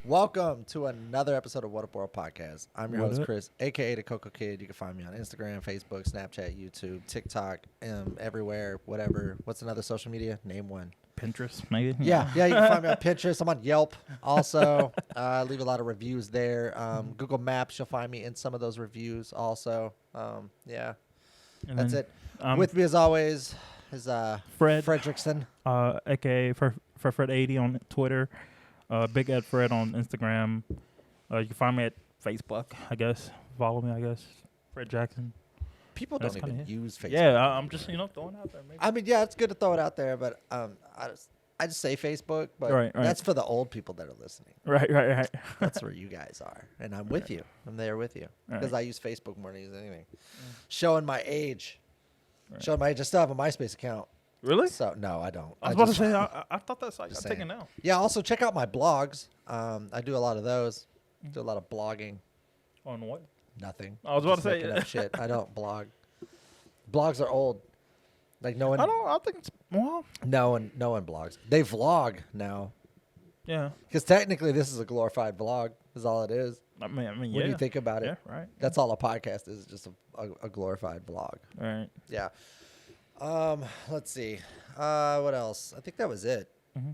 Welcome to another episode of Whattup World Podcast. I'm your host, What? Chris, a.k.a. the Coco Kid. You can find me on Instagram, Facebook, Snapchat, YouTube, TikTok, everywhere, whatever. What's another social media? Name one. Pinterest, maybe? Yeah, you can find me on Pinterest. I'm on Yelp also. Leave a lot of reviews there. Google Maps, you'll find me in some of those reviews also. Yeah, And that's then, it. With me as always is Fred. Fredrickson. A.K.A. for Fred80 on Twitter. Big Ed Fred on Instagram. You can find me at Facebook, I guess. Follow me, I guess. Fred Jackson. People That's don't even kinda use Facebook. Yeah, I'm just, throwing it out there. Maybe. I mean, yeah, it's good to throw it out there, but I just say Facebook, but Right. that's for the old people that are listening. Right. That's where you guys are, and I'm with you. I'm there with you because I use Facebook more than I use anything. Showing my age. Right. Showing my age. I still have a MySpace account. Really? So no, I don't. I was about to say, I thought that's like Just taken saying. now. Yeah. Also, check out my blogs. I do a lot of those. Do a lot of blogging. On what? Nothing. I was about to Just say, making up shit. I don't blog. Blogs are old. Like no one. I think it's, well, No one blogs. They vlog now. yeah. Because technically, this is a glorified vlog. Is all it is. I mean, yeah. When you think about it, Yeah, right. that's all a podcast is. Just a glorified vlog. Right. Yeah. Let's see. What else? I think that was it. Mm-hmm.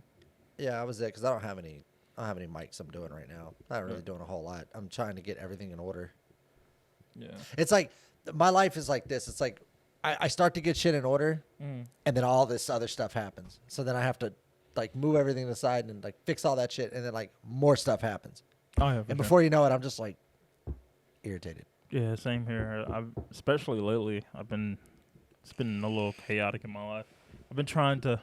Yeah, that was it. Because I don't have any mics I'm doing right now. Not really doing a whole lot. I'm trying to get everything in order. Yeah. It's like my life is like this. It's like I start to get shit in order, and then all this other stuff happens. So then I have to like move everything aside and like fix all that shit, and then like more stuff happens. Oh, yeah. And before you know it, I'm just like irritated. Yeah, same here. Especially lately, it's been a little chaotic in my life. I've been trying to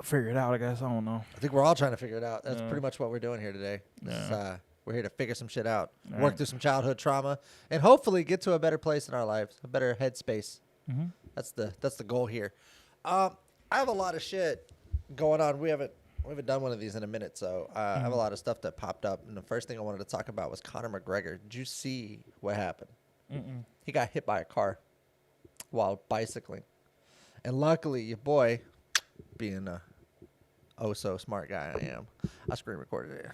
figure it out, I guess. I don't know. I think we're all trying to figure it out. That's Yeah. pretty much what we're doing here today. This is, Yeah. we're here to figure some shit out, All work right. through some childhood trauma, and hopefully get to a better place in our lives, a better headspace. Mm-hmm. That's the goal here. I have a lot of shit going on. We haven't done one of these in a minute, so I have a lot of stuff that popped up. And the first thing I wanted to talk about was Conor McGregor. Did you see what happened? Mm-mm. He got hit by a car while bicycling, and luckily, your boy, being a so smart guy I am, I screen recorded it.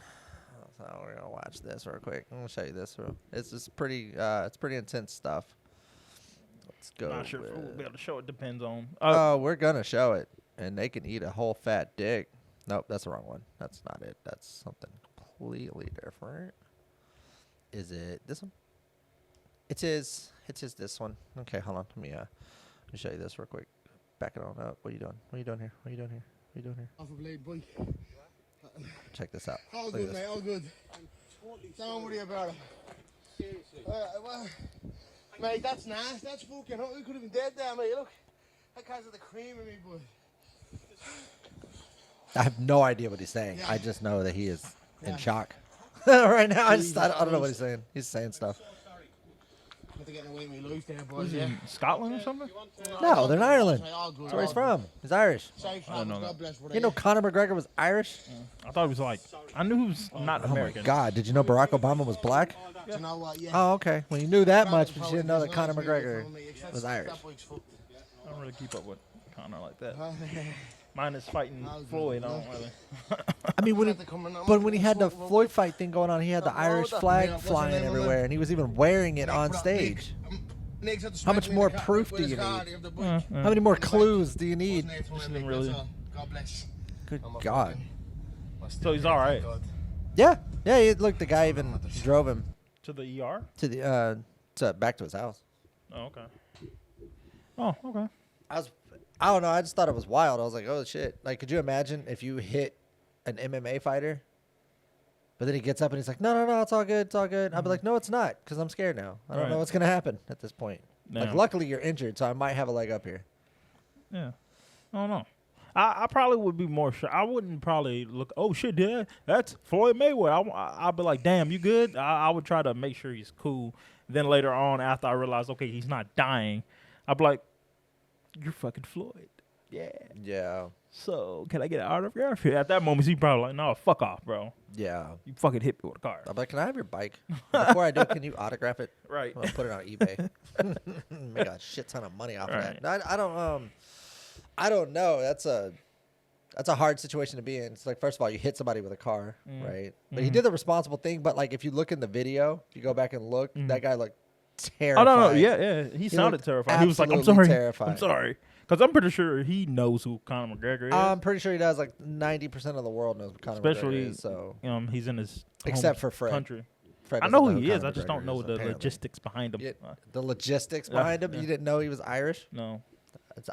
So we're gonna watch this real quick. I'm gonna show you this. It's just pretty. It's pretty intense stuff. Let's go. Not sure if we'll be able to show it. Depends on. Oh, we're gonna show it, and they can eat a whole fat dick. Nope, that's the wrong one. That's not it. That's something completely different. Is it this one? It is this one. Okay, hold on. Let me show you this real quick. Back it on up. What are you doing? What are you doing here? What are you doing here? What are you doing here? Off a blade bike. Check this out. All Look at good, this. mate, all good. Don't worry about it. Seriously. Well, mate, that's nice. That's fucking hot. We could have been dead there, mate. Look. That guy's got the cream in me, boy. I have no idea what he's saying. Yeah. I just know that he is in Yeah. shock right now. I don't know what he's saying. He's saying stuff. Got to get away with my life there, Was boys. he Yeah. in Scotland or something? No, they're in Ireland. Mate, all good. That's where he's all from. He's Irish. good. Safe I didn't travels, know God that. bless, brother. You know Conor McGregor was Irish? I thought he was like. I knew he was not Oh American. my God! Did you know Barack Obama was black? Do you know what? Yeah. Oh, okay. Well, you knew that much, but Probably you didn't know that there's Conor no McGregor for me, except was that Irish. bike's fucked. I don't really keep up with Connor like that. Huh? Mine is fighting All good, Floyd. I no. don't really. I mean, Had to come in, but when he had the fuck, Floyd fight thing going on, he had the Oh, Irish the- flag yeah, what's flying the name of it? everywhere, and he was even wearing it Nick, on put up stage. Nick's had to How much smack me in more the car proof with do his you car, need? have the bike. How many more clues do you need? Wasn't it to Just him, didn't Nick, really- that's all. God bless. Good I'm a God. fucking- So he's all right. God. Yeah. Look, the guy even drove him To the ER? to the back to his house. Oh, okay. Oh, okay. I don't know. I just thought it was wild. I was like, oh shit! Like, could you imagine if you hit an MMA fighter, but then he gets up and he's like, no, it's all good, it's all good. I'd be like, no, it's not, because I'm scared now. I don't know Right. what's gonna happen at this point. Like, Yeah. luckily you're injured, so I might have a leg up here. Yeah. I don't know. I probably would be more sure. I wouldn't probably look, oh, shit, yeah, that's Floyd Mayweather. I'll be like, damn, you good? I would try to make sure he's cool. Then later on, after I realize, okay, he's not dying, I'd be like, you're fucking Floyd. Yeah. Yeah. So, can I get an autograph? At that moment, he's probably like, no, fuck off, bro. Yeah. You fucking hit me with a car. I'm like, can I have your bike? Before I do, can you autograph it? Right. I'm gonna put it on eBay. Make a shit ton of money off of Right. that. I don't know. That's a hard situation to be in. It's like, first of all, you hit somebody with a car, right? But he Mhm. did the responsible thing. But like, if you look in the video, if you go back and look, that guy looked Oh terrified. no, yeah. He sounded looked terrified. He was like, "I'm absolutely sorry, terrified. I'm sorry," because I'm pretty sure he knows who Conor McGregor is. I'm pretty sure he does. Like 90% of the world knows what Conor Especially, McGregor is. So he's in his except home for Fred. country. Fred I doesn't know who who he is. Conor I just McGregor don't know is, the apparently. logistics behind him. Yeah, the logistics behind him. yeah. You didn't know he was Irish. No,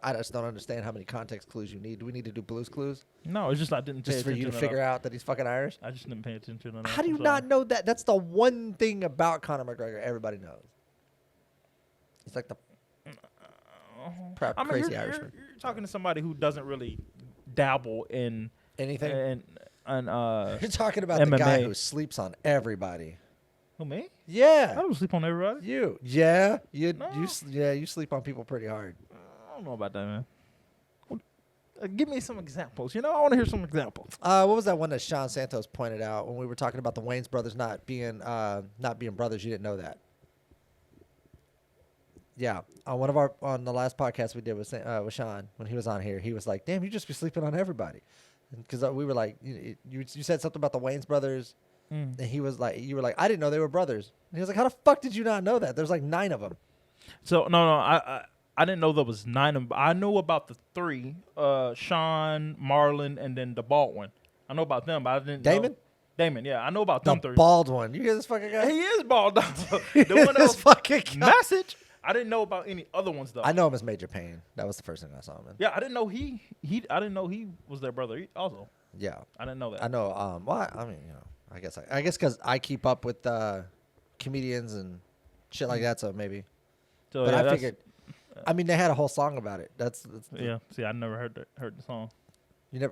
I just don't understand how many context clues you need. Do we need to do Blue's Clues no, it's just I didn't pay just for attention you to enough. figure out that he's fucking Irish? I just didn't pay attention enough. How do you I'm not sorry. know that? That's the one thing about Conor McGregor everybody knows. He's like the proud, I mean, crazy you're Irishman. talking to somebody who doesn't really dabble in Anything? and You're talking about the guy MMA. who sleeps on everybody. Who, me? I Yeah. don't sleep on everybody. You. Yeah. No. You sleep on people pretty hard. I don't know about that, man. Give me some examples. I want to hear some examples. What was that one that Sean Santos pointed out when we were talking about the Wayans brothers not being brothers? You didn't know that. Yeah, on the last podcast we did with Sean when he was on here, he was like, "Damn, you just be sleeping on everybody," because we were like, you said something about the Wayans brothers, and he was like, you were like, "I didn't know they were brothers," and he was like, "How the fuck did you not know that? There's like 9 of them." So no, I didn't know there was 9 of them. I knew about the 3, Sean, Marlon, and then the bald one. I know about them, but I didn't. Damon? Damon, yeah, I know about The them 3. bald one. You hear this fucking guy? He is bald. The one this else, fucking guy. Message. I didn't know about any other ones though. I know him as Major Payne. That was the first thing I saw him in. Yeah, I didn't know he. I didn't know he was their brother. Also, Yeah, I didn't know that. I know. Well, I mean, I guess because I keep up with comedians and shit like that, so maybe. So, But yeah, I that's- figured. I mean, they had a whole song about it. That's Yeah. See, I never heard the song. You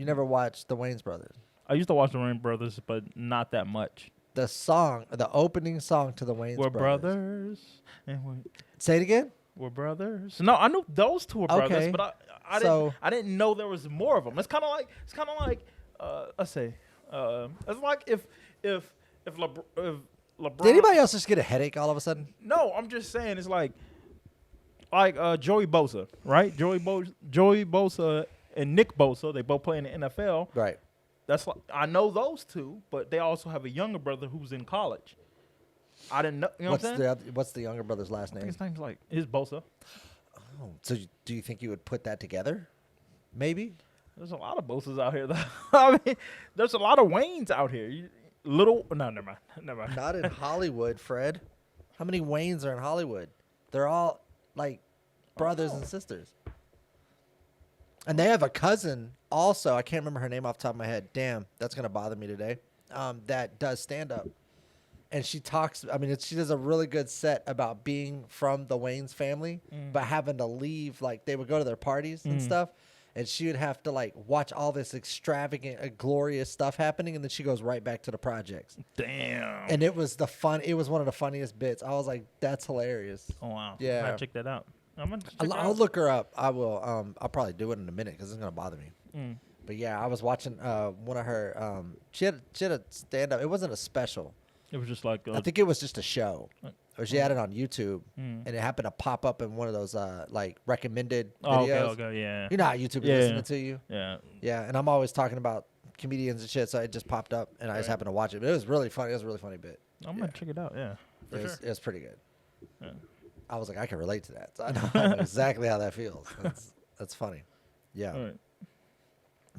never watched the Wayans brothers. I used to watch the Rain Brothers, but not that much. The song, the opening song to the Wayans We're brothers. brothers, and Say it again. we're brothers. No, I knew those 2 were brothers, Okay. but I So- didn't know there was more of them. It's kind of like let's say it's like if LeBron. Did anybody else just get a headache all of a sudden? No, I'm just saying it's like Joey Bosa, right? Joey Bosa and Nick Bosa, they both play in the NFL. Right. That's like, I know those 2, but they also have a younger brother who's in college. I didn't know. You know what I'm saying? What's the younger brother's last I think name? his name's like his Bosa. Oh, so do you think you would put that together? Maybe. There's a lot of Bosas out here, though. I mean, there's a lot of Waynes out here. No, never mind. Not in Hollywood, Fred. How many Waynes are in Hollywood? They're all like brothers and sisters. And they have a cousin also. I can't remember her name off the top of my head. Damn, that's gonna bother me today. That does stand up, and she talks. I mean, she does a really good set about being from the Wayans family, but having to leave. Like they would go to their parties and stuff, and she would have to like watch all this extravagant, glorious stuff happening, and then she goes right back to the projects. Damn. And it was it was one of the funniest bits. I was like, that's hilarious. Oh wow. Yeah. I gotta check that out. I'm gonna check that I'll out. look her up. I will. I'll probably do it in a minute because it's gonna bother me. But yeah, I was watching one of her. She had a stand up. It wasn't a special. It was just like I think it was just a show, or she had it on YouTube, Mm. and it happened to pop up in one of those like recommended oh, videos. okay, yeah. You know how YouTube is Yeah. listening to you. Yeah. Yeah, and I'm always talking about comedians and shit, so it just popped up, and I just Right. happened to watch it. But it was really funny. It was a really funny bit. I'm gonna check it out, yeah. For It sure. was pretty good. Yeah. I was like, I can relate to that. So I know exactly how that feels. That's funny. Yeah. All right.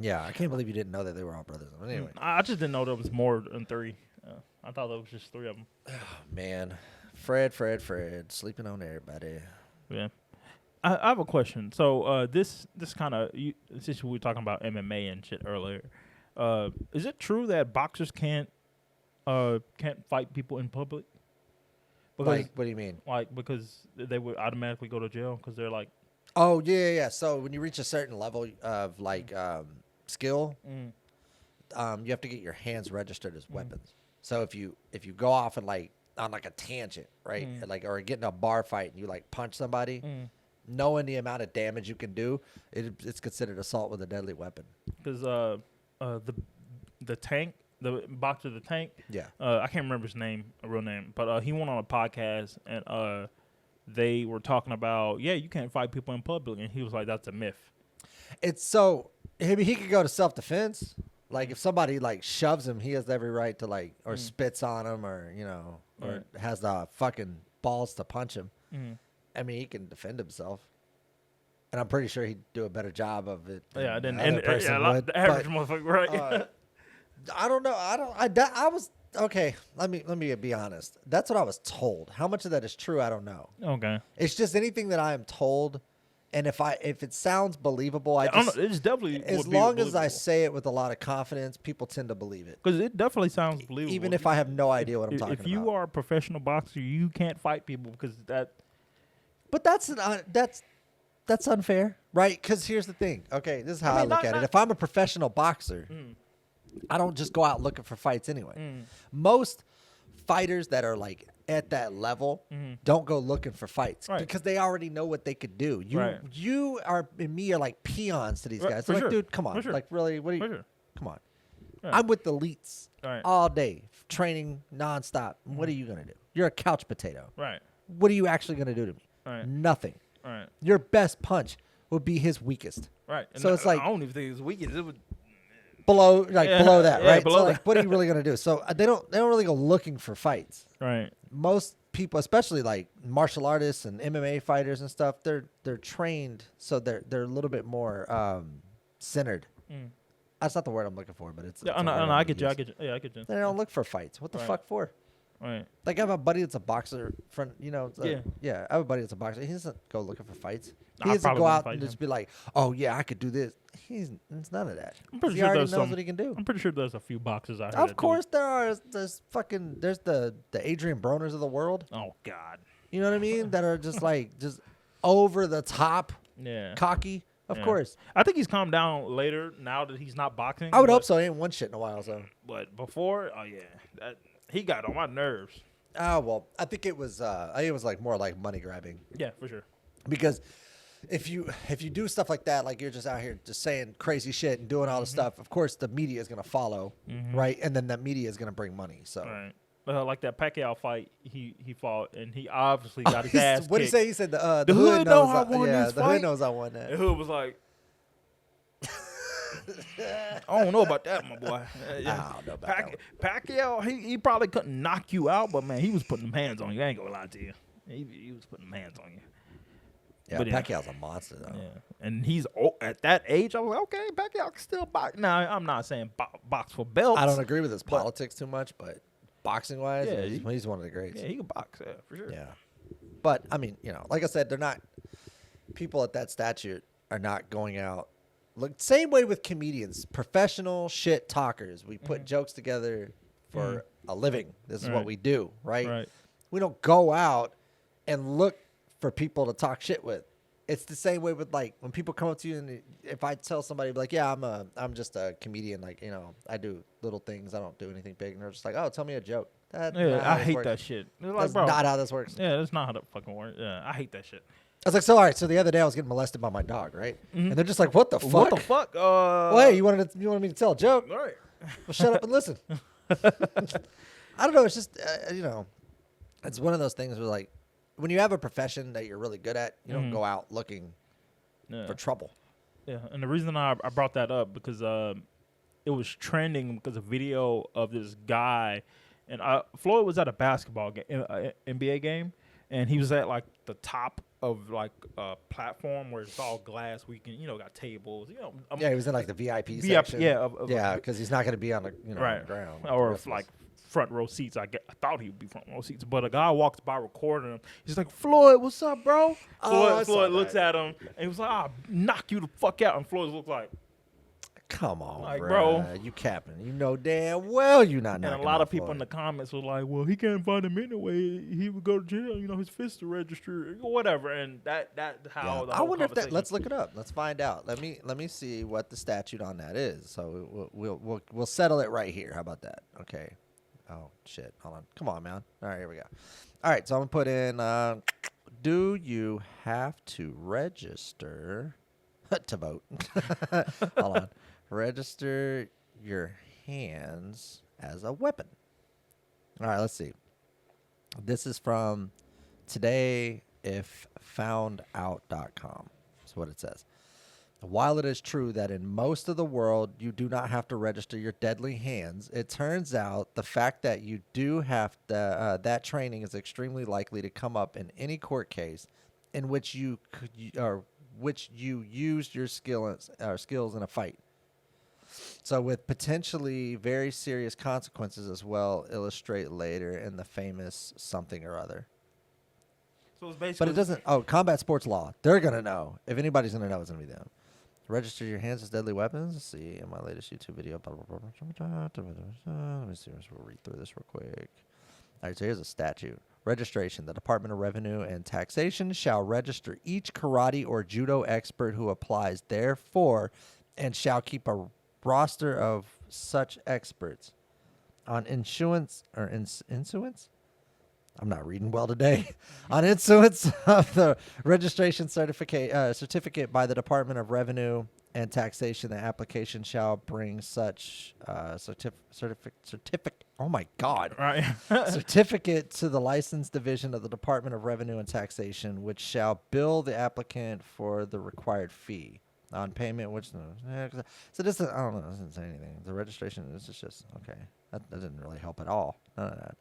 Yeah, I can't believe you didn't know that they were all brothers. But anyway, I just didn't know there was more than 3. I thought there was just 3 of them. man, Fred, sleeping on everybody. Yeah. I have a question. So this kind of since we were talking about MMA and shit earlier, is it true that boxers can't fight people in public? Like, what do you mean? Like because they would automatically go to jail because they're like. Oh yeah. So when you reach a certain level of like skill, you have to get your hands registered as weapons. So if you go off and like on like a tangent, right, like or get in a bar fight and you like punch somebody, knowing the amount of damage you can do, it's considered assault with a deadly weapon. Because the tank, the boxer, the tank. Yeah. I can't remember his name, a real name, but he went on a podcast and they were talking about you can't fight people in public, and he was like, that's a myth. It's so he could go to self-defense. Like if somebody like shoves him, he has every right to like or spits on him or or has the fucking balls to punch him. I mean, he can defend himself, and I'm pretty sure he'd do a better job of it. Yeah, than then the other person would. the average But, motherfucker, right? I don't know. I was okay. Let me be honest. That's what I was told. How much of that is true? I don't know. Okay. It's just anything that I am told, and if it sounds believable, It's definitely as long as I say it with a lot of confidence, people tend to believe it. because it definitely sounds believable. Even if I have no idea what I'm talking about. If you are a professional boxer, you can't fight people because that. But that's unfair, right? Because here's the thing. Okay, this is how I look at it. If I'm a professional boxer, I don't just go out looking for fights anyway. Most fighters that are like at that level don't go looking for fights because they already know what they could do. You are and me are like peons to these guys. For Like, sure. dude, come on. For sure. Like, really? What are you? For sure. Come on. Right. I'm with the elites Right. all day, training nonstop. What are you gonna do? You're a couch potato. Right. What are you actually gonna do to me? Right. Nothing. Right. Your best punch would be his weakest. Right. And So it's like I don't even think it's weakest. It would. below that, yeah, right? below So that. like, what are you really gonna do? So they don't really go looking for fights. Right. Most people, especially like martial artists and MMA fighters and stuff, they're trained, so they're a little bit more centered. That's not the word I'm looking for, but it's. Yeah, it's a word I'm I gonna get you. I use. get you. Yeah, I get you. They don't look for fights. What the Right. fuck for? Right. Like I have a buddy that's a boxer. Friend, Yeah. yeah. I have a buddy that's a boxer. He doesn't go looking for fights. Nah, He I doesn't probably go wouldn't out fight and him. just be like, "Oh yeah, I could do this." It's none of that. I'm pretty He sure already there's knows some. what he can do. I'm pretty sure there's a few boxers out here. Of that do course there are. There's the Adrian Broners of the world. it. Oh God. You know what I mean? That are just like just over the top, Yeah. cocky. Of Yeah. course. I think he's calmed down later now that he's not boxing. I would but- hope so. He ain't won shit in a while, so. But before, oh yeah, that he got on my nerves. Oh well, I think it was like more like money grabbing. Yeah, for sure. Because if you do stuff like that, like you're just out here just saying crazy shit and doing all this stuff, of course the media is gonna follow, right? And then that media is gonna bring money. So Right. Like that Pacquiao fight, he fought and he obviously got his ass what did he kicked. say? He said the The hood know I won yeah, this the fight. hood knows I won that. And Hood was like, I don't know about that, my boy. I don't know about that one. Pacquiao, he probably couldn't knock you out, but man, he was putting them hands on you. I ain't gonna lie to you. He was putting them hands on you. Yeah, But yeah. Pacquiao's a monster though. Yeah, and he's at that age. I was like, okay, Pacquiao can still box. Now I'm not saying box for belts. I don't agree with his politics too much, but boxing wise, Yeah, he's one of the greats. Yeah, he can box. Yeah, for sure. Yeah. But I mean, like I said, they're not people at that stature are not going out. Look, same way with comedians, professional shit talkers. We put jokes together for a living. This is what Right. we do, right? Right. We don't go out and look for people to talk shit with. It's the same way with like when people come up to you and if I tell somebody like, yeah, I'm just a comedian, like, I do little things, I don't do anything big, and they're just like, oh, tell me a joke. That's not Yeah, how I this hate works. that shit. It's like, That's bro, not how this works. yeah, that's not how that fucking works. Yeah, I hate that shit. I was like, so all right. So the other day I was getting molested by my dog, right? And they're just like, "What the fuck? What the fuck? Well, hey, you wanted me to tell a joke? All right. Well, shut up and listen." I don't know. It's just it's one of those things where like when you have a profession that you're really good at, you don't go out looking Yeah. for trouble. Yeah, and the reason I brought that up because it was trending because a video of this guy, and Floyd was at a basketball game, NBA game, and he was at like the top of like a platform where it's all glass. We can, got tables, Yeah, he was in like the VIP VIP, section. yeah, yeah, because he's not going to be on the right, on the ground or like front row seats. I thought he would be front row seats, but a guy walks by recording him. He's like, "Floyd, what's up, bro?" Oh, I saw Floyd that. looks at him and he was like, "I'll knock you the fuck out." And Floyd looks like. Come on, Like, bro. bro. You capping. You know damn well you not And knocking a lot out of people in Floyd. the comments were like, "Well, he can't find him anyway. He would go to jail. His fists are registered, or whatever." And that's how. Yeah. The I whole wonder if that. conversation- Let's look it up. Let's find out. Let me see what the statute on that is. So we'll settle it right here. How about that? Okay. Oh shit. Hold on. Come on, man. All right, here we go. All right. So I'm gonna put in. Do you have to register to vote? Hold on. Register your hands as a weapon. All right. Let's see. This is from todayiffoundout.com. That's what it says. While it is true that in most of the world you do not have to register your deadly hands, it turns out the fact that you do have to, that training is extremely likely to come up in any court case in which you used your skills in a fight. So with potentially very serious consequences as well, illustrate later in the famous something or other. So it's basically. But it doesn't. Oh, combat sports law. They're gonna know. If anybody's gonna know, it's gonna be them. Register your hands as deadly weapons. Let's see in my latest YouTube video. Let me see. We'll read through this real quick. All right, so here's a statute. Registration. The Department of Revenue and Taxation shall register each karate or judo expert who applies therefor and shall keep a roster of such experts. On issuance or issuance? I'm not reading well today. On issuance of the registration certificate by the Department of Revenue and Taxation, the application shall bring such certificate. Oh my God! Right. Certificate to the licensed division of the Department of Revenue and Taxation, which shall bill the applicant for the required fee on payment. So this is, I don't know. This doesn't say anything. The registration. This is just okay. That didn't really help at all. None of that.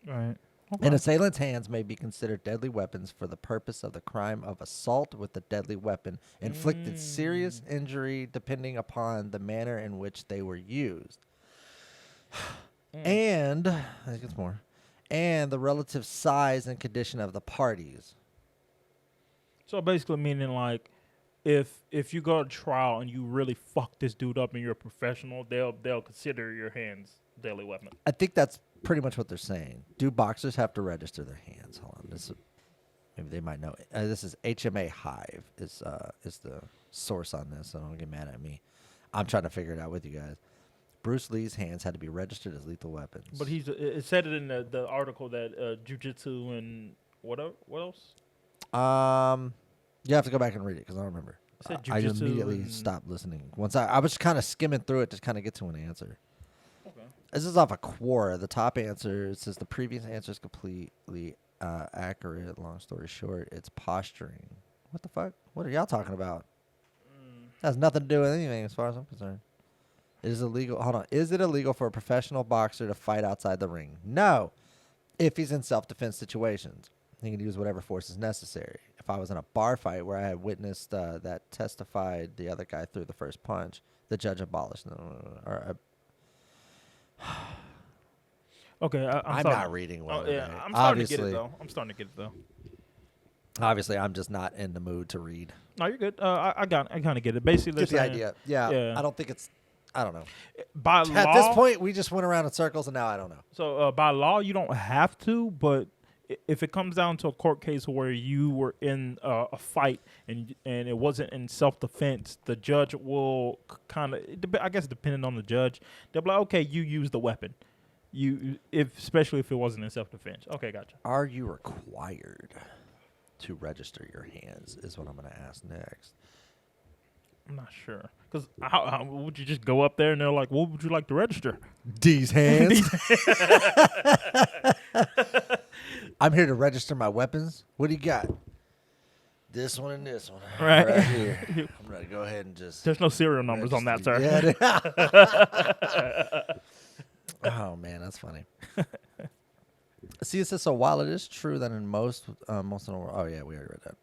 Right. Okay. An assailant's hands may be considered deadly weapons for the purpose of the crime of assault with a deadly weapon, inflicted serious injury depending upon the manner in which they were used. And, I think it's more, and the relative size and condition of the parties. So basically meaning like, if you go to trial and you really fuck this dude up and you're a professional, they'll consider your hands deadly weapon. I think that's pretty much what they're saying. Do boxers have to register their hands? Hold on, maybe they might know. This is HMA Hive is the source on this, so don't get mad at me. I'm trying to figure it out with you guys. Bruce Lee's hands had to be registered as lethal weapons. But it said it in the article that jujitsu and what else? You have to go back and read it because I don't remember. I immediately stopped listening. Once I was kind of skimming through it to kind of get to an answer. Okay. This is off of Quora. The top answer says the previous answer is completely accurate. Long story short, it's posturing. What the fuck? What are y'all talking about? That has nothing to do with anything as far as I'm concerned. It is illegal. Hold on. Is it illegal for a professional boxer to fight outside the ring? No. If he's in self-defense situations, he can use whatever force is necessary. If I was in a bar fight where I had witnessed that testified the other guy threw the first punch, the judge abolished. Okay, I'm not reading well. Yeah, I'm starting to get it though. Obviously, I'm just not in the mood to read. No, you're good. I kind of get it. Basically, Get the idea. Yeah. I don't think it's. I don't know. By law, at this point, we just went around in circles, and now I don't know. So by law, you don't have to, but if it comes down to a court case where you were in a fight and it wasn't in self-defense, the judge will kind of, I guess depending on the judge, they'll be like, okay, you use the weapon. Especially if it wasn't in self-defense. Okay, gotcha. Are you required to register your hands is what I'm going to ask next. I'm not sure. Because how would you just go up there and they're like, what would you like to register? These hands. I'm here to register my weapons. What do you got? This one and this one. Right here. I'm going to go ahead and just... There's no serial numbers on that, sir. Yeah. Oh, man, that's funny. See, it says, so while it is true that in most of the world... Oh, yeah, we already read that.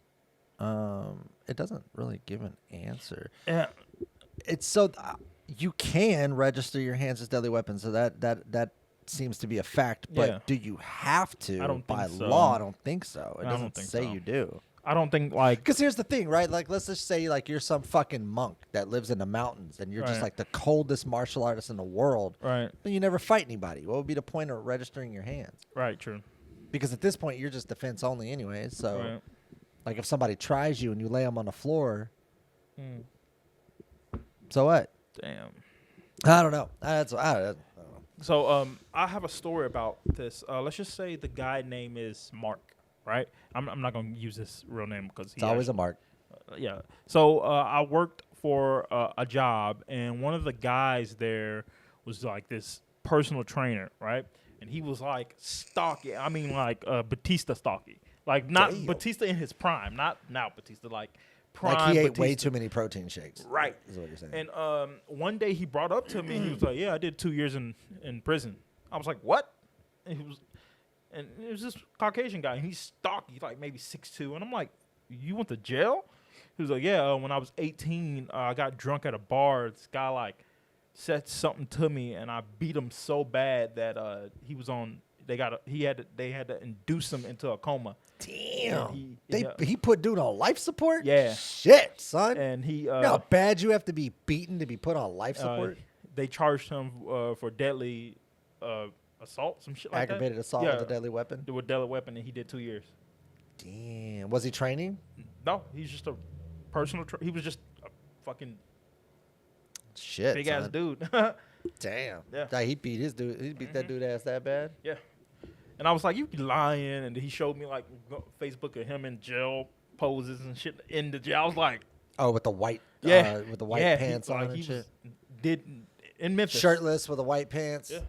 It doesn't really give an answer. Yeah. It's so... you can register your hands as deadly weapons, so that seems to be a fact. But do you have to? I don't by think so. Law, I don't think so. It I doesn't don't think say so. you do. I don't think, like... Because here's the thing, right? Like, let's just say, like, you're some fucking monk that lives in the mountains, and you're just, like, the coldest martial artist in the world. Right. But you never fight anybody. What would be the point of registering your hands? Right, true. Because at this point, you're just defense only anyways. So, Right. like, if somebody tries you and you lay them on the floor, so what? Damn. I don't know. I don't know. So, I have a story about this. Let's just say the guy name is Mark, right? I'm not going to use his real name because It's always a Mark. Yeah. So, I worked for a job, and one of the guys there was like this personal trainer, right? And he was like stocky. I mean, like Batista stocky. Like not Batista in his prime, not now Batista, like prime. Like he ate Batista. way too many protein shakes. Right. Is what you're saying. And one day he brought up to me, he was like, "Yeah, I did 2 years in prison." I was like, "What?" And it was this Caucasian guy, and he's stocky, like maybe 6'2", and I'm like, "You went to jail?" He was like, "Yeah, when I was 18, I got drunk at a bar. This guy like said something to me, and I beat him so bad that he was on. They had to induce him into a coma. Damn. And He put dude on life support? Yeah. Shit, son. And he You know how bad you have to be beaten to be put on life uh, support? they charged him for deadly assault, some shit like Aggravated that. assault Yeah, with a deadly weapon? with a deadly weapon, and he did 2 years. Damn. Was he training? No, he's just a personal. He was just a fucking Shit, big ass son. dude. Damn. Yeah. Like, he beat his dude. He beat that dude ass that bad? Yeah. And I was like, "You be lying," and he showed me like Facebook of him in jail poses and shit in the jail. I was like, Oh, with the white "Yeah, with the white yeah, pants on like, and he shit. did in Memphis, Shirtless with the white pants. Yeah.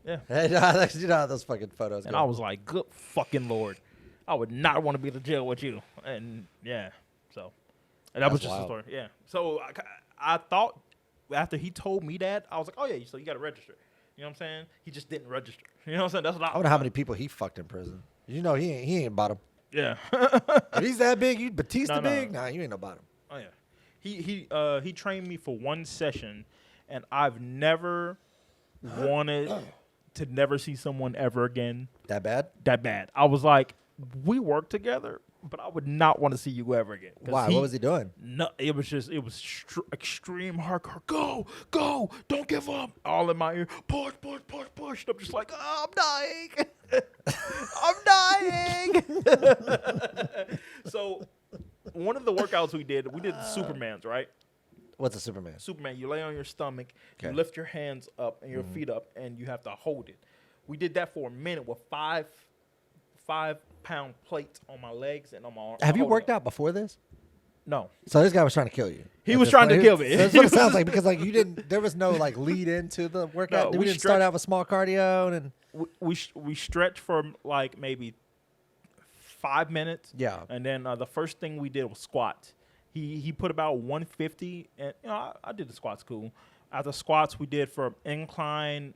Yeah. Yeah. You know how those fucking photos And go. I was like, "Good fucking lord, I would not want to be in the jail with you." And yeah, so and that was That's just wild. the story. Yeah. So I thought after he told me that, I was like, "Oh yeah, so you got to register." You know what I'm saying? He just didn't register. You know what I'm saying? That's what I wonder how many people he fucked in prison. You know he ain't bottom. Yeah. If he's that big, you Batista No. big? Nah, you ain't no bottom. Oh yeah. He trained me for one session, and I've never wanted to never see someone ever again That bad? that bad. I was like, we work together, but I would not want to see you ever again. 'Cause Why? What was he doing? No, it was extreme hardcore. Go, don't give up. All in my ear, push. And I'm just like, oh, I'm dying. I'm dying. So one of the workouts we did the Supermans, right? What's a Superman? Superman, you lay on your stomach, you Okay. lift your hands up and your feet up, and you have to hold it. We did that for a minute with 5-pound plates on my legs and on my arms. Have you worked out before this? No. So this guy was trying to kill you. He At was this trying to point. kill me. That's what it sounds like, because like you didn't. There was no like lead into the workout. No, we we didn't start stretched- out with small cardio and We stretched for like maybe 5 minutes. Yeah. And then the first thing we did was squats. He put about 150, and you know I did the squats cool. After squats, we did for incline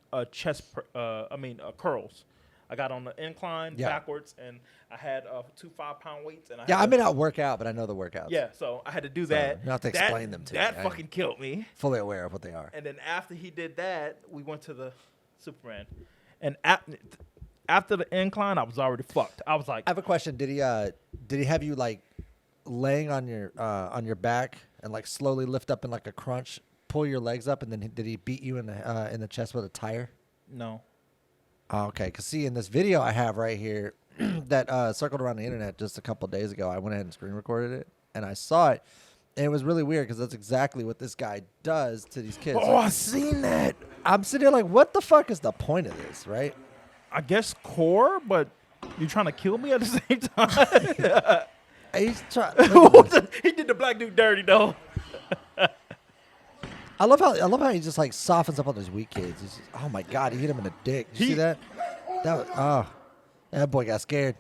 curls. I got on the incline backwards, and I had 2 5-pound weights. And I may not work out, but I know the workouts. Yeah, so I had to do So, that. you don't have to explain them to me. That I- fucking killed me. Fully aware of what they are. And then after he did that, we went to the Superman. And after the incline, I was already fucked. I was like, I have a question. Did he have you like laying on your back and like slowly lift up in like a crunch, pull your legs up, and then did he beat you in the chest with a tire? no. Oh, okay, because see, in this video I have right here that circled around the internet just a couple days ago, I went ahead and screen recorded it, and I saw it, and it was really weird because that's exactly what this guy does to these kids. Oh, I seen that. I'm sitting there like, what the fuck is the point of this, right? I guess core, but you're trying to kill me at the same time. He's trying. He did the black dude dirty though. I love how he just like softens up on those weak kids. He's just, oh my god, he hit him in the dick. You see that? That boy got scared.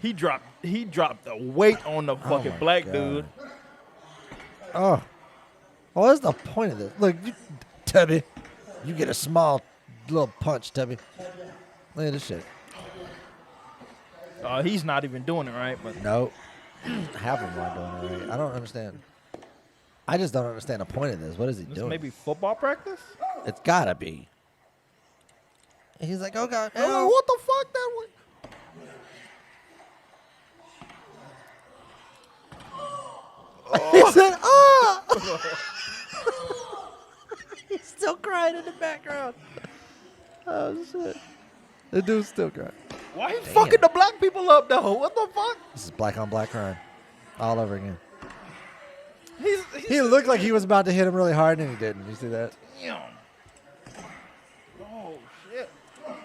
He dropped the weight on the fucking my black God. dude. Oh, what's the point of this? Look, Tubby, you get a small little punch, Tubby. Look at this shit. He's not even doing it right, but Nope. Half of them aren't doing it right. I don't understand. I just don't understand the point of this. What is he this doing? maybe football practice. It's gotta be. And he's like, oh god, Oh, ow. what the fuck that was? He said, oh! He's still crying in the background. Oh shit. The dude's still crying. Why he fucking the black people up though? What the fuck? This is black on black crime. All over again. He's He looked like he was about to hit him really hard and he didn't. You see that? damn. Oh shit. Oh.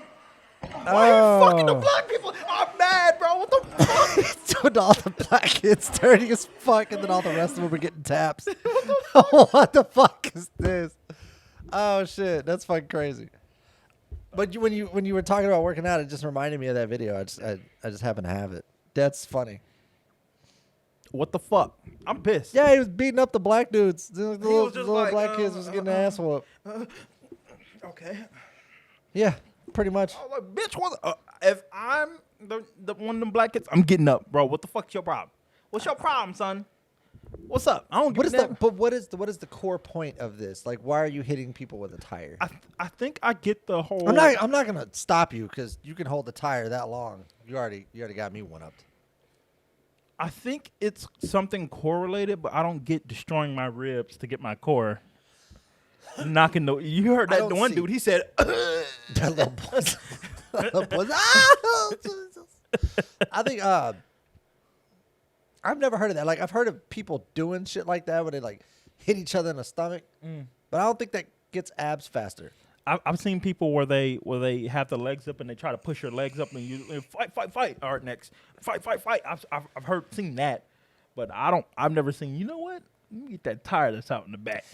Why you fucking the black people? I'm mad, bro. What the fuck? Doing all the black kids dirty as fuck, and then all the rest of them are getting taps. What the fuck is this? Oh shit, that's fucking crazy. But when you were talking about working out, it just reminded me of that video. I just happened to have it. That's funny. What the fuck? I'm pissed. Yeah, he was beating up the black dudes. The little, was just little like, black kids was getting their ass whooped. Okay. Yeah, pretty much. I was like, bitch, if I'm the one of them black kids, I'm getting up, bro. What the fuck's your problem? What's your problem, son? What's up? I don't What give is a damn. but what is the core point of this? Like, why are you hitting people with a tire? I think I get the whole. I'm not gonna stop you because you can hold the tire that long. You already got me one up. I think it's something correlated, but I don't get destroying my ribs to get my core. Knocking the. You heard I that don't the one see- dude? He said. That little boy. That little boy. Ah, Jesus. I think I've never heard of that. Like I've heard of people doing shit like that where they like hit each other in the stomach, but I don't think that gets abs faster. I've seen people where they have the legs up and they try to push your legs up and you fight. All right, next fight. I've seen that, but I've never seen. You know what? Let me get that tire that's out in the back.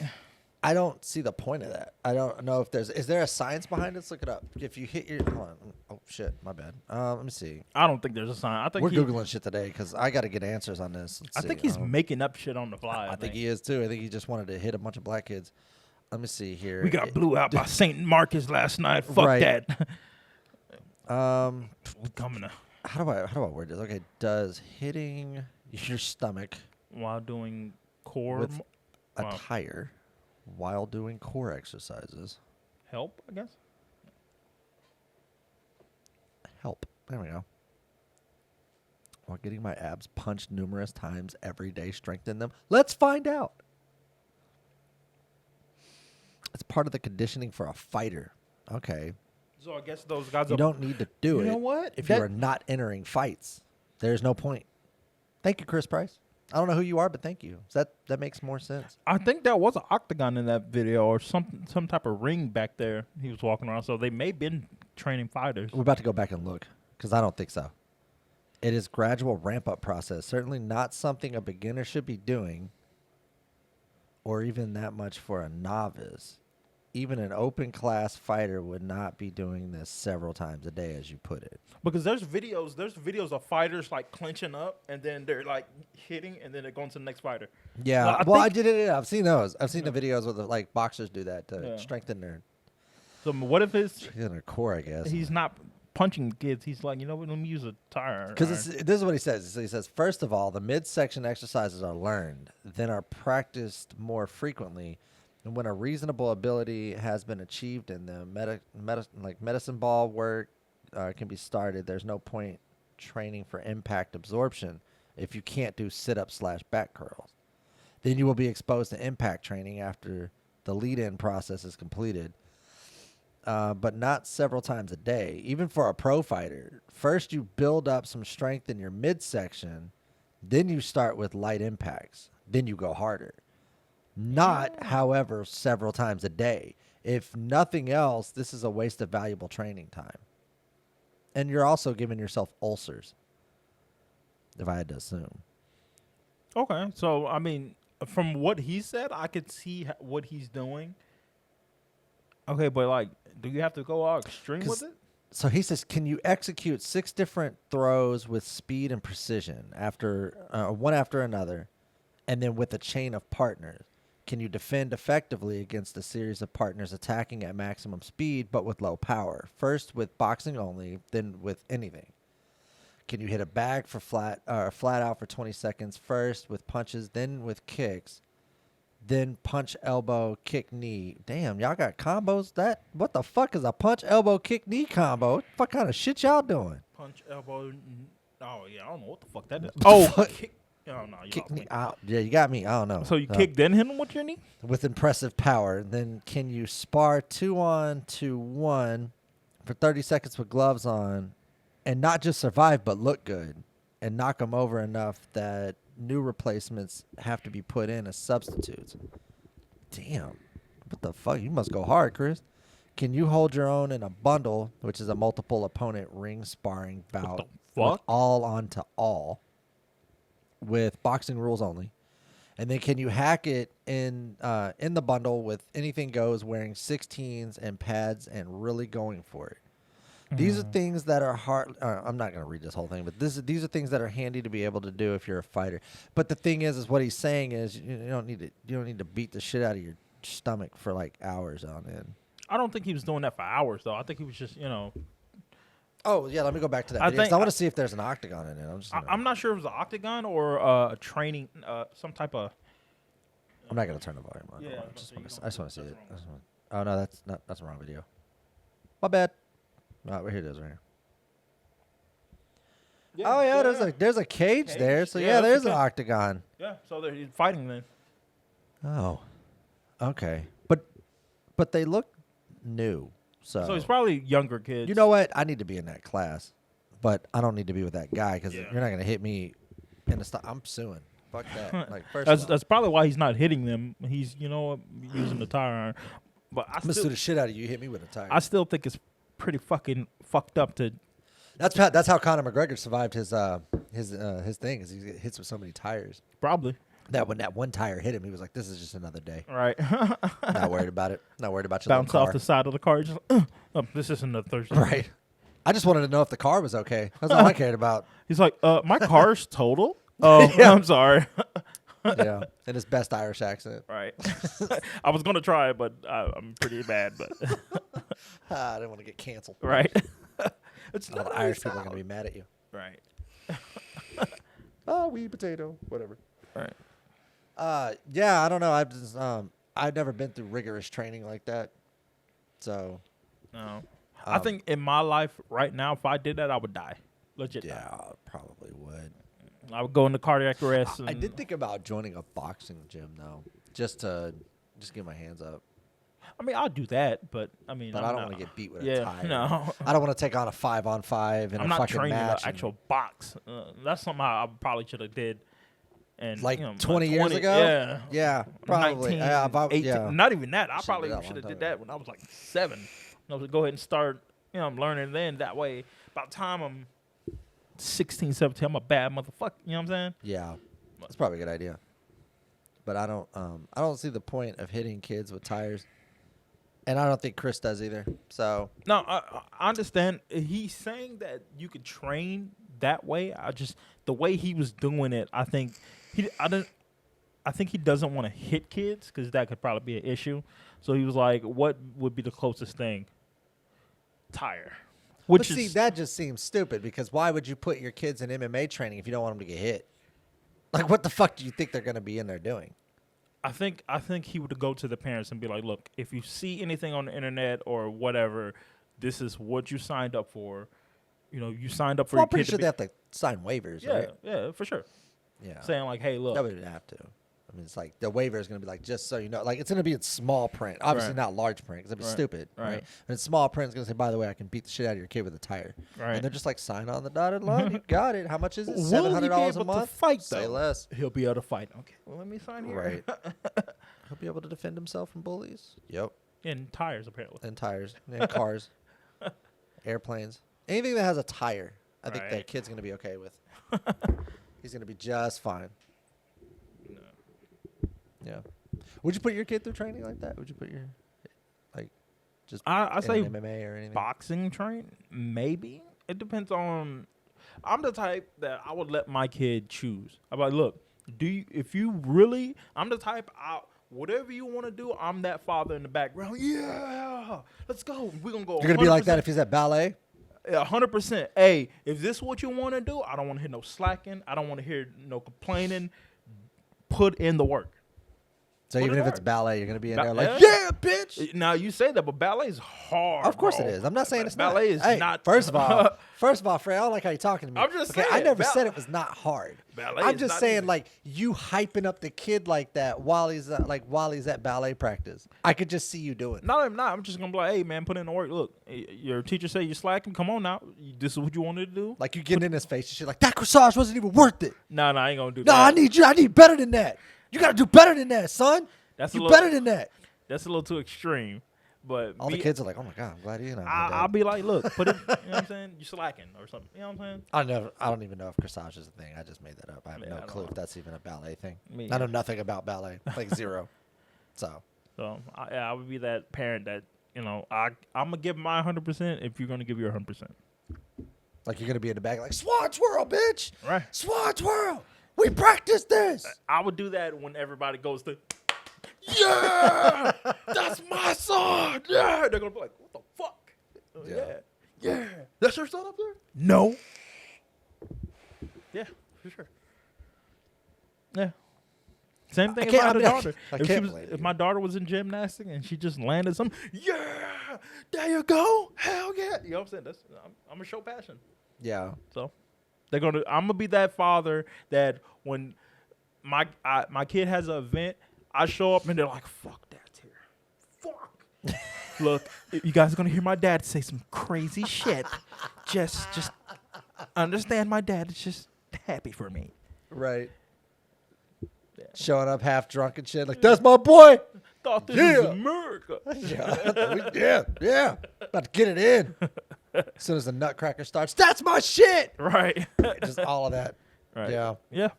I don't see the point of that. I don't know if is there a science behind it? Let's look it up. If you hit your, hold on. Oh shit, my bad. Let me see. I don't think there's a sign. I think We're googling shit today because I got to get answers on this. Let's I see. think he's making up shit on the fly. I think he is too. I think he just wanted to hit a bunch of black kids. Let me see here. We got blew out by St. Marcus last night. Fuck Right. that. We Coming to how do I word this? Okay, does hitting your stomach while doing core with a wow. tire while doing core exercises help? I guess. help? There we go. While getting my abs punched numerous times every day, strengthen them. Let's find out. It's part of the conditioning for a fighter. Okay. So I guess those guys. You don't need to do it. You know what? If That- you are not entering fights, there's no point. Thank you, Chris Price. I don't know who you are, but thank you. That makes more sense. I think there was an octagon in that video or some type of ring back there he was walking around. So they may have been training fighters. We're about to go back and look because I don't think so. It is gradual ramp-up process. Certainly not something a beginner should be doing or even that much for a novice. Even an open-class fighter would not be doing this several times a day, as you put it. Because there's videos of fighters like clenching up and then they're like hitting and then they're going to the next fighter. Yeah, Well, I I did it. I've seen those. I've seen the videos where like boxers do that to Yeah. strengthen their What if core, I guess. he's not punching kids? He's like, you know what? Let me use a tire. Because this is what he says. So he says, first of all, the midsection exercises are learned, then are practiced more frequently. And when a reasonable ability has been achieved in them, like medicine ball work can be started. There's no point training for impact absorption if you can't do sit-up/back curls. Then you will be exposed to impact training after the lead-in process is completed. But not several times a day. Even for a pro fighter, first you build up some strength in your midsection, then you start with light impacts, then you go harder. Not, however, several times a day. If nothing else, this is a waste of valuable training time. And you're also giving yourself ulcers, if I had to assume. Okay, so I mean, from what he said, I could see what he's doing. Okay, but like, do you have to go all extreme with it? So he says, can you execute 6 different throws with speed and precision one after another, and then with a chain of partners? Can you defend effectively against a series of partners attacking at maximum speed but with low power? First with boxing only, then with anything. Can you hit a bag for flat out for 20 seconds first with punches, then with kicks, then punch, elbow, kick, knee? Damn, y'all got combos? What the fuck is a punch, elbow, kick, knee combo? What the fuck kind of shit y'all doing? Punch, elbow. Oh yeah, I don't know what the fuck that is. the Oh, fuck? kick. Oh no, you Kick lost knee me. out. Yeah, you got me. I don't know. So you kick then hit him with your knee? With impressive power. Then can you spar 2-on-1 for 30 seconds with gloves on and not just survive but look good and knock them over enough that new replacements have to be put in as substitutes? Damn. What the fuck? You must go hard, Chris. Can you hold your own in a bundle, which is a multiple opponent ring sparring bout? fuck? With all onto all with boxing rules only? And then can you hack it in the bundle with anything goes, wearing 16s and pads and really going for it? These are things that are hard. I'm not going to read this whole thing, but these are things that are handy to be able to do if you're a fighter. But the thing is what he's saying is you don't need to beat the shit out of your stomach for like hours on end. I don't think he was doing that for hours though. I think he was just Oh yeah, let me go back to that. I Video, 'cause think I want to see if there's an octagon in it. I'm not sure if it was an octagon or a training, some type of. I'm not going to turn the volume on. Yeah, I just want to see it. Oh no, that's the wrong video. My bad. No, here it is right here. Oh yeah, there's a cage there. So yeah, there's an octagon. Yeah, so they're fighting then. Oh, okay. But they look new. So he's probably younger kids. You know what? I need to be in that class, but I don't need to be with that guy because you're not gonna hit me in the I'm suing. Fuck that. Like that's probably why he's not hitting them. He's using the tire iron. But I'm gonna sue the shit out of you. Hit me with a tire. I still think it's pretty fucking fucked up to. That's how Conor McGregor survived his thing is he hits with so many tires. Probably. That when that one tire hit him, he was like, "This is just another day." Right. Not worried about it. Not worried about your Bounce off the side of the car. Just, this isn't a Thursday. Right. I just wanted to know if the car was okay. That's all I cared about. He's like, my car's total. Oh, yeah. I'm sorry. Yeah, in his best Irish accent. Right. I was gonna try it, but I'm pretty bad. But I didn't want to get canceled. Right. It's not Irish people are gonna be mad at you. Right. Oh, wee potato, whatever. Right. Yeah, I don't know. I've never been through rigorous training like that. So. No. I think in my life right now, if I did that, I would die. Legit. Yeah, die. I probably would. I would go into cardiac arrest. I did think about joining a boxing gym though, just to get my hands up. I mean, I'll do that, but I mean, but I don't want to get beat with a tire. No. I don't want to take on a 5-on-5 in I'm a not fucking training match. an actual box. That's something I probably should have did. And like 20 years ago? Yeah. Yeah, probably. 19, 18, yeah. Not even that. I probably that should have long did time that when I was like 7. I was go ahead and start, I'm learning then. That way, by the time I'm 16, 17, I'm a bad motherfucker. You know what I'm saying? Yeah. That's probably a good idea. But I don't see the point of hitting kids with tires. And I don't think Chris does either. So no, I understand. He's saying that you could train that way. The way he was doing it, I think he doesn't want to hit kids because that could probably be an issue. So he was like, "What would be the closest thing?" Tire. That just seems stupid because why would you put your kids in MMA training if you don't want them to get hit? Like, what the fuck do you think they're going to be in there doing? I think he would go to the parents and be like, "Look, if you see anything on the internet or whatever, this is what you signed up for. You signed up for." Well, I'm pretty sure they have to sign waivers, right? Yeah, for sure. Yeah, saying like, "Hey, look." That would have to. I mean, it's like the waiver is going to be like, just so you know, like it's going to be in small print. Obviously, not large print because it'd be stupid, right? And in small print, it's going to say, by the way, I can beat the shit out of your kid with a tire. Right. And they're just like, sign on the dotted line. You got it. How much is it? $700 a month. To fight, Say though. less. He'll be able to fight. Okay. Well, let me sign here. Right. He'll be able to defend himself from bullies. Yep. And tires, apparently. And tires. And cars. Airplanes. Anything that has a tire, I think that kid's going to be okay with. He's going to be just fine. No. Yeah. Would you put your kid through training like that? Would you put your, just I say MMA or anything? boxing train? Maybe. It depends on. I'm the type that I would let my kid choose. I'm like, look, I'm the type whatever you want to do, I'm that father in the background. Yeah, let's go. We're going to go. You're going to be like that if he's at ballet? 100%. Hey, if this is what you want to do, I don't want to hear no slacking. I don't want to hear no complaining. Put in the work. So even if it's ballet, you're going to be in there like, yeah, bitch. Now, you say that, but ballet is hard. Of course bro. it is. I'm not saying it's ballet not. Ballet is not. First of all, Frey, I don't like how you're talking to me. I'm just saying. I never said it was not hard. Ballet I'm is just not saying, easy. like, you hyping up the kid like that while he's at ballet practice. I could just see you doing it. No, I'm not. I'm just going to be like, hey, man, put in the work. Look, your teacher said you're slacking. Come on now. This is what you wanted to do. Like, you getting in his face and shit like, that corsage wasn't even worth it. No, I ain't going to do No, that. I need better than that. You got to do better than that, son. Better than that. That's a little too extreme. But all the kids are like, oh my God, I'm glad you're not. I'll be like, look, put it, you know what I'm saying? You're slacking or something. You know what I'm saying? I don't even know if corsage is a thing. I just made that up. I have no clue if that's even a ballet thing. I know nothing about ballet, like zero. So I would be that parent that you know, I'm gonna give my 100% if you're gonna give your 100%. Like you're gonna be in the back, like Swan Twirl, bitch. Right. Swan Twirl. We practiced this. I would do that when everybody goes to, yeah, that's my son. Yeah, they're gonna be like, what the fuck? Yeah. That's your son up there? No. Yeah, for sure. Yeah. Same thing as my other daughter. If my daughter was in gymnastics and she just landed some, yeah, there you go. Hell yeah. You know what I'm saying? I'm gonna show passion. Yeah. So I'm gonna be that father that when my kid has an event, I show up and they're like, fuck, dad's here. Fuck. Look, you guys are gonna hear my dad say some crazy shit. Just understand my dad is just happy for me. Right. Yeah. Showing up half drunk and shit, like, that's my boy. Thought this was America. yeah. About to get it in. As soon as the nutcracker starts, that's my shit. Right. Just all of that. Right. Yeah.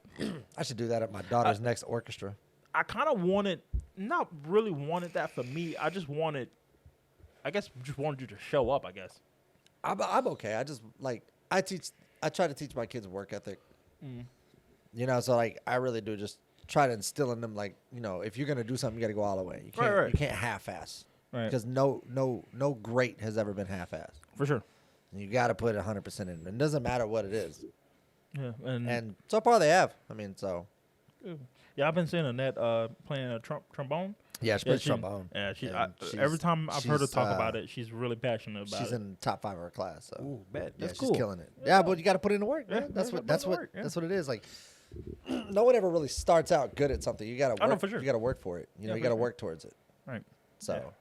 I should do that at my daughter's next orchestra. I kind of not really wanted that for me. I just wanted you to show up, I guess. I'm okay. I just, like, I try to teach my kids work ethic. Mm. You know, so, like, I really do just try to instill in them, like, you know, if you're going to do something, you got to go all the way. You can't half-ass. Right. Because no great has ever been half-assed. For sure. You got to put 100% in. It doesn't matter what it is. Yeah. And so far they have. I mean, so. Yeah, I've been seeing Annette playing a trombone. Yeah, she plays trombone. Yeah, every time I've heard her talk about it, she's really passionate about it. She's in top 5 of her class. So. Ooh, bad. Yeah, That's cool. She's killing it. Yeah, but you got to put in the work, man. Yeah, That's what it is. Like, no one ever really starts out good at something. You got to work. I know for sure. You got to work for it. You know, you got to work towards it. Right. So,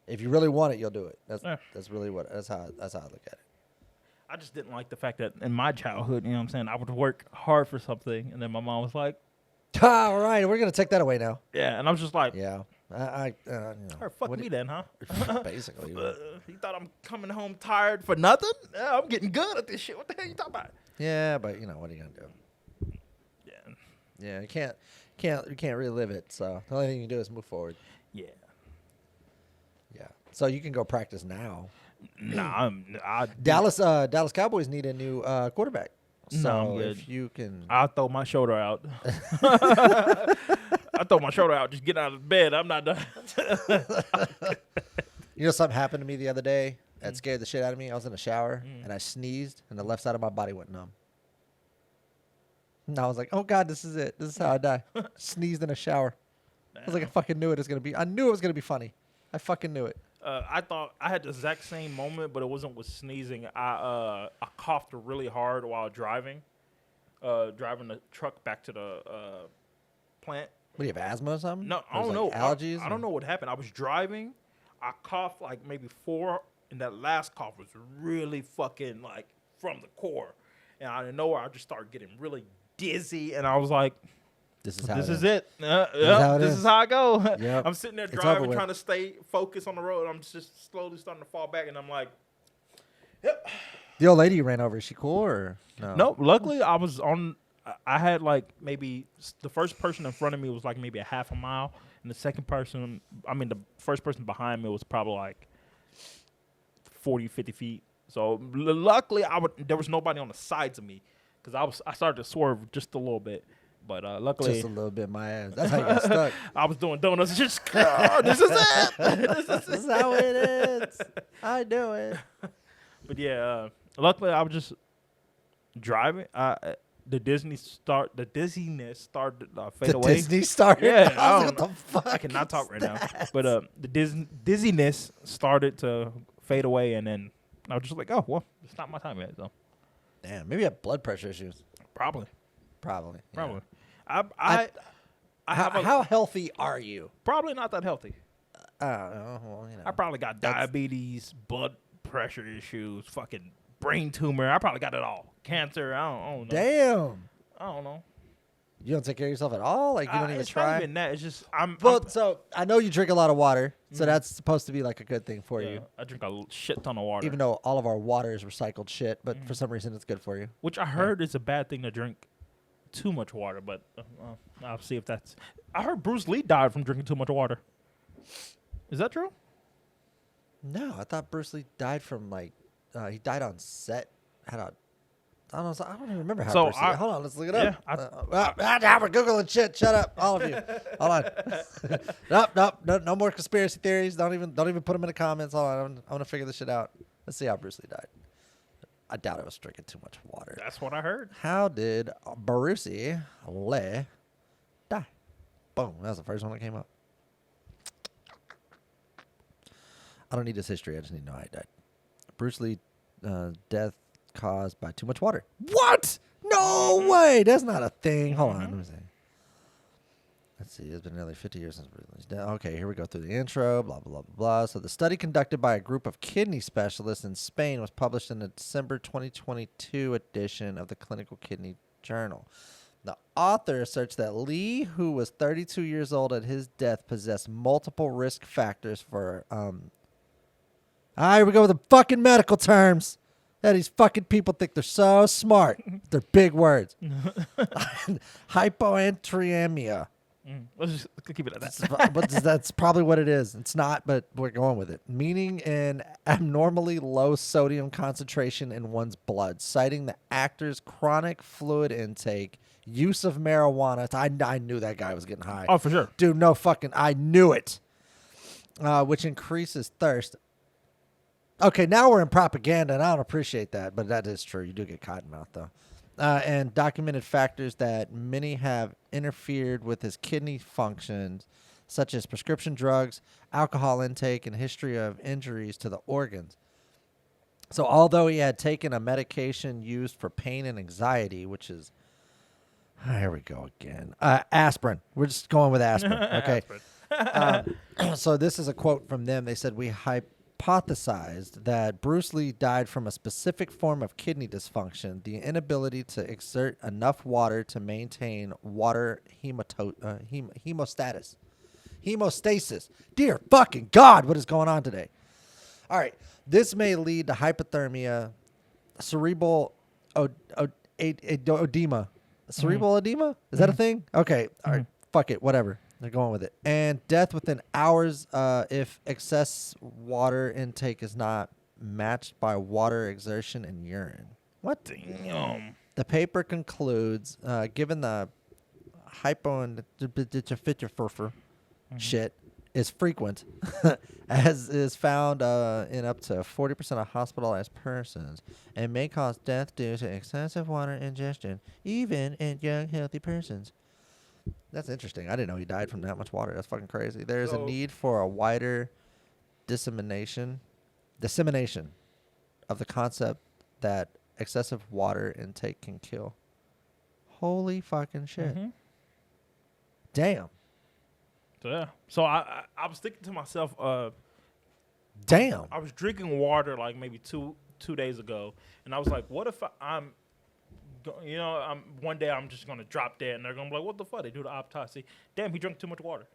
if you really want it, you'll do it. That's really that's how I look at it. I just didn't like the fact that in my childhood, you know what I'm saying, I would work hard for something, and then my mom was like, all right, we're gonna take that away now. yeah, and I was just like, yeah, you know, fuck me then, huh? Basically, you thought I'm coming home tired for nothing? Yeah, I'm getting good at this shit. What the hell you talking about? Yeah, but you know what are you gonna do? Yeah, you can't relive it. So the only thing you can do is move forward. Yeah. So you can go practice now. Nah, Dallas Cowboys need a new quarterback. So if you can, I'll throw my shoulder out. I throw my shoulder out. Just get out of bed. I'm not done. You know, something happened to me the other day that scared the shit out of me. I was in the shower and I sneezed and the left side of my body went numb. And I was like, oh God, this is it. This is how I die. Sneezed in a shower. I was like, I fucking knew it was going to be. I knew it was going to be funny. I fucking knew it. I thought I had the exact same moment, but it wasn't with sneezing. I coughed really hard while driving the truck back to the plant. What, do you have asthma or something? No, I don't know. Allergies? I don't know what happened. I was driving. I coughed like maybe 4, and that last cough was really fucking like from the core. And out of nowhere, I just started getting really dizzy, and I was like, This is it. This is how I go. Yep. I'm sitting there driving, trying to stay focused on the road. I'm just slowly starting to fall back, and I'm like, yep. The old lady you ran over, is she cool or no? No, luckily I had like maybe the first person in front of me was like maybe a half a mile, and the the first person behind me was probably like 40, 50 feet. So luckily there was nobody on the sides of me because I started to swerve just a little bit. But luckily, just a little bit my ass. That's how you got stuck. I was doing donuts. Just this is it. This is how it is. I do it. But yeah, luckily I was just driving. The dizziness started fade away. Disney started. Yeah, I was like, what the fuck? I cannot talk right now. But the dizziness started to fade away, and then I was just like, oh well, it's not my time yet. So damn, maybe you have blood pressure issues. Probably. Yeah. How healthy are you? Probably not that healthy. Well, you know. I probably got diabetes, blood pressure issues, fucking brain tumor. I probably got it all. Cancer. I don't know. Damn. I don't know. You don't take care of yourself at all? Like, you don't even it's try? Not even that. It's just So I know you drink a lot of water, so that's supposed to be like a good thing for you. I drink a shit ton of water. Even though all of our water is recycled shit, but for some reason it's good for you. Which I heard is a bad thing to drink too much water, but I'll see if that's... I heard Bruce Lee died from drinking too much water. Is that true? No, I thought Bruce Lee died from he died on set. Had a I don't even remember how So Bruce Lee. Hold on, let's look it yeah, up. We're googling shit. Shut up, all of you. Hold on. Nope. No more conspiracy theories. Don't even put them in the comments. Hold on, I'm gonna figure this shit out. Let's see how Bruce Lee died. I doubt it was drinking too much water. That's what I heard. How did Bruce Lee die? Boom. That was the first one that came up. I don't need his history. I just need to know how he died. Bruce Lee death caused by too much water. What? No way. That's not a thing. Hold on. Let me see. Let's see. It's been nearly 50 years since Bruce Lee's death. Okay, here we go through the intro. Blah, blah, blah, blah. So the study conducted by a group of kidney specialists in Spain was published in the December 2022 edition of the Clinical Kidney Journal. The author asserts that Lee, who was 32 years old at his death, possessed multiple risk factors for here we go with the fucking medical terms. Yeah, these fucking people think they're so smart. They're big words. Hyponatremia. Let's just keep it at that. But that's probably what it is. It's not, but we're going with it. Meaning an abnormally low sodium concentration in one's blood, citing the actor's chronic fluid intake, use of marijuana. I knew that guy was getting high. Oh, for sure. Dude, no fucking, I knew it. Which increases thirst. Okay, now we're in propaganda, and I don't appreciate that, but that is true. You do get cotton mouth, though. And documented factors that many have interfered with his kidney functions, such as prescription drugs, alcohol intake, and history of injuries to the organs. So although he had taken a medication used for pain and anxiety, which is, here we go again, aspirin. We're just going with aspirin, okay? So this is a quote from them. They said, we hypothesized that Bruce Lee died from a specific form of kidney dysfunction, the inability to exert enough water to maintain water hemostasis. Dear fucking God, what is going on today? All right. This may lead to hypothermia, cerebral edema. Cerebral edema? Is that a thing? Okay. All right. Fuck it. Whatever. They're going with it. And death within hours if excess water intake is not matched by water exertion and urine. What? Damn. The paper concludes, given the shit is frequent, as is found in up to 40% of hospitalized persons, and may cause death due to excessive water ingestion, even in young, healthy persons. That's interesting. I didn't know he died from that much water. That's fucking crazy. There is a need for a wider dissemination of the concept that excessive water intake can kill. Holy fucking shit. Damn. So, yeah. So I was thinking to myself, Damn. I was drinking water like maybe two days ago, and I was like, what if I'm one day I'm just gonna drop dead, and they're gonna be like, "What the fuck?" They do the autopsy. Damn, he drank too much water.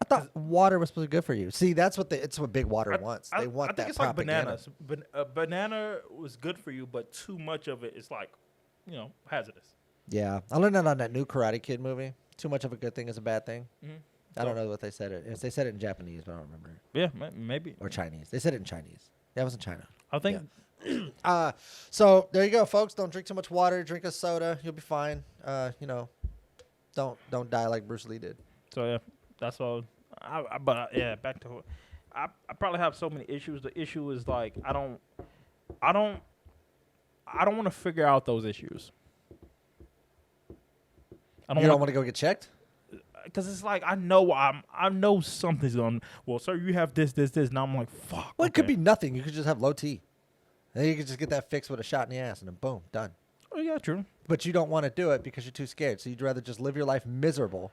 I thought water was supposed to be good for you. See, that's what it's what Big Water wants. They want I think that it's propaganda. like bananas. Banana was good for you, but too much of it is like, hazardous. Yeah, I learned that on that new Karate Kid movie. Too much of a good thing is a bad thing. I don't know what they said it. They said it in Japanese, but I don't remember it. Yeah, maybe. Or Chinese. They said it in Chinese. That was in China. I think. Yeah. So there you go, folks. Don't drink too much water. Drink a soda. You'll be fine. Don't die like Bruce Lee did. So yeah, that's all. But back to. I probably have so many issues. The issue is like I don't want to figure out those issues. You don't want to go get checked? Because it's like I know something's on. Well, sir, you have this. Now I'm like, fuck. Well, it could be nothing. You could just have low T. And you could just get that fixed with a shot in the ass, and then boom, done. Oh yeah, true. But you don't want to do it because you're too scared. So you'd rather just live your life miserable,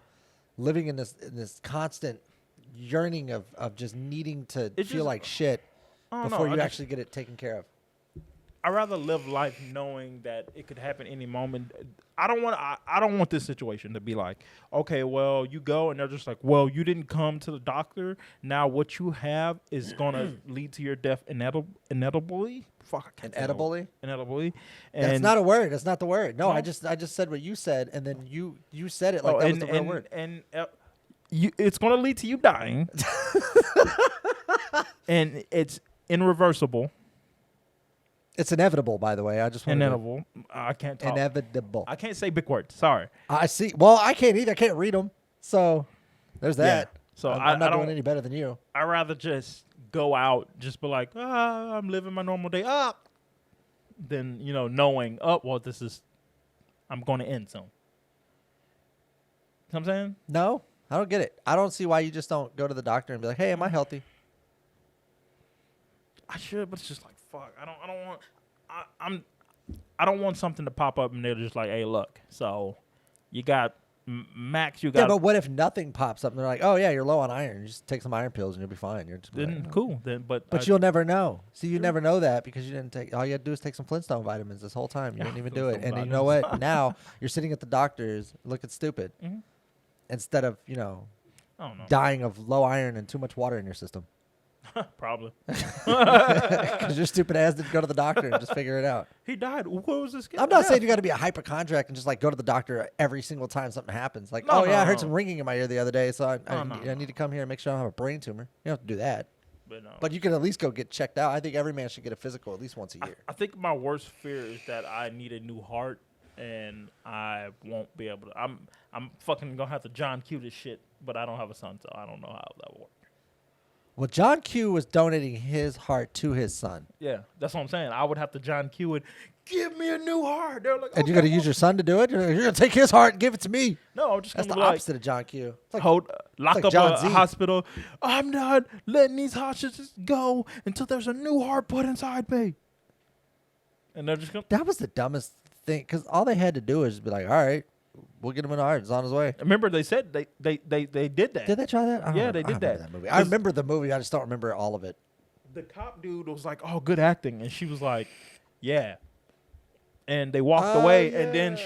living in this constant yearning of just needing to feel like shit before you actually get it taken care of. I'd rather live life knowing that it could happen any moment. I don't want this situation to be like, okay, well, you go and they're just like, well, you didn't come to the doctor. Now what you have is gonna lead to your death inevitably. Fuck, I can't say Inevitably? Inevitably. That's not a word. That's not the word. No, No? I just said what you said, and then you said it like that was the real word. And it's going to lead to you dying. And it's irreversible. It's inevitable, by the way. I just want Inevitable. I can't talk. Inevitable. I can't say big words. Sorry. I see. Well, I can't either. I can't read them. So there's that. Yeah. So I'm not I don't doing any better than you. I rather just go out, just be like, I'm living my normal day up, than knowing, well, I'm going to end soon. You know what I'm saying? No, I don't get it. I don't see why you just don't go to the doctor and be like, hey, am I healthy? I should, but it's just like, fuck. I don't want something to pop up and they're just like, hey, look. So you got max. You got. Yeah, but what if nothing pops up and they're like, oh yeah, you're low on iron. You just take some iron pills and you'll be fine. You're just then like, cool. Then, but you'll never know. See, you never know that because you didn't take. All you had to do is take some Flintstone vitamins this whole time. You didn't even do it. And you know what? Now you're sitting at the doctor's looking stupid instead of I don't know. dying of low iron and too much water in your system. Probably. Because your stupid ass didn't go to the doctor and just figure it out. He died. What was this? I'm not saying you got to be a hypochondriac and just like go to the doctor every single time something happens. Like, I heard some ringing in my ear the other day, so I need to come here and make sure I don't have a brain tumor. You don't have to do that. But you can at least go get checked out. I think every man should get a physical at least once a year. I think my worst fear is that I need a new heart and I won't be able to. I'm fucking gonna have to John Q this shit, but I don't have a son, so I don't know how that will work. Well, John Q was donating his heart to his son. Yeah, that's what I'm saying. I would have to John Q it. Give me a new heart. They're like, and you're gonna use your son to do it. You're gonna take his heart and give it to me. No, I'm just that's gonna the be opposite of John Q. Like, lock up a hospital. I'm not letting these hostages go until there's a new heart put inside me. And they're just gonna. That was the dumbest thing because all they had to do is be like, all right. We'll get him in heart. It's on his way. Remember, they said they did that. Did they try that? Yeah, they did that. Movie. I remember the movie. I just don't remember all of it. The cop dude was like, "Oh, good acting," and she was like, "Yeah." And they walked away, and then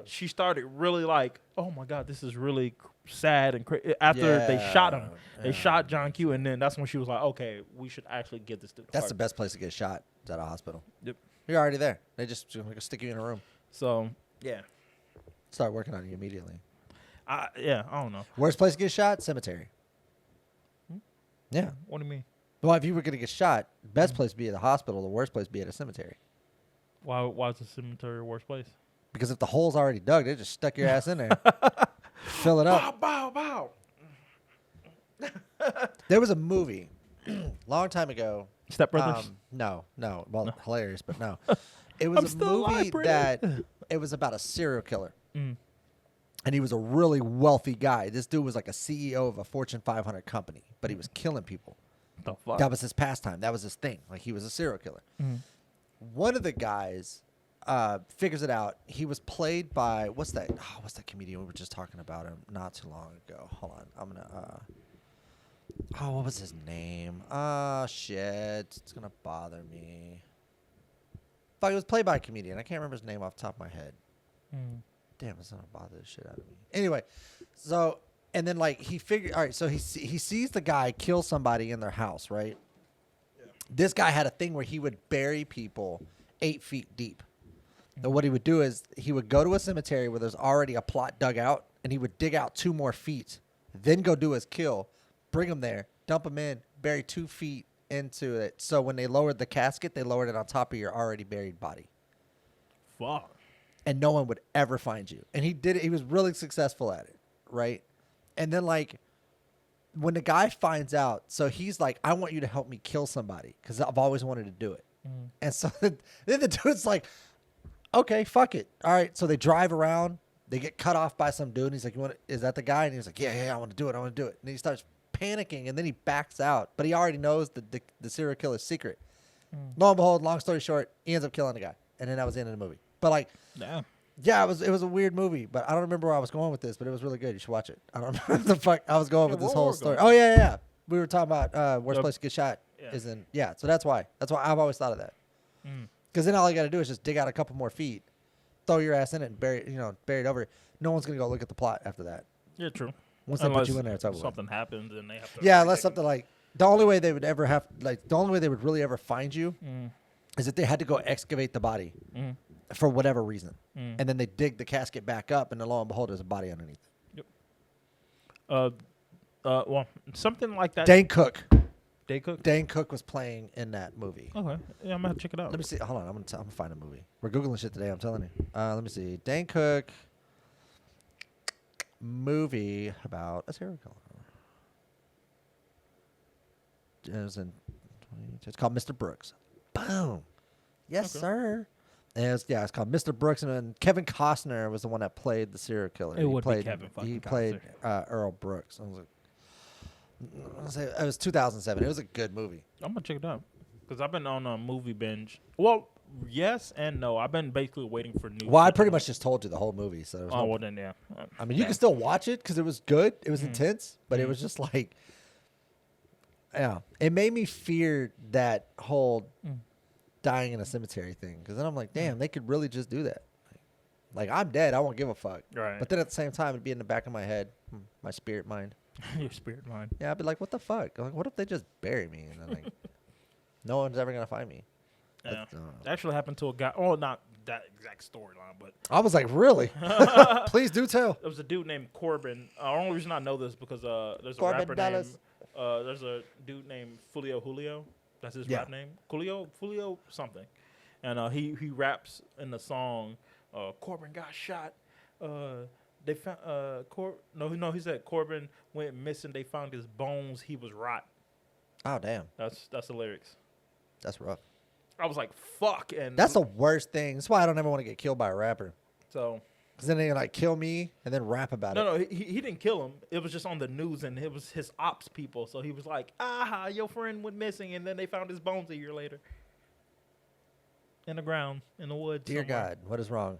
she started really like, "Oh my God, this is really sad and crazy." After they shot him, they shot John Q, and then that's when she was like, "Okay, we should actually get this." That's the best place to get shot. Is at a hospital. Yep, you're already there. They just stick you in a room. So yeah. Start working on you immediately. I don't know. Worst place to get shot? Cemetery. Yeah. What do you mean? Well, if you were going to get shot, best place to be at a hospital, the worst place to be at a cemetery. Why is the cemetery the worst place? Because if the hole's already dug, they just stuck your ass in there. Fill it up. Bow, bow, bow. There was a movie long time ago. Step Brothers? No. Well, no. Hilarious, but no. It was a movie that it was about a serial killer. And he was a really wealthy guy. This dude was like a CEO of a Fortune 500 company, but he was killing people. The fuck? That was his pastime. That was his thing. Like he was a serial killer. One of the guys figures it out. He was played by what's that comedian we were just talking about him not too long ago. Hold on, I'm gonna. What was his name? Shit, it's gonna bother me. Fuck, it was played by a comedian. I can't remember his name off the top of my head. Damn, it's gonna bother the shit out of me. Anyway, so and then like he figured, all right, so he sees the guy kill somebody in their house, right? Yeah. This guy had a thing where he would bury people 8 feet deep. And what he would do is he would go to a cemetery where there's already a plot dug out, and he would dig out 2 more feet, then go do his kill, bring him there, dump him in, bury 2 feet into it. So when they lowered the casket, they lowered it on top of your already buried body. Fuck. And no one would ever find you. And he did it. He was really successful at it, right? And then, like, when the guy finds out, so he's like, I want you to help me kill somebody because I've always wanted to do it. And so then the dude's like, okay, fuck it. All right. So they drive around. They get cut off by some dude. And he's like, is that the guy? And he's like, yeah, I want to do it. And he starts panicking, and then he backs out. But he already knows the serial killer's secret. Lo and behold, long story short, he ends up killing the guy. And then that was the end of the movie. But like, yeah, it was a weird movie, but I don't remember where I was going with this, but it was really good. You should watch it. I don't remember the fuck I was going with this whole story. Oh yeah. We were talking about worst place to get shot is in so that's why I've always thought of that. Because then all you got to do is just dig out a couple more feet, throw your ass in it, and bury it over. No one's gonna go look at the plot after that. Yeah, true. Once they put you in there, it's over. Something happens and they have to. Yeah, unless something like the only way they would really ever find you is if they had to go excavate the body. For whatever reason. And then they dig the casket back up, and then lo and behold, there's a body underneath. Yep. Well, something like that. Dane Cook. Day Cook. Dane Cook was playing in that movie. Okay, yeah, I'm gonna check it out. Let me see. Hold on. I'm gonna find a movie. We're googling shit today. I'm telling you. Let me see. Dane Cook movie about a serial killer. It was in. It's called Mr. Brooks. Boom. Yes, Okay. sir. And it's called Mr. Brooks, and then Kevin Costner was the one that played the serial killer. It would be Kevin fucking He played Earl Brooks. I was like, it was 2007. It was a good movie. I'm gonna check it out because I've been on a movie binge. Well, yes and no. I've been basically waiting for new. Well, I shit pretty to- much just told you the whole movie. So there's Oh no, well, then yeah. I mean, you can still watch it because it was good. It was Mhm. intense, but it was just like, yeah, it made me fear that whole Mm. dying in a cemetery thing. Because then I'm like, damn, they could really just do that. Like, I'm dead. I won't give a fuck. Right. But then at the same time, it'd be in the back of my head, my spirit mind. Your spirit mind. Yeah, I'd be like, what the fuck? Like, what if they just bury me? And then, like, no one's ever going to find me. Yeah. I don't know. That actually happened to a guy. Oh, not that exact storyline, but I was like, really? Please do tell. there was a dude named Corbin. The only reason I know this because there's a Corbin rapper Dallas. named there's a dude named Julio. That's his Yeah. rap name. Julio something, and he raps in the song. Corbin got shot. They found no. He said Corbin went missing. They found his bones. He was rot. Oh, damn. That's the lyrics. That's rough. I was like, fuck. And That's the worst thing. That's why I don't ever want to get killed by a rapper. so. Because then they like kill me and then rap about it. No, he didn't kill him. It was just on the news, and it was his ops people. So he was like, your friend went missing, and then they found his bones a year later. In the ground, in the woods. Dear somewhere. God, what is wrong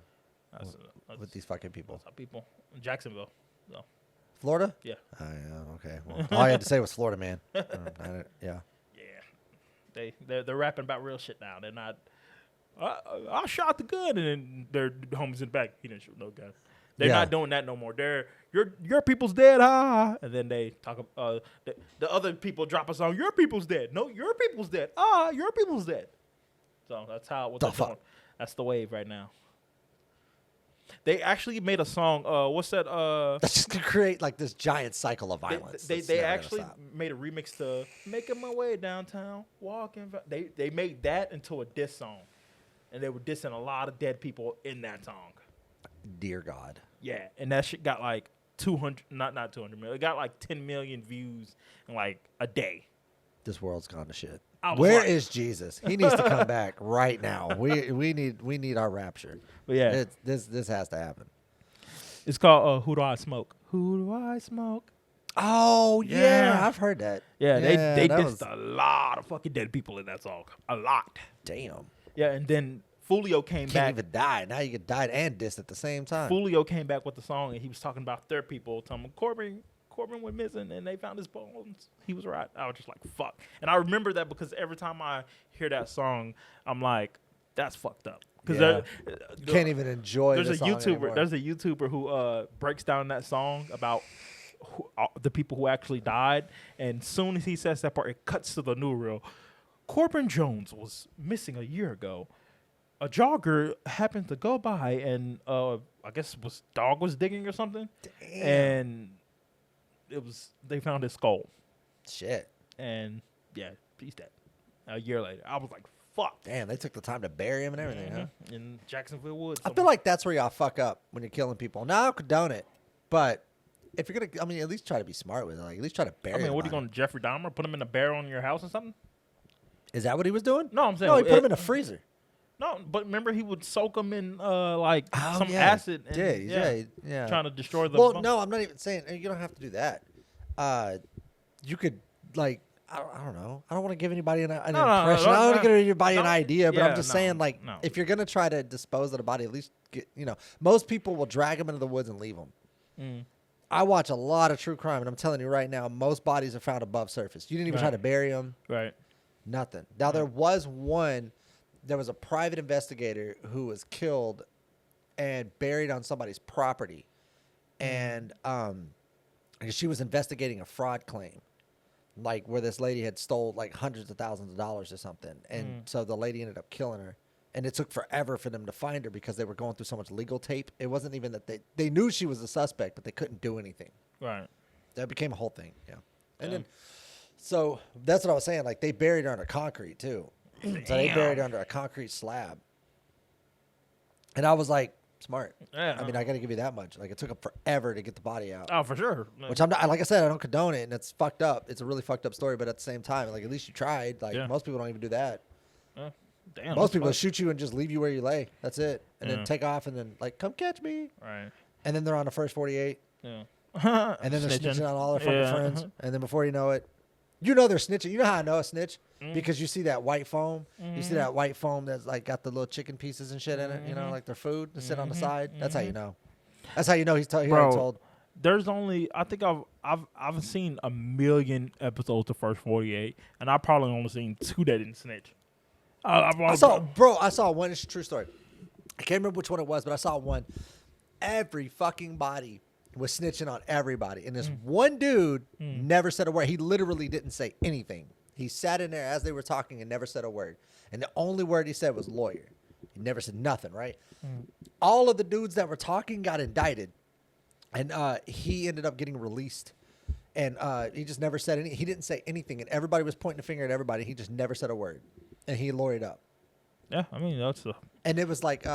That's with these fucking people? that's how people. In Jacksonville. So, Florida? yeah. Oh, yeah, okay. Well, all I had to say was Florida, man. Yeah. Yeah. They're rapping about real shit now. They're not. I shot the gun, and then their homies in the back. He didn't shoot no gun. They're Yeah. not doing that no more. They're your people's dead, and then they talk. The other people drop a song. Your people's dead. No, your people's dead. Your people's dead. So that's how what The they're fuck? doing. That's the wave right now. They actually made a song. What's that? That's just going to create like this giant cycle of violence. They that's never gonna actually stop. made a remix to "Making My Way Downtown," walking. They made that into a diss song, and they were dissing a lot of dead people in that song. Dear God. Yeah, and that shit got like 200, not 200 million. It got like 10 million views in like a day. This world's gone to shit. I was Where like- is Jesus? He needs to come back right now. We need our rapture. But yeah, This has to happen. it's called "Who Do I Smoke?" Who do I smoke? Oh yeah, Yeah. I've heard that. Yeah, they that dissed was- a lot of fucking dead people in that song. A lot. Damn. Yeah, and then Fulio came Can't back. even die. Now you get died and dissed at the same time. Fulio came back with the song, and he was talking about their people. Telling them Corbin went missing, and they found his bones. He was right. I was just like, fuck. And I remember that because every time I hear that song, I'm like, that's fucked up. Because Yeah. You can't even enjoy. there's the a song YouTuber. anymore. There's a YouTuber who breaks down that song about the people who actually died, and soon as he says that part, it cuts to the new reel. Corbin Jones was missing a year ago. A jogger happened to go by, and I guess dog was digging or something, and they found his skull, Shit. and yeah, he's dead. A year later, I was like, fuck. Damn, they took the time to bury him and everything, huh? In Jacksonville Woods. I feel like that's where y'all fuck up when you're killing people. Now, I'll condone it, but if you're gonna, I mean, at least try to be smart with it. Like, at least try to bury. I mean, the what are you body. going to Jeffrey Dahmer? Put him in a barrel in your house or something? Is that what he was doing? No, I'm saying No, he put him it- in a freezer. No, but remember he would soak them in some Oh, yeah, acid. he did, yeah. Trying to destroy the. Well, bone. no, I'm not even saying you don't have to do that. You could like I don't know. I don't want to give anybody an impression. I don't want to give anybody an idea, but I'm just saying like no. if you're gonna try to dispose of the body, at least get most people will drag them into the woods and leave them. Mm. I watch a lot of true crime, and I'm telling you right now, most bodies are found above surface. You didn't even try Right. to bury them. Right. Nothing. Now there was one. There was a private investigator who was killed and buried on somebody's property, and she was investigating a fraud claim, like where this lady had stole like hundreds of thousands of dollars or something, and so the lady ended up killing her. And it took forever for them to find her because they were going through so much legal tape. It wasn't even that they knew she was a suspect, but they couldn't do anything. Right. That became a whole thing. Yeah. And Yeah. then, so that's what I was saying. Like they buried her under concrete too. So they buried her under a concrete slab. And I was like, smart. Yeah. I mean, I got to give you that much. Like it took them forever to get the body out. Oh, for sure. Which I'm not, like I said, I don't condone it, and it's fucked up. It's a really fucked up story, but at the same time, like at least you tried. Like Yeah. most people don't even do that. Damn. Most people that's shoot you and just leave you where you lay. That's it, and Yeah. then take off and then like come catch me, fucked. Right. and then they're on the first 48, Yeah. and then they're snitching on all their fucking Yeah. friends, and then before you know it, you know they're snitching. You know how I know a snitch Mm. because you see that white foam. You Mm-hmm. see that white foam that's like got the little chicken pieces and shit in it. You know, like their food to sit on the side. That's how you know. That's how you know he's already Bro, told. There's only I think I've seen a million episodes of First 48, and I probably only seen 2 that didn't snitch. I saw one. It's a true story. I can't remember which one it was, but I saw one. Every fucking body was snitching on everybody, and this one dude never said a word. He literally didn't say anything. He sat in there as they were talking and never said a word. And the only word he said was lawyer. He never said nothing, right? All of the dudes that were talking got indicted, and he ended up getting released. And he just never said any. He didn't say anything, and everybody was pointing a finger at everybody. He just never said a word, and he lawyered up. Yeah, I mean that's And it was like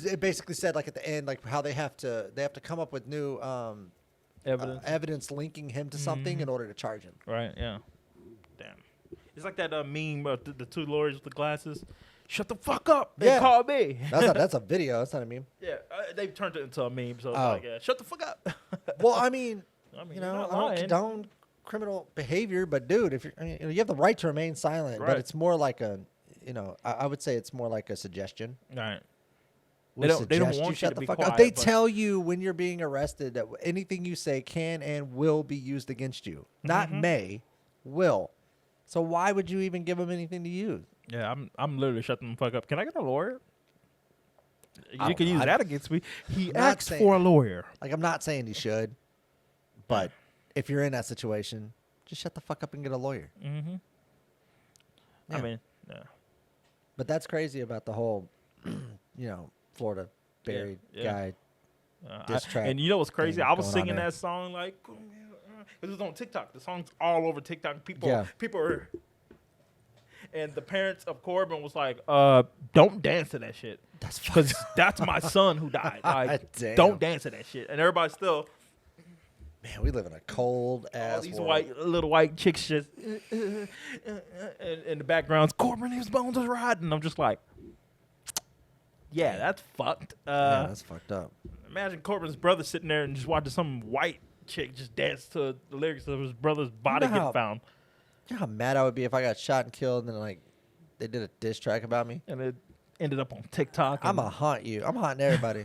it basically said like at the end like how they have to come up with new evidence. evidence linking him to something in order to charge him. Right, yeah. Damn. It's like that meme of the 2 lawyers with the glasses. Shut the fuck up and Yeah. call me. That's a video. That's not a meme. Yeah, they've turned it into a meme, so it's Oh. like, shut the fuck up. Well, I mean, I mean, you you're know, not I don't lying. condone criminal behavior, but dude, if you have the right to remain silent, Right. but it's more like a, I would say it's more like a suggestion. Right. We They don't suggest want you shut to the be fuck quiet, up. They but- tell you when you're being arrested that anything you say can and will be used against you. Not may, will. So why would you even give them anything to use? Yeah, I'm literally shutting the fuck up. Can I get a lawyer? I You can don't- use I- that against me. He I'm not asked saying- for a lawyer. Like, I'm not saying you should, but if you're in that situation, just shut the fuck up and get a lawyer. Mm-hmm. Yeah. I mean, yeah. But that's crazy about the whole, Florida buried yeah. guy. Diss track and you know what's crazy? thing I was going on singing there. that song like, it was on TikTok. The song's all over TikTok. People are. And the parents of Corbin was like, don't dance to that shit. That's Because that's my son who died. Like, Damn. don't dance to that shit. And everybody's still, Man, we live in a cold all ass these world. little white chicks just, and in the background's Corbin, his bones is riding. I'm just like, yeah, that's fucked. Yeah, that's fucked up. Imagine Corbin's brother sitting there and just watching some white chick just dance to the lyrics of his brother's body know how- get found. You know how mad I would be if I got shot and killed and then like they did a diss track about me? And it ended up on TikTok. I'm and- gonna haunt you. I'm haunting everybody.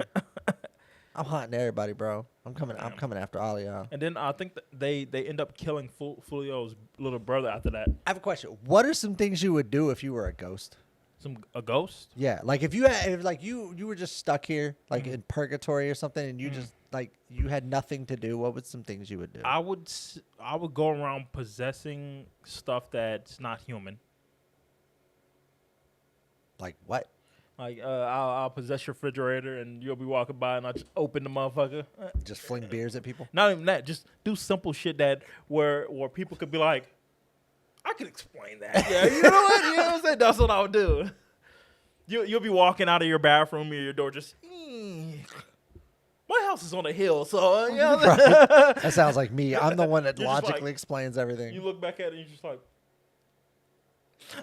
I'm haunting everybody, bro. I'm coming after all of y'all. And then I think that they end up killing Fulio's little brother after that. I have a question. What are some things you would do if you were a ghost? A ghost? Yeah, like if you were just stuck here, like in purgatory or something, and you just like you had nothing to do. What would some things you would do? I would go around possessing stuff that's not human. Like what? Like I'll possess your refrigerator and you'll be walking by and I just open the motherfucker. Just fling beers at people? Not even that. Just do simple shit that where people could be like, I can explain that. Yeah, you know what? You know what I'm saying? That's what I would do. You'll be walking out of your bathroom or your door just. My house is on a hill, so you know. What I'm saying? That sounds like me. I'm the one that You're just logically like- explains everything. You look back at it and you're just like,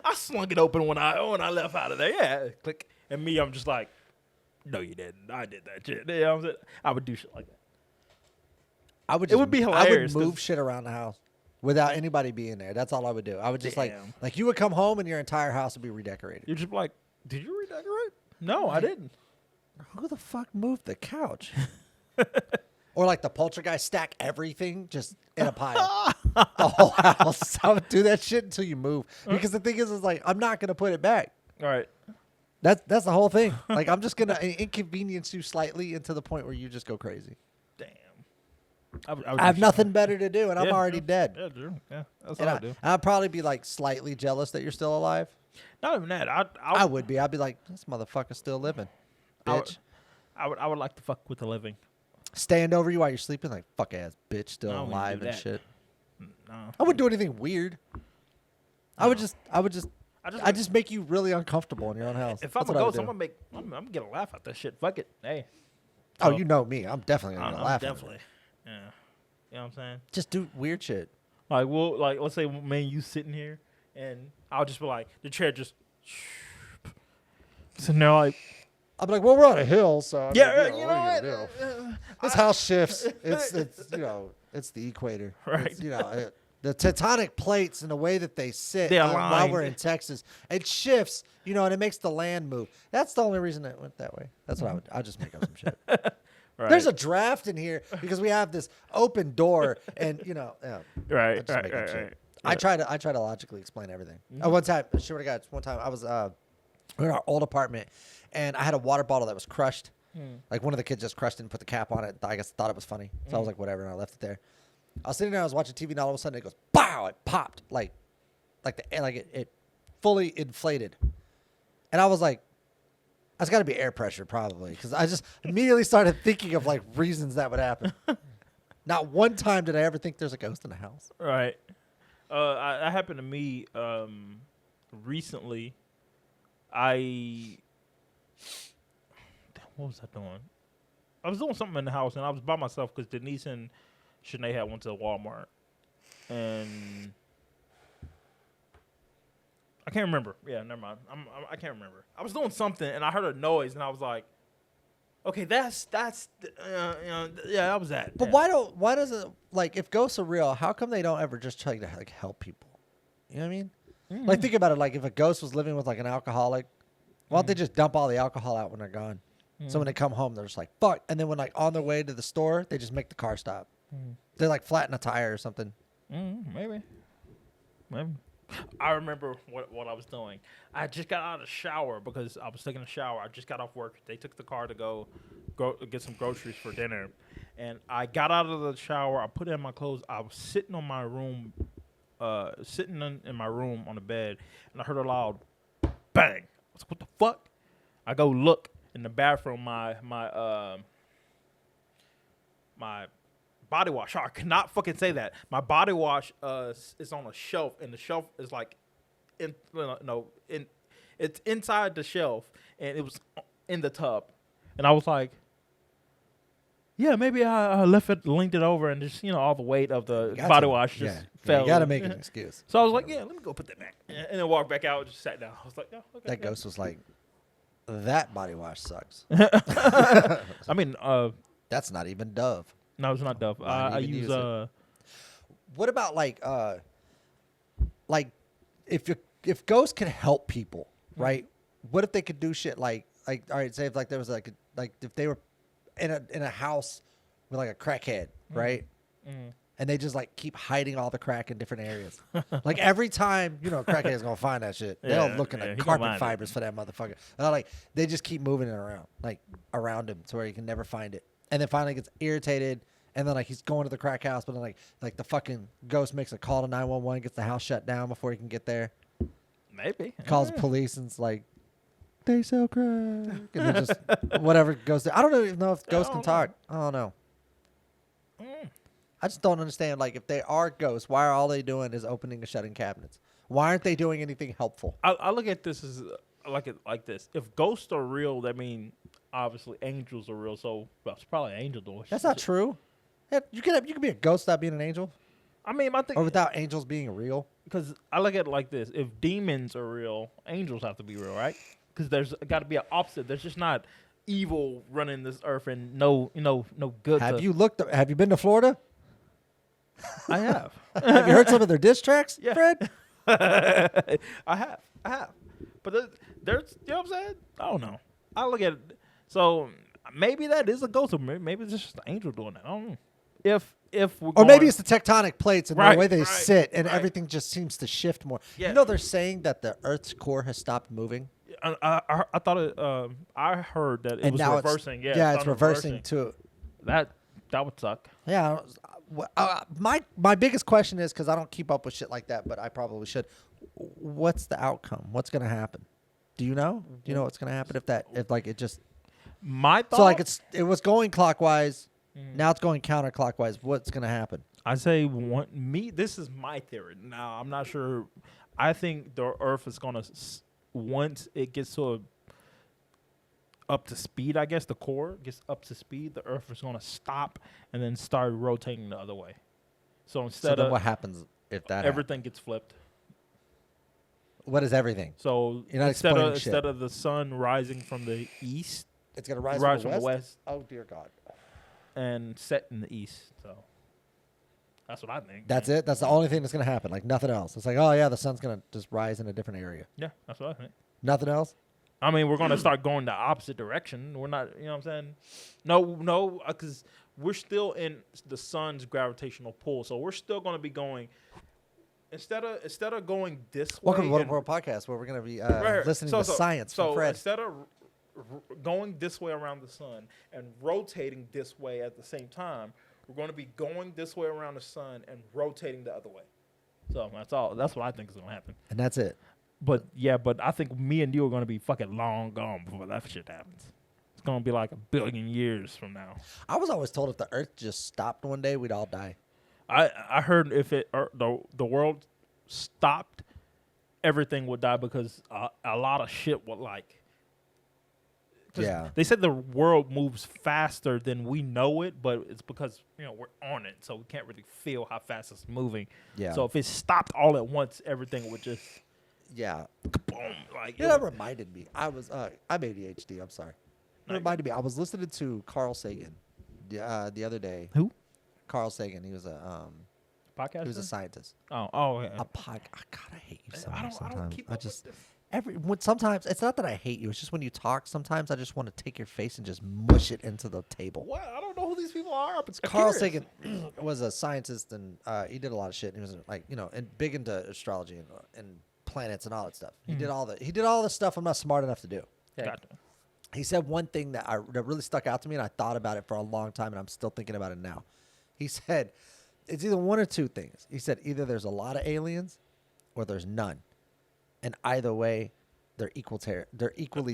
I slung it open when I left out of there. Yeah, click. And me, I'm just like, no, you didn't. I did that shit. You know what I'm saying? I would do shit like that. I would. It would be hilarious, I would move 'cause- shit around the house without anybody being there. That's all I would do. I would just like Damn. you would come home and your entire house would be redecorated. You're just like, did you redecorate? No, I didn't. Who the fuck moved the couch? Or like the poltergeist stack everything just in a pile. The whole house. I would do that shit until you move. Because the thing is like I'm not gonna put it back. All right. That's the whole thing. Like I'm just gonna inconvenience you slightly into the point where you just go crazy. Damn. I have nothing better to do and I'm already dead. Yeah, true. Yeah, that's And what I do. I'd probably be like slightly jealous that you're still alive. Not even that. I would be. I'd be like, this motherfucker's still living, I would- bitch. I would like to fuck with the living. stand over you while you're sleeping, like fuck ass bitch, I still don't even alive do and that. shit. No. I wouldn't do anything weird. I would just I just make you really uncomfortable in your own house. If I'm That's a what I would ghost, do. I'm gonna get a laugh at that shit. Fuck it. Hey. Oh, So, you know me. I'm definitely gonna get a I'm laugh. At definitely. it. Yeah. You know what I'm saying? Just do weird shit. Like, let's say, man, you sitting here, and I'll just be like, the chair just. So now, like, I'll be like, well, we're on a hill, so I yeah, mean, you what know are what? you gonna do? This house shifts. It's it's the equator. Right. It's, the tectonic plates and the way that they sit They while align. we're in Texas, it shifts, and it makes the land move. That's the only reason it went that way. That's what I'll just make up some shit. Right. There's a draft in here because we have this open door, and Right, I just right, make up right, shit. right. I try to logically explain everything. One time, I swear to God, one time I was we were in our old apartment, and I had a water bottle that was crushed. Like one of the kids just crushed it and put the cap on it. I guess thought it was funny, so I was like, whatever, and I left it there. I was sitting there, I was watching TV, and all of a sudden it goes, pow! It popped it fully inflated, and I was like, that's got to be air pressure probably, because I just immediately started thinking of like reasons that would happen. Not one time did I ever think there's a ghost in the house. Right. That happened to me recently. What was I doing? I was doing something in the house, and I was by myself because Denise and Shanae had went to Walmart, and I can't remember. Yeah, never mind. I can't remember. I was doing something, and I heard a noise, and I was like, "Okay, that's yeah, that was that." But yeah. why does it, like, if ghosts are real, how come they don't ever just try to like help people? You know what I mean? Like, think about it. Like, if a ghost was living with like an alcoholic, why don't they just dump all the alcohol out when they're gone? So when they come home, they're just like, fuck. And then when like on their way to the store, they just make the car stop. They like flatten a tire or something. Maybe. I remember what I was doing. I just got out of the shower because I was taking a shower. I just got off work. They took the car to go get some groceries for dinner. And I got out of the shower. I put in my clothes. I was sitting on my room, in my room on the bed, and I heard a loud bang. I was like, what the fuck? I go look in the bathroom. My body wash. I cannot fucking say that. My body wash is on a shelf, and the shelf is like, it's inside the shelf, and it was in the tub, and I was like, yeah, maybe I linked it over, and just all the weight of the body wash just fell. You gotta make an excuse. So I was like, yeah, let me go put that back, and then walked back out, and just sat down. I was like, oh, okay. That ghost was like, that body wash sucks. I mean, That's not even Dove. no, it's not Dove. I even use use it. What about like if ghosts could help people, right? What if they could do shit like all right, say if like there was like if they were in a house with like a crackhead, right? And they just like keep hiding all the crack in different areas. Like every time, a crackhead is gonna find that shit. They'll look in yeah, the he gonna carpet find it. fibers for that motherfucker. And like they just keep moving it around, like around him, to where he can never find it. And then finally gets irritated, and then like he's going to the crack house, but then like the fucking ghost makes a call to 911, gets the house shut down before he can get there. maybe Calls the police, and it's like, they sell crack, and then just whatever goes there. I don't even know if ghosts can talk. I don't know. I just don't understand. Like, if they are ghosts, why are all they doing is opening and shutting cabinets? Why aren't they doing anything helpful? I look at this as like this. If ghosts are real, that means obviously angels are real. So it's probably an angel doing. That's not true. Yeah, you can be a ghost without being an angel, I mean, my thing, or without angels being real. because I look at it like this: if demons are real, angels have to be real, right? Because there's got to be an opposite. There's just not evil running this earth and no good. Have you been to Florida? I have. Have you heard some of their diss tracks, Yeah. Fred? I have. But there's, you know what I'm saying? I don't know. I look at it. So maybe that is a ghost, or maybe it's just an angel doing that. I don't know. If we're Or maybe it's the tectonic plates and Right, the way they right, sit, and right. everything just seems to shift more. Yeah. You know, they're saying that the Earth's core has stopped moving, I thought it. I heard that it and was now reversing. it's reversing to. That would suck. Yeah. My biggest question is, because I don't keep up with shit like that, but I probably should. What's the outcome? What's going to happen? Do you know? Do you know what's going to happen if it just My thought. so like it was going clockwise, Now it's going counterclockwise. What's going to happen? I say this is my theory. Now, I'm not sure. I think the Earth is going to, once it gets up to speed, I guess, the core gets up to speed, the Earth is going to stop and then start rotating the other way. So instead then of what happens if that everything gets flipped. What is everything? So You're not instead of the sun rising from the east, it's going to rise from the west. Oh, dear God. And set in the east. So that's what I think. That's it? That's the only thing that's going to happen. Like nothing else. It's like, oh, yeah, the sun's going to just rise in a different area. Yeah, that's what I think. Nothing else? I mean, we're going to start going the opposite direction. We're not, you know what I'm saying? No, because we're still in the sun's gravitational pull. So we're still going to be going, instead of going this way. Welcome to Whattup World Podcast, where we're going to be listening to science from Fred. Instead of going this way around the sun and rotating this way at the same time, we're going to be going this way around the sun and rotating the other way. So that's all. That's what I think is going to happen. And that's it. But I think me and you are going to be fucking long gone before that shit happens. It's going to be like 1 billion years from now. I was always told if the Earth just stopped one day, we'd all die. I heard if the world stopped, everything would die because a lot of shit would Yeah. They said the world moves faster than we know it, but it's because we're on it, so we can't really feel how fast it's moving. Yeah. So if it stopped all at once, everything would just boom. like That reminded me. I'm ADHD. I'm sorry. It reminded me. I was listening to Carl Sagan the other day. Who? Carl Sagan. He was a podcast. He was a scientist. Oh, yeah. God, I hate you so I much sometimes. don't keep up with this. Sometimes it's not that I hate you. It's just when you talk. Sometimes I just want to take your face and just mush it into the table. What? I don't know who these people are. But Carl Sagan was a scientist, and he did a lot of shit. He was and big into astrology and planets and all that stuff. He did all the stuff I'm not smart enough to do. Okay? Gotcha. He said one thing that really stuck out to me, and I thought about it for a long time, and I'm still thinking about it now. He said it's either one or two things. He said either there's a lot of aliens or there's none. And either way, they're equally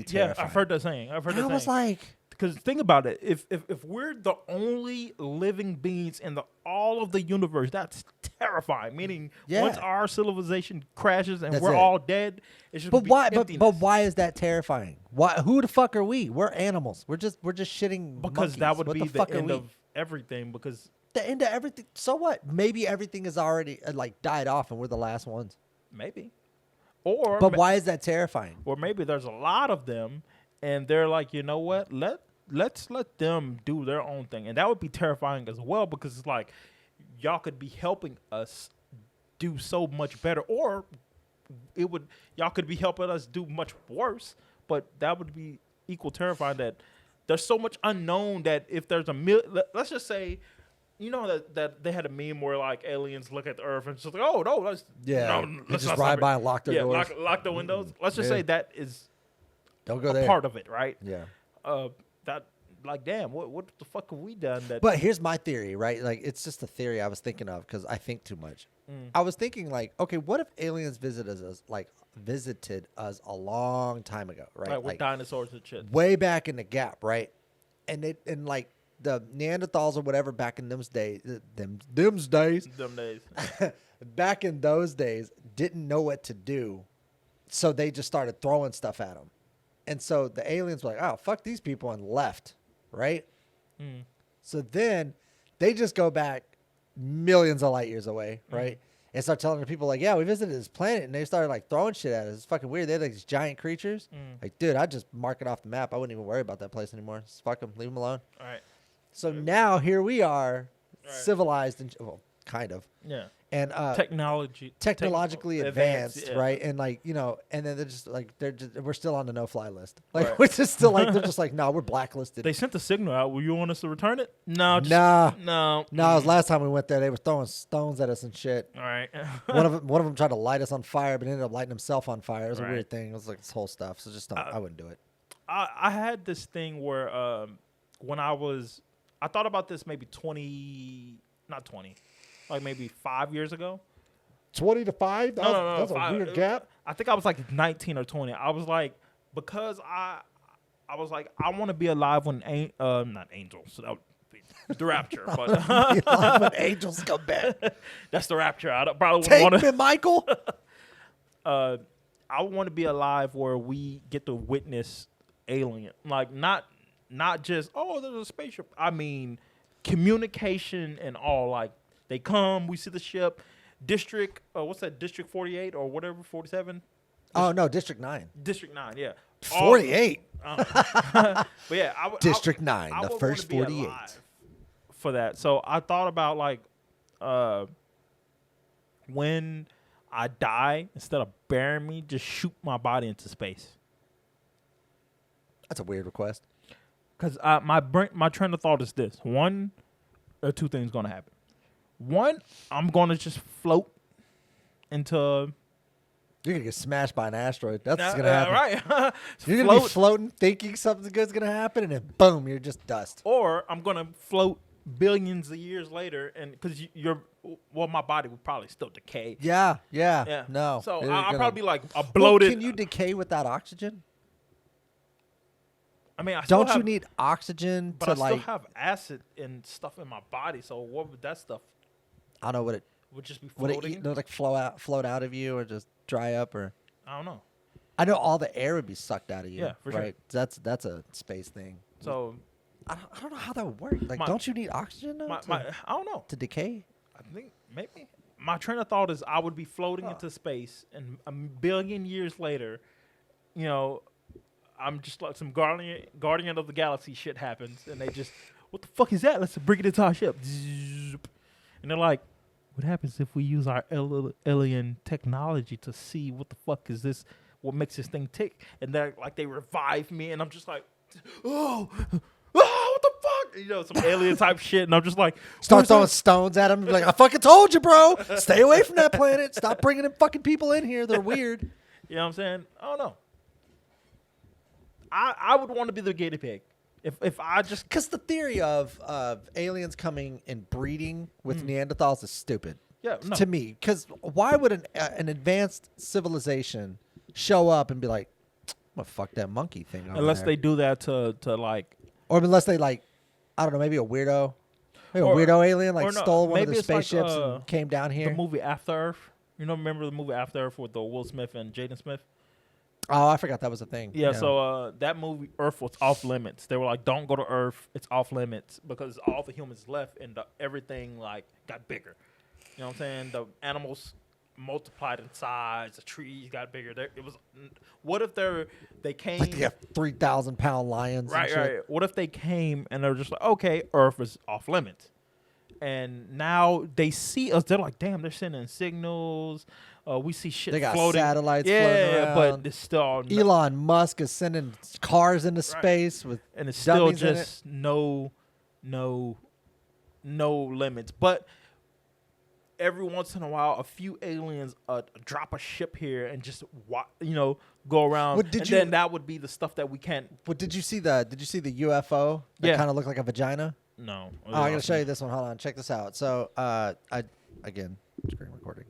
terrifying. Yeah, I've heard that saying. I was like, because think about it. If we're the only living beings in all of the universe, that's terrifying. Meaning, once our civilization crashes and we're all dead, it's just emptiness. But why is that terrifying? Why? Who the fuck are we? We're animals. We're just shitting. Because monkeys. that would what be the end of everything. Because the end of everything. So what? Maybe everything is already died off, and we're the last ones. Maybe. But why is that terrifying? Or maybe there's a lot of them, and they're like, you know what? Let's let them do their own thing, and that would be terrifying as well because it's like y'all could be helping us do so much better, or y'all could be helping us do much worse. But that would be equal terrifying. That there's so much unknown that if there's let's just say. That they had a meme where like aliens look at the Earth and it's just like, oh no, let's just ride by and lock their doors. lock the windows. Let's just say that is don't go there. Part of it, right? Yeah. That like, damn, what the fuck have we done? But here's my theory, right? Like, it's just a theory I was thinking of because I think too much. I was thinking like, okay, what if aliens visited us a long time ago, right? Right, with dinosaurs and shit. Way back in the gap, right? And the Neanderthals or whatever back in them days, back in those days, didn't know what to do, so they just started throwing stuff at them, and so the aliens were like, "Oh, fuck these people," and left, right? So then they just go back millions of light years away, right? And start telling the people like, "Yeah, we visited this planet," and they started like throwing shit at us. It's fucking weird. They're like these giant creatures. Like, dude, I'd just mark it off the map. I wouldn't even worry about that place anymore. Just fuck them, leave them alone. All right. So now here we are, civilized and kind of. Yeah. And technologically advanced, right? And and then they're just like we're still on the no-fly list. Like we're just still like they're just like, no, we're blacklisted. They sent the signal out. Will you want us to return it? No. No. No. No. It was last time we went there. They were throwing stones at us and shit. All right. one of them tried to light us on fire, but ended up lighting himself on fire. It was a weird thing. It was like this whole stuff. So just I wouldn't do it. I had this thing where when I thought about this maybe like maybe 5 years ago. 20 to 5? No, that's a weird gap. I think I was like 19 or 20. I was like, because I was like, I want to be alive when not angels. So that would the rapture. But Like when angels come back. that's the rapture. I probably wouldn't Take want me, to. Michael. I want to be alive where we get to witness alien, like not just there's a spaceship. I mean, communication and all. Like they come, we see the ship. District, what's that? District 48 or whatever, 47. Oh no, District 9. District 9, yeah. 48. But yeah, District 9, I the would first wanna be 48. alive for that. So I thought about like when I die, instead of burying me, just shoot my body into space. That's a weird request. Because my train of thought is this: one or two things gonna happen. One, I'm gonna just float into. You're gonna get smashed by an asteroid. That's what's gonna happen. Right. You're gonna be floating, thinking something good's gonna happen, and then boom, you're just dust. Or I'm gonna float billions of years later, and because my body would probably still decay. Yeah. Yeah. No. So You're I'll gonna- probably be like a bloated. Well, can you decay without oxygen? I mean, I still Don't have, you need oxygen But to I still like? have acid and stuff in my body. So what would that stuff? I don't know what it Would just be would floating? it like float out of you, or just dry up, or I don't know. I know all the air would be sucked out of you. Yeah, for sure. right? That's a space thing. So I don't know how that would work. Like, My- don't you need oxygen though, I don't know. to decay? I think maybe my train of thought is I would be floating into space, and a billion years later, I'm just like some Guardian of the Galaxy shit happens, and they just, what the fuck is that? Let's bring it into our ship. Zzz. And they're like, what happens if we use our alien technology to see what the fuck is this? What makes this thing tick? And they're like, they revive me, and I'm just like, what the fuck? Some alien type shit, and I'm just like, Start "Where's throwing that?" stones at him. Be like, I fucking told you, bro. Stay away from that planet. Stop bringing them fucking people in here. They're weird. You know what I'm saying? I don't know. I would want to be the guinea pig. If I just Because the theory of aliens coming and breeding with Neanderthals is stupid. no. To me. Because why would an advanced civilization show up and be like, I'm going to fuck that monkey thing over unless there. they do that to like Or unless they like, I don't know, maybe a weirdo. Maybe Or- a weirdo alien like or no, stole one of maybe the it's like, spaceships and came down here. the movie After Earth. Remember the movie After Earth with the Will Smith and Jaden Smith? Oh, I forgot that was a thing. Yeah, so that movie Earth was off limits. They were like, don't go to Earth. It's off limits because all the humans left and everything like got bigger. You know what I'm saying? The animals multiplied in size. The trees got bigger. What if they came? Like they have 3,000-pound lions. and shit. Right. What if they came and they're just like, okay, Earth is off limits, and now they see us. They're like, damn, they're sending signals. We see shit They got floating. satellites floating around. but it's still all Elon Musk is sending cars into space with and it's still dummies in it. just no limits. But every once in a while, a few aliens drop a ship here and just go around. What, did and you- then that would be the stuff that we can't. What did you see the UFO that Yeah. kind of looked like a vagina? No. Oh, I gotta show you this one. Hold on, check this out. So, again, screen recording.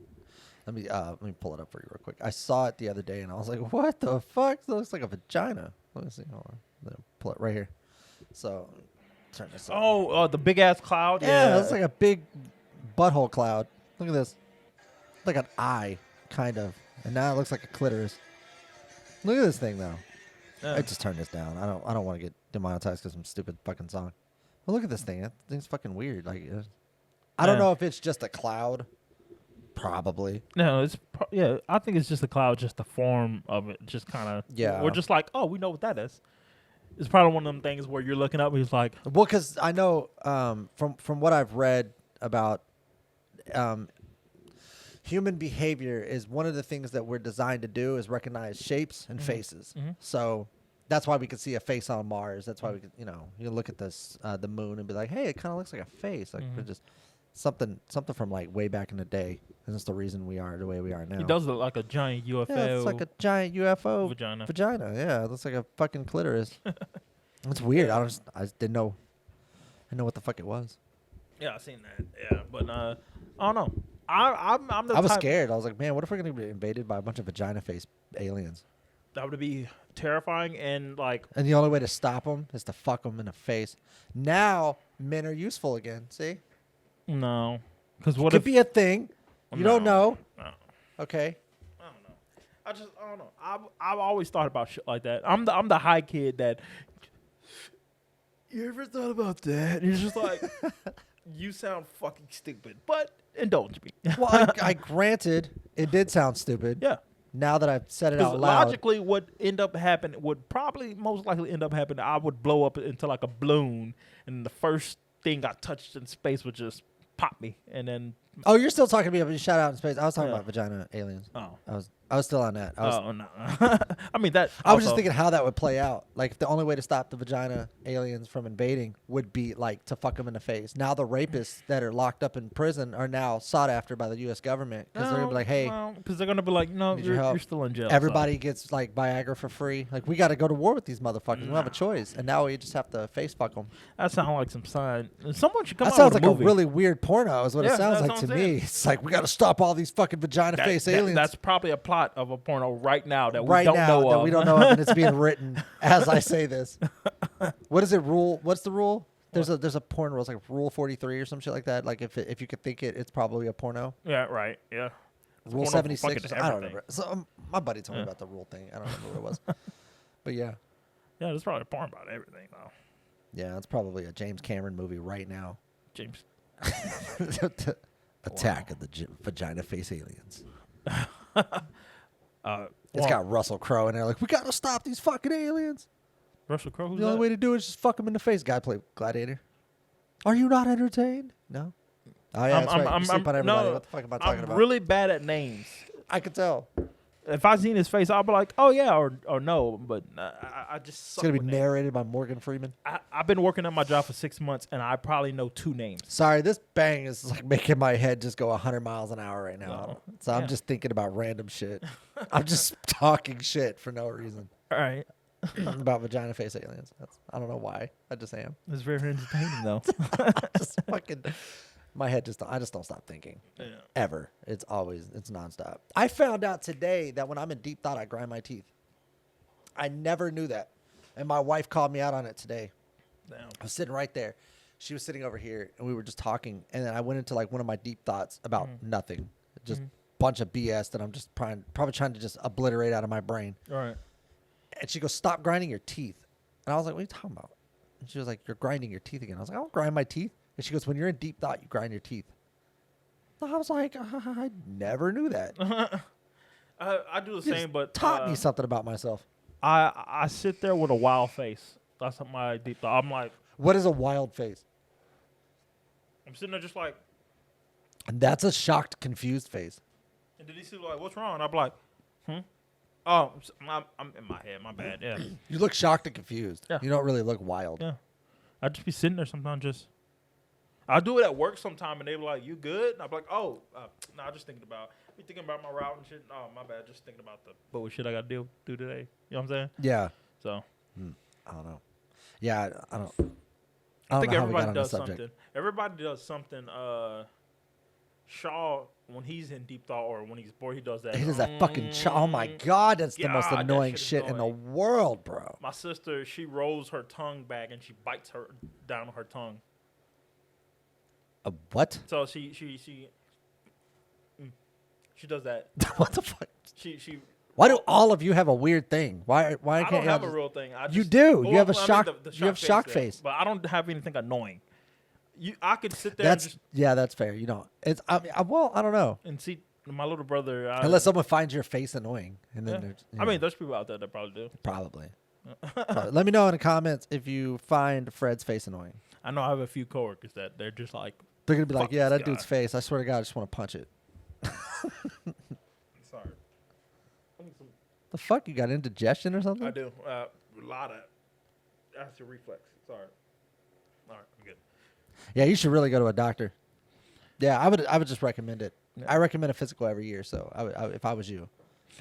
Let me pull it up for you real quick. I saw it the other day and I was like, "What the fuck? That looks like a vagina." Let me see. Hold on. Let me pull it right here. So, turn this. on. Oh, the big ass cloud. Yeah, Yeah, it's like a big butthole cloud. Look at this. Like an eye, kind of. And now it looks like a clitoris. Look at this thing though. Yeah. I just turned this down. I don't want to get demonetized because some stupid fucking song. But look at this thing. That thing's fucking weird. Like, I don't Yeah. know if it's just a cloud. Probably. No, I think it's just a cloud, just the form of it, just kind of. Yeah. We're just like, oh, we know what that is. It's probably one of them things where you're looking up and it's like, Well, because I know from what I've read about human behavior is one of the things that we're designed to do is recognize shapes and faces. So that's why we can see a face on Mars. That's why we could, you look at this the moon and be like, hey, it kind of looks like a face. Like we're just something from like way back in the day. And that's the reason we are the way we are now. it does look like a giant UFO. Yeah, it's like a giant UFO Vagina. Vagina. Yeah, it looks like a fucking clitoris. It's weird. I just didn't know. I didn't know what the fuck it was. Yeah, I seen that. Yeah, but I don't know. I'm the I was type scared. I was like, man, what if we're gonna be invaded by a bunch of vagina face aliens? that would be terrifying and like And the only way to stop them is to fuck them in the face. Now men are useful again. See, No, because what could if be a thing. You don't know. No. Okay. I don't know. I don't know. I've always thought about shit like that. I'm the high kid that. You ever thought about that? And it's just like, you sound fucking stupid, but indulge me. Well, I granted it did sound stupid. Yeah. Now that I've said it Because out loud, logically, what end up happening would probably most likely end up happening. I would blow up into like a balloon, and the first thing I touched in space would just pop me, and then. oh, you're still talking to me about shout out in space. I was talking Yeah. about vagina aliens. Oh. I was still on that. Oh no. I mean that. I was just also- thinking how that would play out. Like, if the only way to stop the vagina aliens from invading would be, like, to fuck them in the face. Now the rapists that are locked up in prison are now sought after by the U.S. government because they're going to be like, hey, because they're gonna be like, no, need your help. you're still in jail. everybody gets, like, Viagra for free. Like, we got to go to war with these motherfuckers. We don't have a choice. And now we just have to face fuck them. So. That sounds like some sign. Someone should come That out sounds with like a movie. a really weird porno is what Yeah, it sounds that's like what to I'm saying. me. It's like, we got to stop all these fucking vagina face aliens. That's probably a plot of a porno right now that we right don't now know that of. we don't know of, and it's being written as I say this. What is it? Rule? What's the rule? There's a porn rule. It's like Rule 43 or some shit like that. Like if you could think it, it's probably a porno. Yeah, right. Yeah. Rule porno for 76. fucking Or something. I don't everything. remember. So my buddy told me about the rule thing. I don't remember what it was. But yeah, Yeah, there's probably a porn about everything though. yeah, it's probably a James Cameron movie right now. James. Attack of the vagina face aliens. It's Well, got Russell Crowe in there. Like, we gotta stop these fucking aliens. Russell Crowe. Who's The only that? way to do it is just fuck him in the face. Guy played Gladiator. Are you not entertained? No. Oh yeah, that's right. You sleep on everybody. no, What the fuck am I talking I'm about? really bad at names. I could tell. If I seen his face, I'll be like, oh yeah, or no. But I just It's suck gonna be with names. narrated by Morgan Freeman. I've been working at my job for 6 months, and I probably know 2 names. Sorry, this bang is like making my head just go 100 miles an hour right now. No. So I'm Yeah. just thinking about random shit. I'm just talking shit for no reason All right, about vagina face aliens. I don't know why. I just am. it's very entertaining though. Just fucking. My head I just don't stop thinking. Yeah. Ever. It's nonstop. I found out today that when I'm in deep thought, I grind my teeth. I never knew that. And my wife called me out on it today. Damn. I was sitting right there. She was sitting over here, and we were just talking. And then I went into like one of my deep thoughts about nothing. Just bunch of BS that I'm just probably trying to just obliterate out of my brain. All right. And she goes, stop grinding your teeth. And I was like, what are you talking about? And she was like, you're grinding your teeth again. I was like, I don't grind my teeth. And she goes, when you're in deep thought, you grind your teeth. I was like, I never knew that. I do the You same, just but taught me something about myself. I sit there with a wild face. That's my deep thought. I'm like, What is a wild face? I'm sitting there just like, And that's a shocked, confused face. and did he see like, what's wrong? I'm like, Oh, I'm in my head. My bad. Yeah. You look shocked and confused. Yeah. You don't really look wild. Yeah. I'd just be sitting there sometimes just. I'll do it at work sometime, and they be like, you good? And I'll be like, oh, no, I'm just thinking about my route and shit. Oh, my bad. Just thinking about the bullshit I got to do today. You know what I'm saying? Yeah. So. I don't know. Yeah, I don't. I think know how we got everybody on does this subject. something. Everybody does something. Shaw, when he's in deep thought or when he's bored, he does that. He does that fucking. Oh my god, that's the most God, that annoying shit is shit in the annoying. world, bro. My sister, she rolls her tongue back and she bites her down her tongue. A what? So she does that. What the fuck? She. Why do all of you have a weird thing? Why I can't don't you have a just- real thing. I You just, do. You have a I mean, shock. the You have shock there, face. but I don't have anything annoying. I could sit there That's and, just, yeah. That's fair. You don't. It's. Well, I don't know. and see my little brother. Unless someone finds your face annoying, and then yeah. there's. I mean, there's people out there that probably do. probably. Let me know in the comments if you find Fred's face annoying. I know I have a few coworkers that they're just like, They're gonna be like, Fuck "Yeah, this that guy." dude's face. I swear to God, I just want to punch it." sorry. The fuck? You got indigestion or something? I do. A lot of acid reflex. Sorry. All right, I'm good. Yeah, you should really go to a doctor. Yeah, I would just recommend it. Yeah. I recommend a physical every year. So if I was you,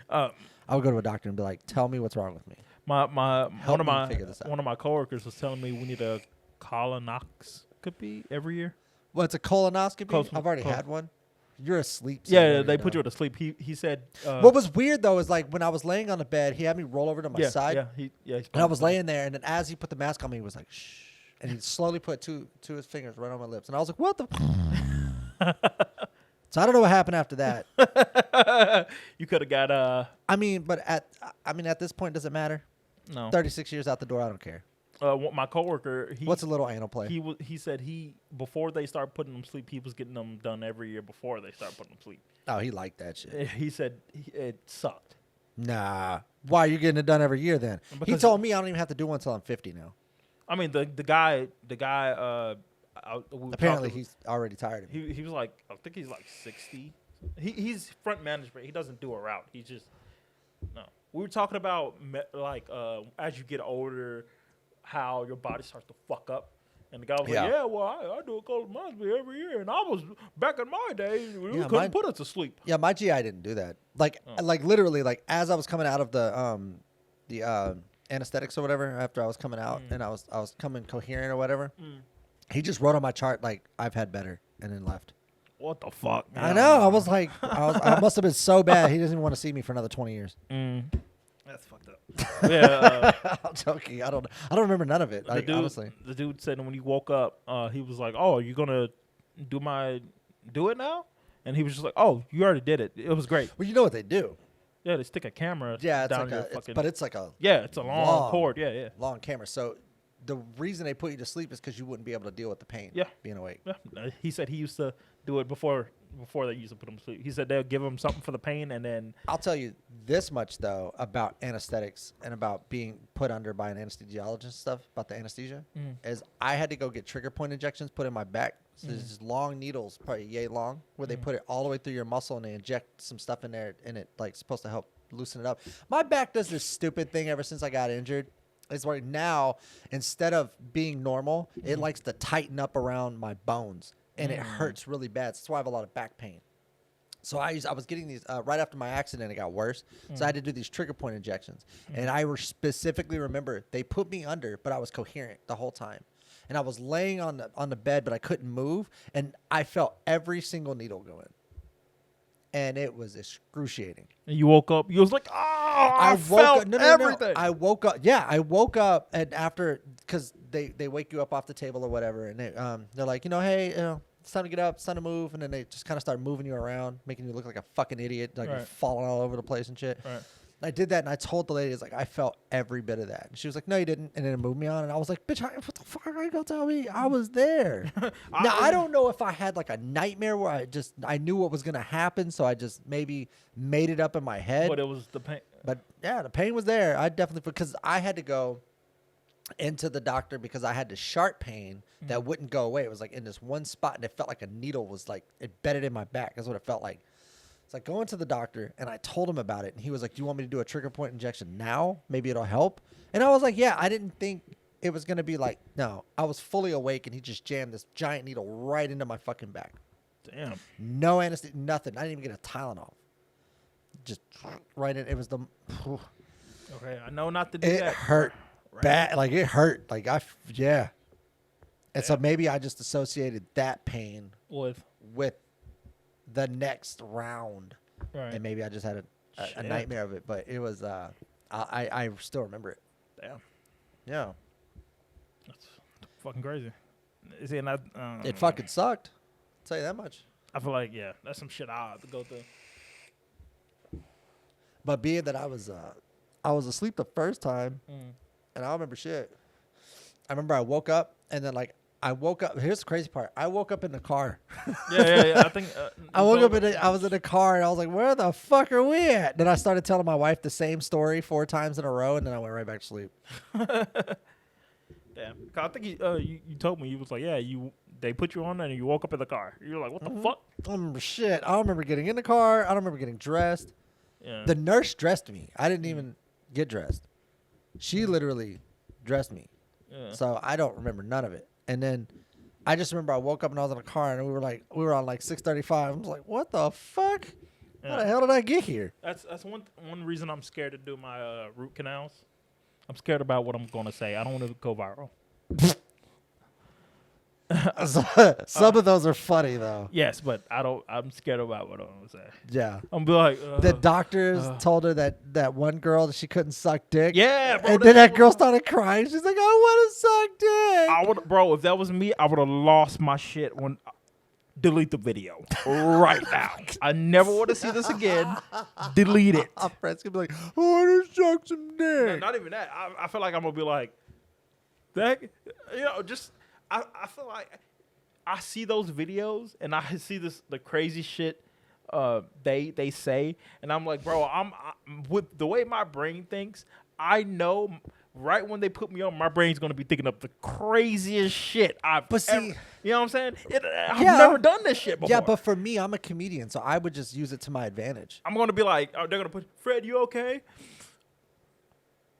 Um, I would go to a doctor and be like, "Tell me what's wrong with me." my Help one of me figure this out. my coworkers was telling me we need a colonoscopy every year. Well, it's a colonoscopy. Close- I've already close. had one. You're asleep. so Yeah, you're they put you done. to sleep. He said. What was weird though is like when I was laying on the bed, he had me roll over to my yeah, side, Yeah, he's and I was laying there, and then as he put the mask on me, he was like, "Shh," And he slowly put two of his fingers right on my lips. And I was like, what the? So I don't know what happened after that. You could have got I mean, but at this point, does it matter? no. 36 years out the door, I don't care. My coworker, What's a little anal play? He said before they start putting them to sleep, he was getting them done every year before they start putting them to sleep. Oh, he liked that shit. He said it sucked. Nah. Why are you getting it done every year then? He Because- told me I don't even have to do one until I'm 50 now. I mean, the guy. Apparently, he's already tired of it. He was like, I think he's like 60. He's front management. He doesn't do a route. He just no. We were talking about as you get older, how your body starts to fuck up. And the guy was Yeah. like, yeah, well, I do a colonoscopy every year. And I was, back in my day, we couldn't put us to sleep. Yeah, my GI didn't do that. Like literally, like as I was coming out of the anesthetics or whatever, after I was coming out and I was coming coherent or whatever, he just wrote on my chart like I've had better and then left. What the fuck? I know. I was like, I must have been so bad. He doesn't even want to see me for another 20 years. That's fucked up. Yeah. I'm joking. I don't remember none of it. Like, honestly. The dude said when he woke up, he was like, "Oh, are you gonna do it now?" And he was just like, "Oh, you already did it. It was great." Well, you know what they do. Yeah, they stick a camera. Yeah, down your but it's like a it's a long cord. Yeah. long camera. So the reason they put you to sleep is because you wouldn't be able to deal with the pain. Yeah. Being awake. Yeah. He said he used to do it before they used to put him to sleep. He said they'll give him something for the pain, and then I'll tell you this much though about anesthetics and about being put under by an anesthesiologist stuff about the anesthesia is I had to go get trigger point injections put in my back. So there's just long needles, probably yay long, where they put it all the way through your muscle and they inject some stuff in there and it like supposed to help loosen it up. My back does this stupid thing ever since I got injured. It's where now instead of being normal, it likes to tighten up around my bones and it hurts really bad. That's why I have a lot of back pain. So I was getting these right after my accident. It got worse, so I had to do these trigger point injections. And I specifically remember they put me under, but I was coherent the whole time. And I was laying on the bed, but I couldn't move, and I felt every single needle go in, and it was excruciating. and you woke up. You was like, "Oh, I felt everything." I woke up. Yeah, I woke up, and after because they wake you up off the table or whatever, and they're like, hey, it's time to get up, it's time to move, and then they just kind of start moving you around, making you look like a fucking idiot, like you're falling all over the place and shit. Right. I did that, and I told the lady, it's like, I felt every bit of that. And she was like, no, you didn't. And then it moved me on, and I was like, bitch, what the fuck are you going to tell me? I was there. Now, I don't know if I had, like, a nightmare where I knew what was going to happen, so I just maybe made it up in my head. But it was the pain. But, yeah, the pain was there. I definitely, because I had to go into the doctor because I had the sharp pain that wouldn't go away. It was, like, in this one spot, and it felt like a needle was, like, embedded in my back. That's what it felt like. It's like going to the doctor, and I told him about it, and he was like, do you want me to do a trigger point injection now? Maybe it'll help. And I was like, yeah, I didn't think it was going to be like, no. I was fully awake, and he just jammed this giant needle right into my fucking back. Damn. No anesthesia, nothing. I didn't even get a Tylenol. Just right in. It was the... Okay, I know not to do It that. hurt Right. bad. Like, it hurt. Like, yeah. And so maybe I just associated that pain With the next round. right. And maybe I just had a Shit. nightmare of it, but it was I still remember it. Damn. Yeah, That's fucking crazy. See, and it fucking sucked. I'll tell you that much. I feel like that's some shit I have to go through. But being that I was asleep the first time, and I don't remember shit. I remember I woke up, and then like I woke up. Here's the crazy part. I woke up in the car. Yeah. I think I woke up I was in the car, and I was like, "Where the fuck are we at?" Then I started telling my wife the same story 4 times in a row, and then I went right back to sleep. Damn. 'Cause I think you told me you was like, they put you on and you woke up in the car. You're like, what the fuck? Shit. I don't remember getting in the car. I don't remember getting dressed. Yeah. The nurse dressed me. I didn't even get dressed. She literally dressed me. Yeah. So I don't remember none of it. And then I just remember I woke up and I was in a car, and we were on like 635. I was like, what the fuck? How the hell did I get here? That's one reason I'm scared to do my root canals. I'm scared about what I'm gonna say. I don't want to go viral. Some of those are funny though. Yes, but I'm scared about what I'm gonna say. Yeah. I'm be like, The doctors told her that one girl that she couldn't suck dick. yeah, bro. And then that girl started crying. She's like, I want to suck dick. I would, bro. If that was me, I would have lost my shit. When delete the video right now. I never want to see this again. Delete it. Our friends can be like, I want to suck some No, dick. not even that. I feel like I'm gonna be like, that. Just I feel like I see those videos and I see the crazy shit they say, and I'm like, bro, I'm with the way my brain thinks. I know right when they put me on, my brain's gonna be thinking of the craziest shit I've But see- ever. You know what I'm saying? I've Yeah. never done this shit before. Yeah, but for me, I'm a comedian, so I would just use it to my advantage. I'm gonna be like, they're gonna put, Fred, you okay?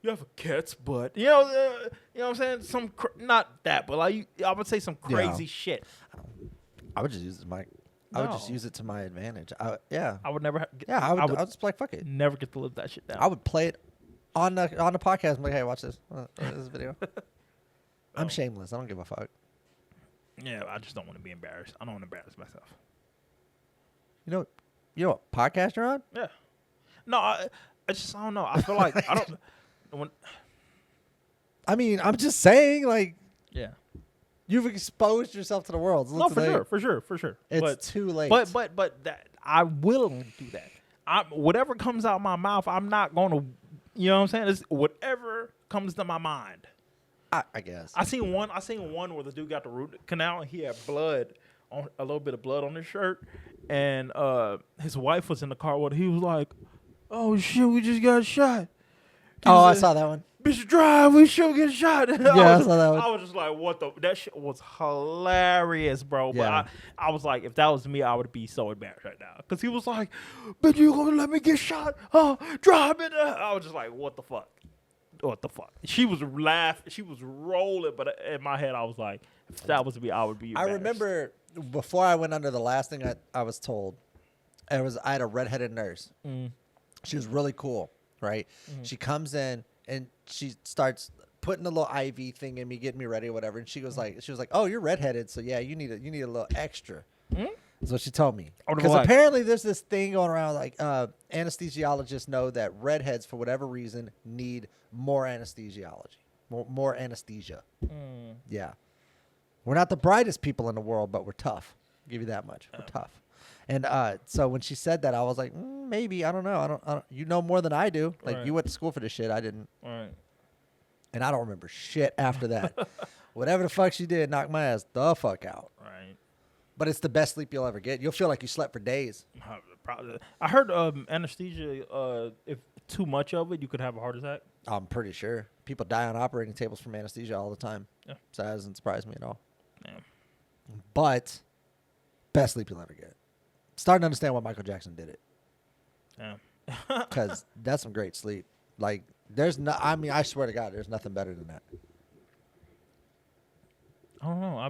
You have a cat's butt. You know what I'm saying? Not that, but like I would say some crazy shit. I would just use it to my. I would just No. use it to my advantage. Yeah. I would never. Yeah, I would just be like, fuck it. never get to live that shit down. I would play it on the podcast. I'm like, hey, watch this. This video. I'm shameless. I don't give a fuck. Yeah, I just don't want to be embarrassed. I don't want to embarrass myself. You know what podcast you're on? Yeah. No, I just I don't know. I feel like I don't. When, I mean, I'm just saying, like, yeah. you've exposed yourself to the world. No, for sure. It's too late. But that I will do that. Whatever comes out my mouth, I'm not gonna. You know what I'm saying? It's whatever comes to my mind. I guess. I seen one where the dude got the root canal and he had blood on a little bit of blood on his shirt, and his wife was in the car with him. He was like, "Oh shit, we just got shot." I saw that one. Bitch, drive. We should get shot. Yeah, I saw that one. I was just like, what the? That shit was hilarious, bro. But Yeah. I was like, if that was me, I would be so embarrassed right now. Because he was like, bitch, you going to let me get shot? Oh, drive it. I was just like, what the fuck? What the fuck? She was laughing. She was rolling. But in my head, I was like, if that was me, I would be embarrassed. I remember before I went under, the last thing I was told, I had a redheaded nurse. She was really cool, right? She comes in and she starts putting a little IV thing in me, getting me ready or whatever. And she was like, "Oh, you're redheaded, so yeah, you need a little extra." That's what she told me. Because apparently there's this thing going around, like anesthesiologists know that redheads, for whatever reason, need more anesthesiology, more anesthesia. Yeah. We're not the brightest people in the world, but we're tough. I'll give you that much. We're tough. And so when she said that, I was like, maybe. I don't know. I don't. You know more than I do. Like, Right. you went to school for this shit. I didn't. Right. And I don't remember shit after that. Whatever the fuck she did knocked my ass the fuck out. Right. But it's the best sleep you'll ever get. You'll feel like you slept for days. Probably. I heard anesthesia, if too much of it, you could have a heart attack. I'm pretty sure. People die on operating tables from anesthesia all the time. Yeah. So that doesn't surprise me at all. Yeah. But best sleep you'll ever get. Starting to understand why Michael Jackson did it. Yeah. Because that's some great sleep. Like, there's no, I mean, I swear to God, there's nothing better than that. I don't know.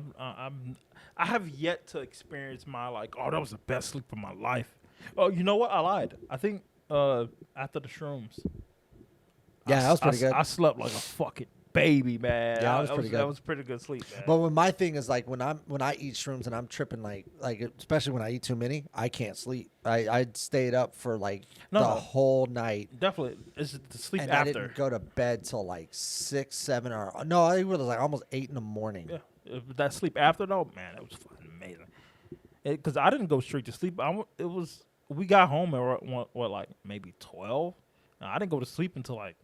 I have yet to experience my like, oh, that was the best sleep of my life. Oh, you know what? I lied. I think after the shrooms. Yeah, that was pretty good. I slept like a fucking baby, man. Yeah, that was pretty good. That was pretty good sleep, man. But when my thing is like when I eat shrooms and I'm tripping like especially when I eat too many, I can't sleep. I stayed up for like the whole night. Definitely, it's the sleep And after. I didn't go to bed till like 6, 7 or no, I was like almost 8 in the morning. Yeah, that sleep after though, man, it was fucking amazing. Because I didn't go straight to sleep. We got home at what like maybe 12. I didn't go to sleep until like.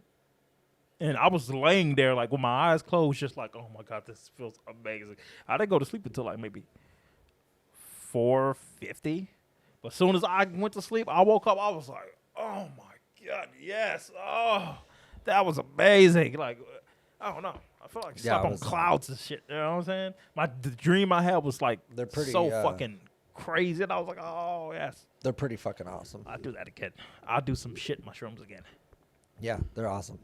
And I was laying there like with my eyes closed, just like, oh my God, this feels amazing. I didn't go to sleep until like maybe 4:50. But as soon as I went to sleep, I woke up, I was like, oh my God, yes. Oh, that was amazing. Like, I don't know. I feel like I slept on clouds and shit. You know what I'm saying? The dream I had was like They're pretty, so fucking crazy. And I was like, oh, yes. They're pretty fucking awesome. I'll do that again. I'll do some shit mushrooms again. Yeah, they're awesome.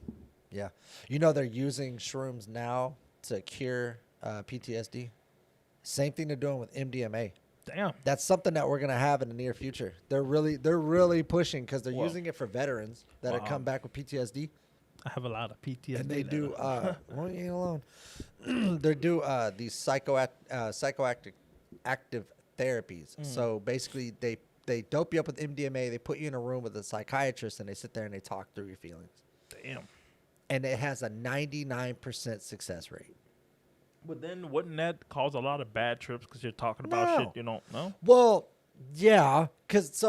Yeah. You know, they're using shrooms now to cure PTSD. Same thing they're doing with MDMA. Damn. That's something that we're going to have in the near future. They're really pushing because they're using it for veterans that have come back with PTSD. I have a lot of PTSD. And they do. Well, you ain't alone. They do these psychoactive active therapies. So basically, they dope you up with MDMA. They put you in a room with a psychiatrist, and they sit there and they talk through your feelings. Damn. And it has a 99% success rate. But then wouldn't that cause a lot of bad trips because you're talking about shit you don't know? Well, yeah, because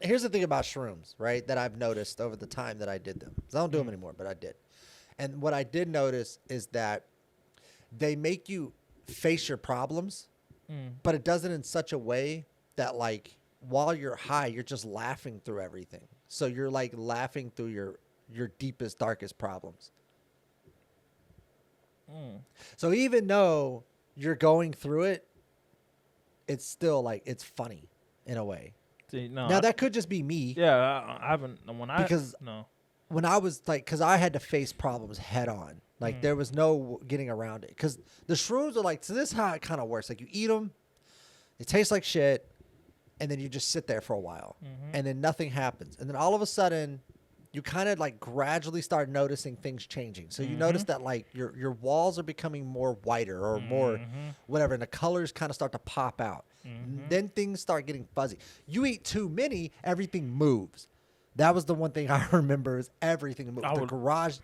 here's the thing about shrooms, right, that I've noticed over the time that I did them. 'Cause I don't do them anymore, but I did. And what I did notice is that they make you face your problems, but it does it in such a way that, like, while you're high, you're just laughing through everything. So you're, like, laughing through your deepest, darkest problems. So even though you're going through it, it's still, like, it's funny in a way. See, no, Now, that could just be me. Yeah, I haven't. When I was, like, because I had to face problems head on. Like, there was no getting around it. Because the shrooms are like, so this is how it kind of works. Like, you eat them, they taste like shit, and then you just sit there for a while. And then nothing happens. And then all of a sudden, you kind of, like, gradually start noticing things changing. So you notice that, like, your walls are becoming more whiter or more whatever, and the colors kind of start to pop out. Then things start getting fuzzy. You eat too many, everything moves. That was the one thing I remember is everything moved. The garage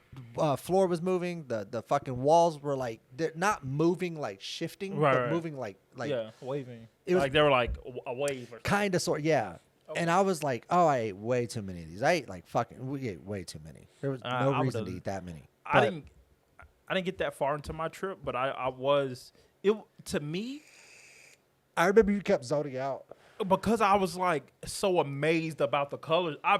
floor was moving. The fucking walls were, like, they're not moving, like, shifting, but moving like yeah, waving. It was like they were like a wave or something. kind of sort, yeah. Okay. And I was like, oh, I ate way too many of these. I ate we ate way too many. There was no reason to eat that many. I didn't get that far into my trip, but to me, I remember you kept zoning out. Because I was, like, so amazed about the colors. I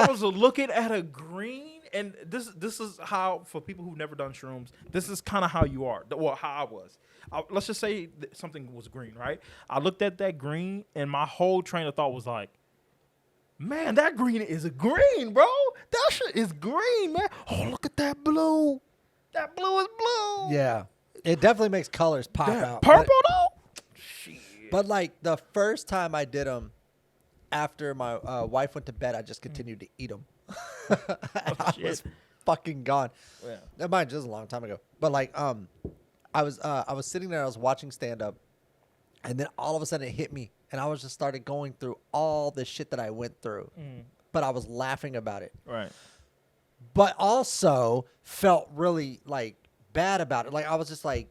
was looking at a green, and this is how, for people who've never done shrooms, this is kind of how you are. Well, how I was. Let's just say something was green, right? I looked at that green, and my whole train of thought was like, man, that green is a green, bro. That shit is green, man. Oh, look at that blue. That blue is blue. Yeah. It definitely makes colors pop out. Purple, though? Shit. But, like, the first time I did them, after my wife went to bed, I just continued to eat them. I was fucking gone. Yeah. That mind just a long time ago. But, like, I was sitting there, I was watching stand up, and then all of a sudden it hit me, and I was just started going through all the shit that I went through, but I was laughing about it. Right. But also felt really, like, bad about it. Like, I was just, like,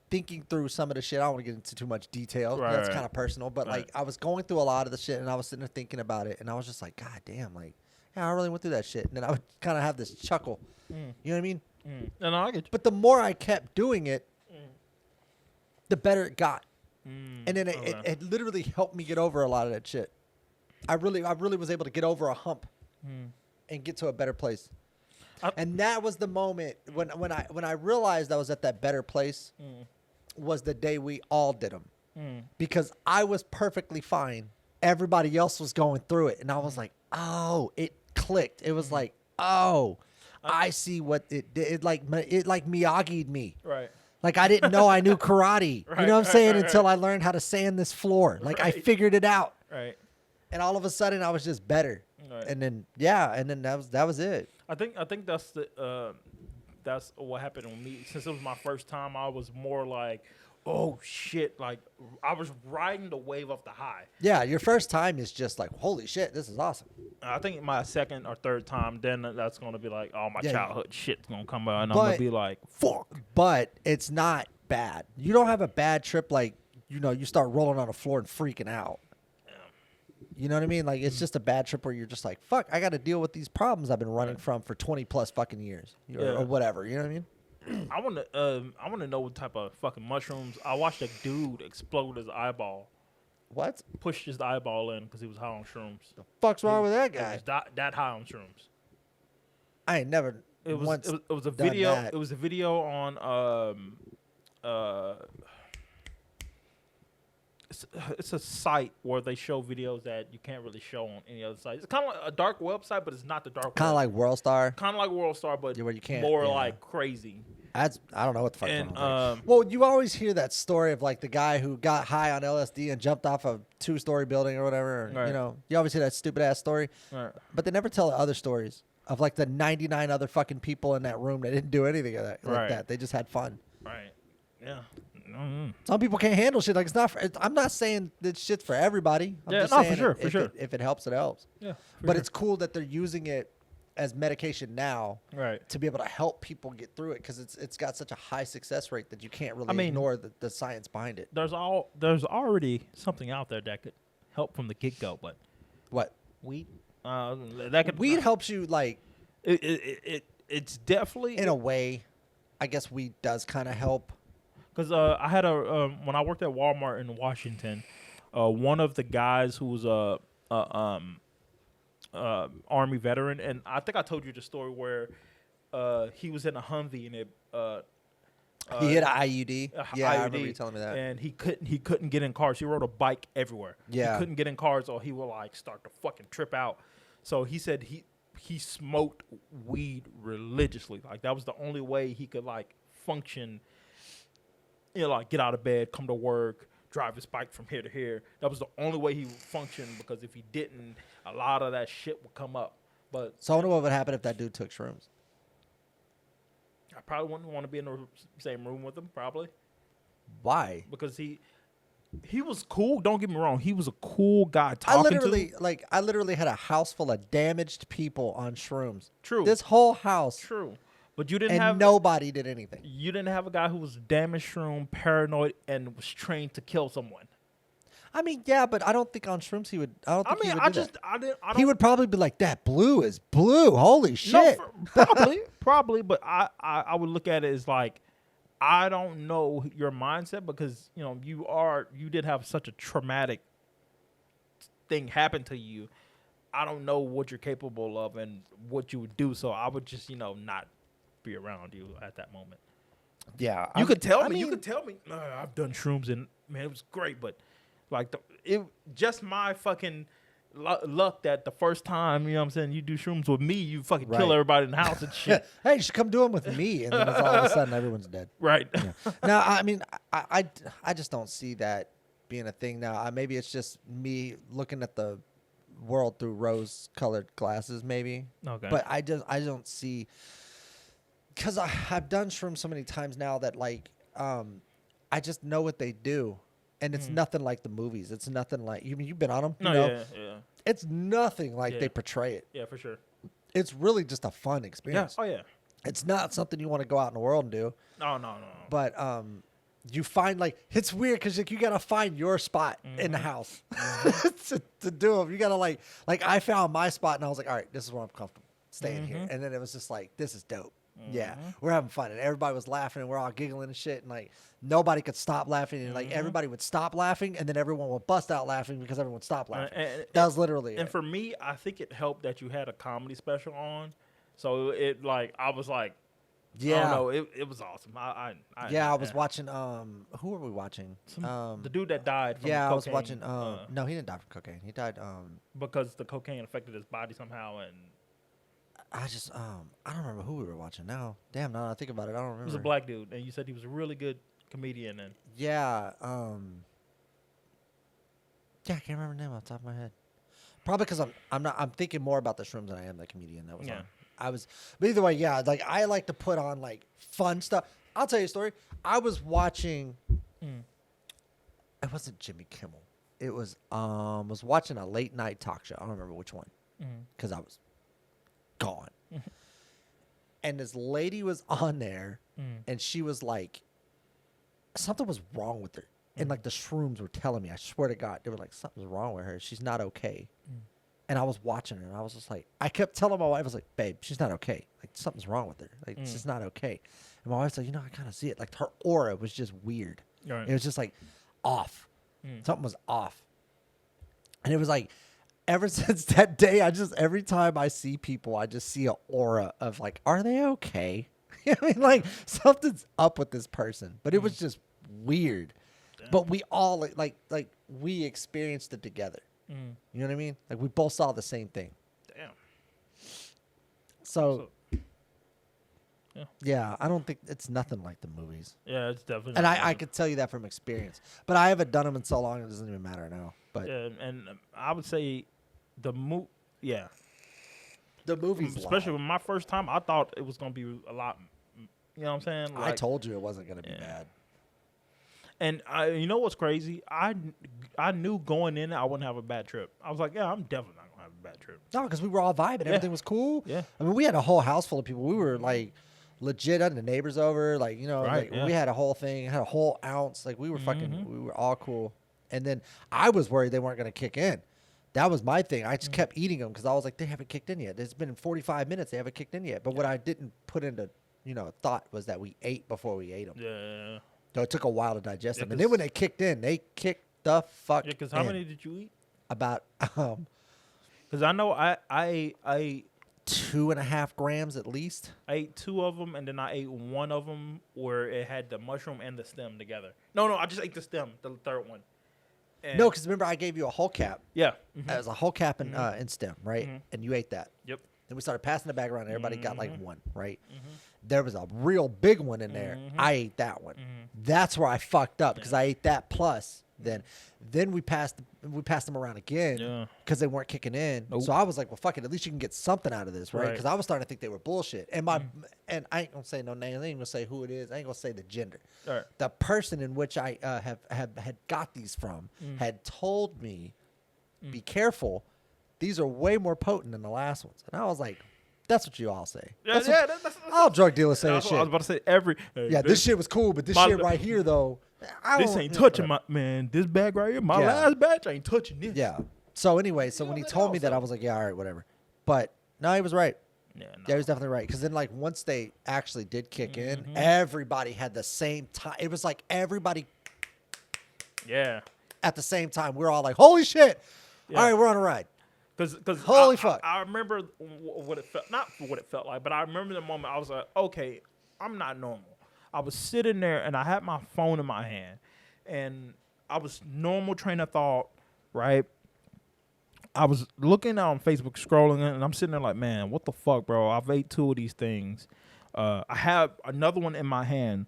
thinking through some of the shit. I don't want to get into too much detail. Right, That's kind of personal. But, like, I was going through a lot of the shit, and I was sitting there thinking about it, and I was just like, God damn, like, yeah, I really went through that shit. And then I would kind of have this chuckle. You know what I mean? No, I get you. But the more I kept doing it, the better it got. And then it literally helped me get over a lot of that shit. I really was able to get over a hump and get to a better place. And that was the moment when I realized I was at that better place was the day we all did them. Because I was perfectly fine. Everybody else was going through it. And I was like, oh, it clicked. It was like, oh, I see what it did. It like Miyagi'd me. Right. Like, I didn't know I knew karate. You know what I'm saying? Until I learned how to sand this floor. Like, I figured it out. Right. And all of a sudden, I was just better. Right. And then, that was it. I think that's what happened with me. Since it was my first time, I was more like, oh shit! Like, I was riding the wave of the high. Yeah, your first time is just like, holy shit, this is awesome. I think my second or third time, then that's gonna be like, oh, my childhood shit's gonna come out, and I'm gonna be like, fuck. But it's not bad. You don't have a bad trip like, you start rolling on the floor and freaking out. You know what I mean? Like, it's just a bad trip where you're just like, fuck, I got to deal with these problems I've been running from for 20 plus fucking years or whatever. You know what I mean? I want to know what type of fucking mushrooms. I watched a dude explode his eyeball. What? Pushed his eyeball in because he was high on shrooms. The fuck's wrong with that guy? He was that high on shrooms. I ain't never. It was a video. That. It was a video on It's a site where they show videos that you can't really show on any other site. It's kind of like a dark website, but it's not the dark web. Kind of like WorldStar? Kind of like WorldStar, but where you can't, more like crazy. I don't know what the fuck going on. Well, you always hear that story of, like, the guy who got high on LSD and jumped off a 2-story building or whatever. Or, you always hear that stupid-ass story. Right. But they never tell the other stories. of like the 99 other fucking people in that room that didn't do anything of that, like Right. that. They just had fun. Right. Yeah. Mm-hmm. Some people can't handle shit. Like it's not. I'm not saying that shit's for everybody. I'm Yeah, just no, for saying sure, if for sure. if it helps, it helps. Yeah. But it's cool that they're using it as medication now right. to be able to help people get through it because it's got such a high success rate that you can't really I mean, ignore the science behind it. There's already something out there that could help from the get go, but What? weed, that could Weed helps you like it's definitely in a way. I guess weed does kind of help. because I had when I worked at Walmart in Washington, one of the guys who was Army veteran, and I think I told you the story where he was in a Humvee and it He hit an IUD. Yeah, I IUD, remember you telling me that. and he couldn't get in cars. He rode a bike everywhere. Yeah. He couldn't get in cars or he would like start to fucking trip out. So he said he smoked weed religiously. Like that was the only way he could like function. You know, like get out of bed, come to work, drive his bike from here to here. That was the only way he would function because if he didn't, a lot of that shit would come up. But So I wonder what would happen if that dude took shrooms. I probably wouldn't want to be in the same room with him, probably, Why? because he was cool. Don't get me wrong, he was a cool guy I talking literally had a house full of damaged people on shrooms. True. This whole house. True, but you didn't And have nobody did anything. You didn't have a guy who was damaged shroom, paranoid, and was trained to kill someone. I mean, yeah, but I don't think on shrooms he would. I don't I think mean, he would I do just that. I didn't. I don't, He would probably be like, "That blue is blue. Holy shit!" No, probably, but I would look at it as like, I don't know your mindset because you know you did have such a traumatic thing happen to you. I don't know what you're capable of and what you would do, so I would just not be around you at that moment. Yeah, You could tell me. mean, You could tell me. I've done shrooms and man, it was great. But like, it just my fucking luck that the first time you know what I'm saying you do shrooms with me, you fucking kill Right. everybody in the house and shit. Hey, you should come do them with me, and then it's all of a sudden everyone's dead. Right. No, I mean, I just don't see that being a thing now. Maybe it's just me looking at the world through rose-colored glasses, maybe. Okay. But I don't see, because I've done shrooms so many times now that like I just know what they do, and it's nothing like the movies. It's nothing like you've been on them. No, you know? yeah. It's nothing like Yeah. they portray it. Yeah, for sure. It's really just a fun Yeah. experience. Oh yeah. It's not something you want to go out in the world and do. No. But you find like it's weird because like, you gotta find your spot in the house to do them. You gotta like I found my spot and I was like, all right, this is where I'm comfortable staying here. And then it was just like, this is dope. Yeah, we're having fun and everybody was laughing and we're all giggling and shit and like nobody could stop laughing and like everybody would stop laughing and then everyone would bust out laughing because everyone stopped laughing. That was literally And it. for me, I think it helped that you had a comedy special on, so it like I was like, Yeah. I don't know, it was awesome. I was watching. Who were we watching? the dude that died. From Yeah, I was cocaine, watching. No, he didn't die from cocaine. He died. because the cocaine affected his body somehow, and I don't remember who we were watching now. Damn, now that I think about it, I don't remember. he was a black dude, and you said he was a really good comedian, and Yeah. Yeah, I can't remember the name off the top of my head. Probably because I'm thinking more about the shrooms than I am the comedian that was Yeah. on. But either way, yeah. Like I like to put on like fun stuff. I'll tell you a story. I was watching. It wasn't Jimmy Kimmel. It was was watching a late night talk show. I don't remember which one because I was gone. And this lady was on there, and she was like, something was wrong with her. And like the shrooms were telling me, I swear to God, they were like, something's wrong with her. She's not okay. And I was watching her, and I was just like, I kept telling my wife, I was like, babe, she's not okay. Like something's wrong with her. Like she's not okay. And my wife's like, I kind of see it. Like her aura was just weird. Right. It was just like off. Something was off. And it was like, ever since that day, every time I see people, I just see an aura of like, are they okay? I mean, like something's up with this person, but it was just weird. Damn. But we all like we experienced it together. You know what I mean? Like we both saw the same thing. damn. So yeah, I don't think it's nothing like the movies. Yeah, it's definitely. And not I good. could tell you that from experience. But I haven't done them in so long, it doesn't even matter now. But Yeah, and I would say the The movie's especially loud. when my first time, I thought it was gonna be a lot. You know what I'm saying? I told you it wasn't gonna be bad. And you know what's crazy? I knew going in I wouldn't have a bad trip. I was like, yeah, I'm definitely not gonna have a bad trip. No, because we were all vibing. Everything was cool. Yeah. I mean, we had a whole house full of people. We were like legit had the neighbors over. Like, you know, Right, like, we had a whole thing, had a whole ounce. Like, we were fucking, we were all cool. And then I was worried they weren't going to kick in. That was my thing. I just kept eating them because I was like, they haven't kicked in yet. It's been 45 minutes. They haven't kicked in yet. But what I didn't put into, thought was that we ate before we ate them. Yeah. So it took a while to digest Yeah, them. And then when they kicked in, they kicked the fuck Yeah, because in. how many did you eat? About Because I know I ate 2.5 grams at least. I ate 2 of them, and then I ate one of them where it had the mushroom and the stem together. No, I just ate the stem, the third one. And No, because remember I gave you a whole cap. yeah. It was a whole cap in stem, right? And you ate that. Yep. Then we started passing the bag around. Everybody got like one, right? There was a real big one in there. I ate that one. That's where I fucked up because I ate that plus. Then we passed them around again because they weren't kicking in. Nope. So I was like, well, fuck it. At least you can get something out of this, right? Right. Because I was starting to think they were bullshit. And and I ain't gonna say no names. I ain't gonna say who it is. I ain't gonna say the gender. All right. The person in which I had got these from had told me, be careful. These are way more potent than the last ones. And I was like, that's what you all say. Yeah, that's all drug dealers say that's this what I was shit. about to say. Yeah, this shit was cool, but this my- shit right here, though, This ain't touching my man. This bag right here, my Yeah. last batch ain't touching this. Yeah. So anyway, when he told me that, I was like, yeah, all right, whatever. But no, he was right. Yeah, no. Yeah, he was definitely right. Because then, like, once they actually did kick in, everybody had the same time. It was like everybody Yeah. at the same time. We were all like, holy shit. Yeah. All right, we're on a ride. Because Holy fuck. I remember what it felt, not what it felt like, but I remember the moment I was like, okay, I'm not normal. I was sitting there and I had my phone in my hand and I was normal train of thought, right? I was looking on Facebook, scrolling, and I'm sitting there like, man, what the fuck, bro? I've ate 2 of these things. I have another one in my hand.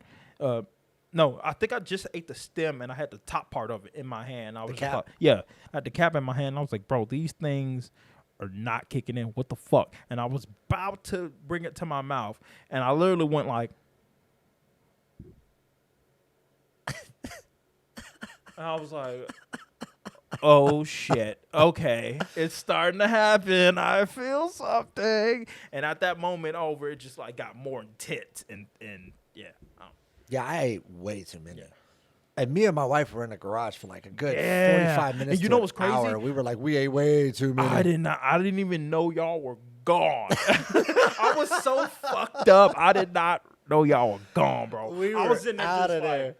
No, I think I just ate the stem and I had the top part of it in my hand. I was cap? Like, yeah, I had the cap in my hand. And I was like, bro, these things are not kicking in. What the fuck? And I was about to bring it to my mouth, and I literally went like, and I was like, oh shit, okay, it's starting to happen. I feel something. And at that moment over, it just like got more intense and yeah. Yeah, I ate way too many. Yeah. And me and my wife were in the garage for like a good Yeah. 45 minutes. And you to know an what's crazy? hour. We were like, we ate way too many. I didn't even know y'all were gone. I was so fucked up. I did not know y'all were gone, bro. We I were was in there out just of like, there.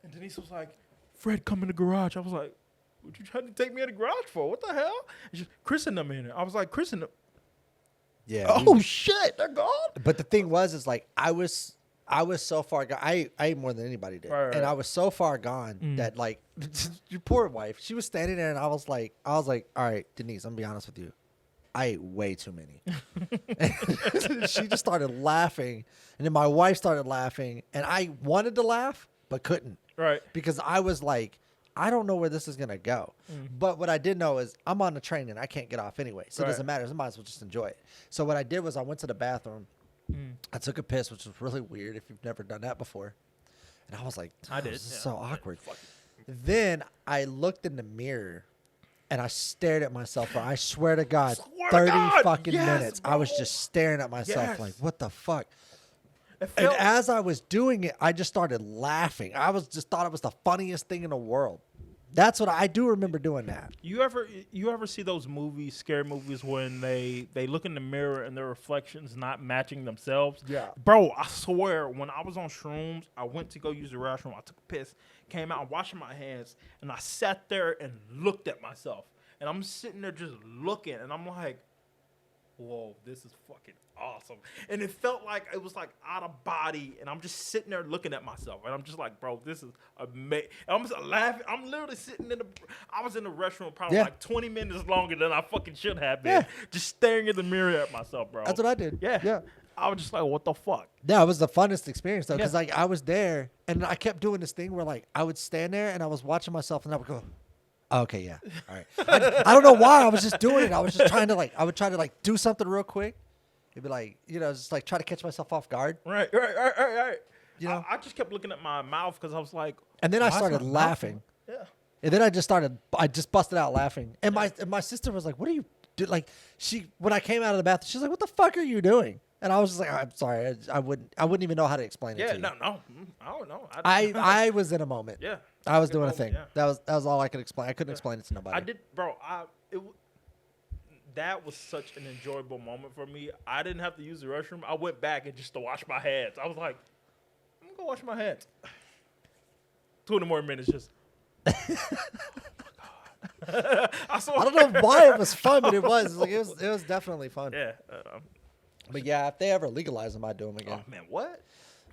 and Denise was like, Fred, come in the garage. I was like, what you trying to take me in the garage for? What the hell? And she's Chris and them in there. I was like, Chris and them. Yeah. Oh shit, they're gone. But the thing was like I was so far gone. I ate more than anybody did. Right. And I was so far gone that like your poor wife, she was standing there and I was like, all right, Denise, I'm gonna be honest with you. I ate way too many. And she just started laughing. And then my wife started laughing. And I wanted to laugh, but couldn't. Right. Because I was like, I don't know where this is going to go. But what I did know is I'm on the train and I can't get off anyway. So it doesn't matter. I might as well just enjoy it. So what I did was I went to the bathroom. I took a piss, which was really weird if you've never done that before. And I was like, I did. This is Yeah. so awkward. Then I looked in the mirror and I stared at myself for, I swear to God, Swear to 30 God, fucking yes, minutes. I was bro. just staring at myself Yes. like, what the fuck? It And felt, as I was doing it, I just started laughing. I was just thought it was the funniest thing in the world. That's what I do remember doing that. you ever see those movies, scary movies, when they look in the mirror and their reflections not matching themselves? Yeah. Bro, I swear, when I was on shrooms, I went to go use the restroom. I took a piss, came out, washing my hands, and I sat there and looked at myself. And I'm sitting there just looking, and I'm like, whoa, this is fucking awesome. And it felt like it was like out of body, and I'm just sitting there looking at myself, and I'm just like, bro, this is amazing. I'm just laughing. I'm literally sitting I was in the restroom probably Yeah. like 20 minutes longer than I fucking should have been. Yeah. Just staring in the mirror at myself, bro. That's what I did. Yeah. Yeah. I was just like, what the fuck? Yeah, it was the funnest experience though, because Yeah. like I was there and I kept doing this thing where like I would stand there and I was watching myself and I would go, Okay, yeah. All right. I don't know why I was just doing it. I was just trying to I would try to do something real quick. It'd be like, just like try to catch myself off guard. Right. You know, I just kept looking at my mouth because I was like, and then I why is started my mouth- laughing. Yeah. And then I just busted out laughing. And my sister was like, "What are you do?" Like when I came out of the bathroom, she's like, "What the fuck are you doing?" And I was just like, "I'm sorry, I wouldn't even know how to explain it to you." No, I don't know. I was in a moment. Yeah. I was Good doing a moment, thing. yeah. That was all I could explain. I couldn't explain it to nobody. I did, bro. That was such an enjoyable moment for me. I didn't have to use the restroom. I went back and just to wash my hands. I was like, I'm gonna go wash my hands. 20 more minutes just. I don't know why it was fun, but it was it was definitely fun. Yeah. But yeah, if they ever legalize them, I'd do them again. Oh man, what?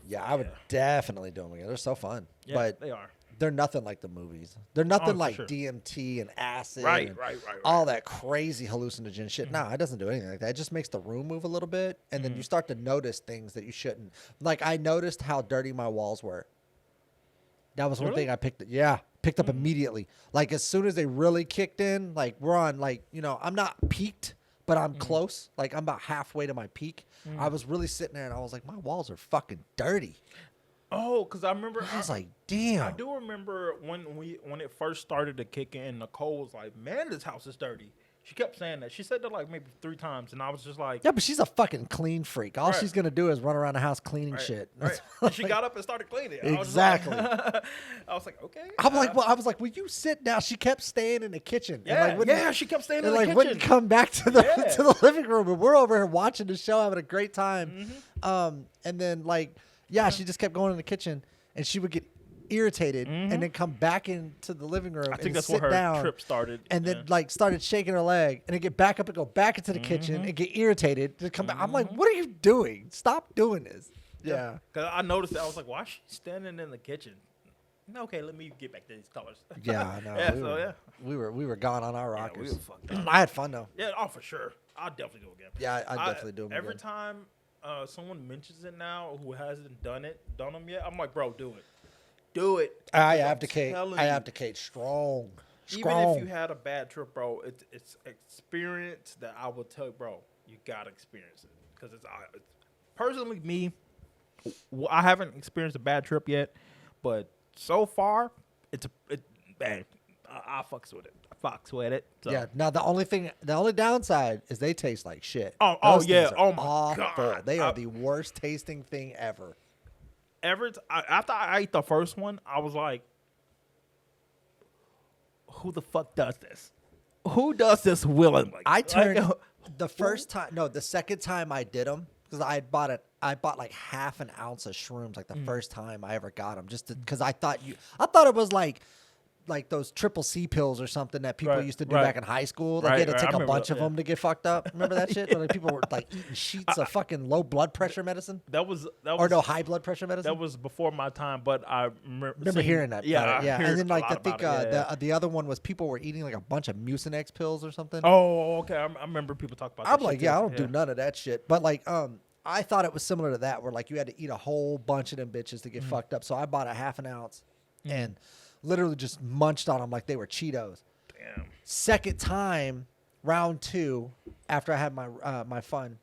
Yeah, I would definitely do them again. They're so fun. Yeah, but they are. They're nothing like the movies. They're nothing like sure. DMT and acid. Right, and right. all that crazy hallucinogen shit. No, it doesn't do anything like that. It just makes the room move a little bit, and then you start to notice things that you shouldn't. Like I noticed how dirty my walls were. That was one thing I picked. Yeah, picked up immediately. Like as soon as they really kicked in, like we're on, like I'm not peaked, but I'm close. Like I'm about halfway to my peak. I was really sitting there, and I was like, my walls are fucking dirty. Oh, because I remember. I was like, damn. I do remember when it first started to kick in. Nicole was like, "Man, this house is dirty." She kept saying that. She said that like maybe 3 times, and I was just like, yeah, but she's a fucking clean freak. All she's gonna do is run around the house cleaning shit. Right. And she got up and started cleaning. Exactly. I was like, okay. I was like, will you sit down? She kept staying in the kitchen. Yeah, and she kept staying in and the like kitchen. wouldn't come back to the to the living room, and we're over here watching the show, having a great time. And then she just kept going in the kitchen, and she would get irritated and then come back into the living room. I think and that's sit where her down trip started. and then started shaking her leg, and then get back up and go back into the kitchen and get irritated to come back. I'm like, what are you doing? Stop doing this. Yeah. Because I noticed that. I was like, why is she standing in the kitchen? Okay, let me get back to these colors. Yeah, I know. Yeah, we were gone on our we rockers. were fucked up. I had fun though. Yeah, for sure. I'll definitely do it again. Yeah, I'd definitely do them Every again. time someone mentions it now who hasn't done them yet, I'm like, bro, do it. Do it. I I'm abdicate. telling I you. abdicate strong. Even if you had a bad trip, bro, it's experience that I will tell you, bro, you gotta experience it because it's personally me. I haven't experienced a bad trip yet, but so far man, I fucks with it. So. Yeah. Now the only downside is they taste like shit. Oh Those yeah. things are Oh my awful. god. They are the worst tasting thing ever. After I ate the first one, I was like, who the fuck does this? Who does this willingly? I turned the second time I did them, because I bought like half an ounce of shrooms like the first time I ever got them, just because I thought it was like those triple C pills or something that people used to do back in high school. Like you had to take a bunch of them to get fucked up. Remember that shit? Where, like, people were like eating sheets of fucking low blood pressure medicine. That was High blood pressure medicine. That was before my time, but I remember hearing that. Yeah, yeah. And then I think the other one was people were eating like a bunch of Mucinex pills or something. Oh, okay. I remember people talk about. I'm that like, shit I too. don't do none of that shit. But like, I thought it was similar to that, where like you had to eat a whole bunch of them bitches to get fucked up. So I bought a half an ounce and literally just munched on them like they were Cheetos. Damn. Second time, round 2, after I had my fun,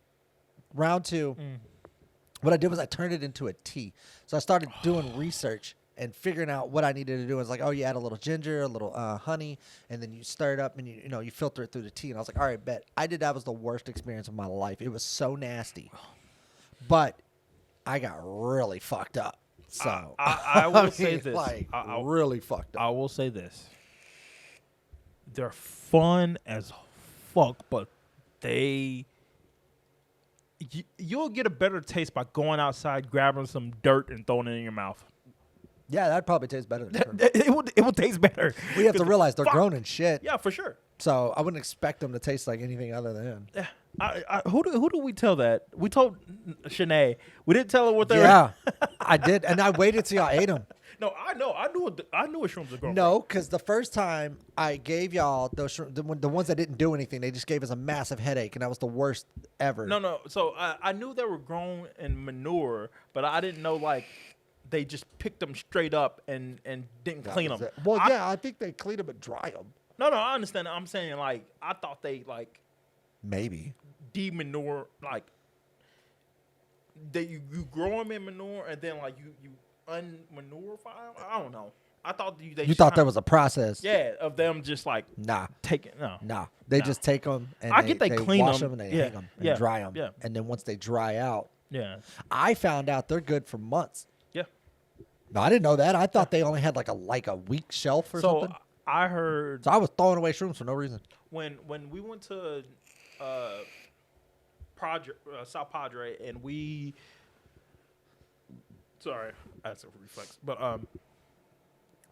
round 2, what I did was I turned it into a tea. So I started doing research and figuring out what I needed to do. I was like, oh, you add a little ginger, a little honey, and then you stir it up and you filter it through the tea. And I was like, all right, bet. That was the worst experience of my life. It was so nasty. But I got really fucked up. So I will say this. Like, really fucked up. I will say this. They're fun as fuck, but you'll get a better taste by going outside, grabbing some dirt, and throwing it in your mouth. Yeah, that'd probably taste better than shrimp. It will taste better. We have to realize they're grown in shit. Yeah, for sure. So I wouldn't expect them to taste like anything other than. Yeah. Who do we tell that? We told Shanae. We didn't tell her what they were. Yeah, I did, and I waited till y'all ate them. No, I know. I knew what shrooms were grown. No, because the first time I gave y'all those the ones that didn't do anything, they just gave us a massive headache, and that was the worst ever. No. So I knew they were grown in manure, but I didn't know like they just picked them straight up and didn't clean them. Well, I think they clean them and dry them. No, I understand. I'm saying like I thought they like Maybe. demanure like that you grow them in manure and then like you unmanurify them. I don't know. I thought they You thought there was a process. yeah of them just like Nah. taking They No. just take them and I get they clean wash them. them and they Yeah, hang them and yeah, dry them. yeah. And then once they dry out, yeah I found out they're good for months. yeah. No, I didn't know that. I thought they only had like a week shelf or So something. I heard So I was throwing away shrooms for no reason. when we went to South Padre and we sorry that's a reflex but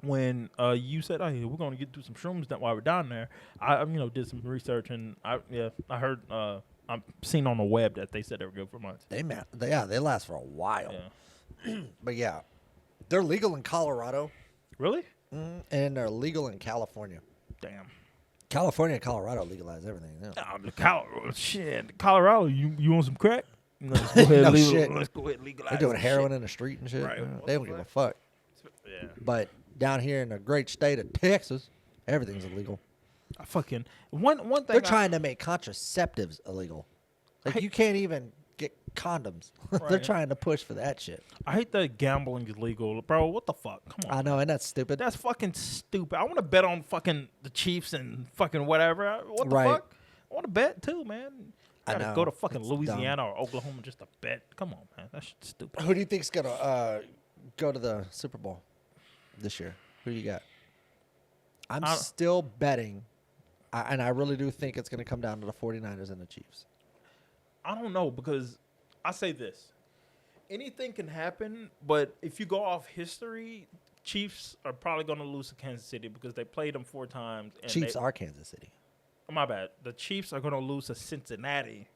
when you said oh yeah, we're gonna do some shrooms that while we're down there I did some research and I heard I've seen on the web that they said they were good for months. They last for a while. Yeah. But yeah, they're legal in Colorado Really? and they're legal in California. Damn. California and Colorado legalize everything. Shit, Colorado. You want some crack? Let's go ahead. No legal- shit. Let's go ahead and legalize. They're doing this heroin shit. in the street and shit. Right. They don't give a fuck. Yeah. But down here in the great state of Texas, everything's illegal. I fucking one thing. They're trying to make contraceptives illegal. Like you can't even get condoms. They're Right. trying to push for that shit. I hate that gambling is legal, bro. What the fuck? Come on. I know, and that's stupid. That's fucking stupid. I want to bet on fucking the Chiefs and fucking whatever. What the Right. fuck? I want to bet too, man. I Gotta know. go to fucking It's Louisiana or Oklahoma just to bet. Come on, man. That shit's stupid. Who do you think's gonna go to the Super Bowl this year? Who you got? I'm I- still betting, and I really do think it's gonna come down to the 49ers and the Chiefs. I don't know because I say this. Anything can happen, but if you go off history, Chiefs are probably going to lose to Kansas City because they played them 4 times. And Chiefs are Kansas City. My bad. The Chiefs are going to lose to Cincinnati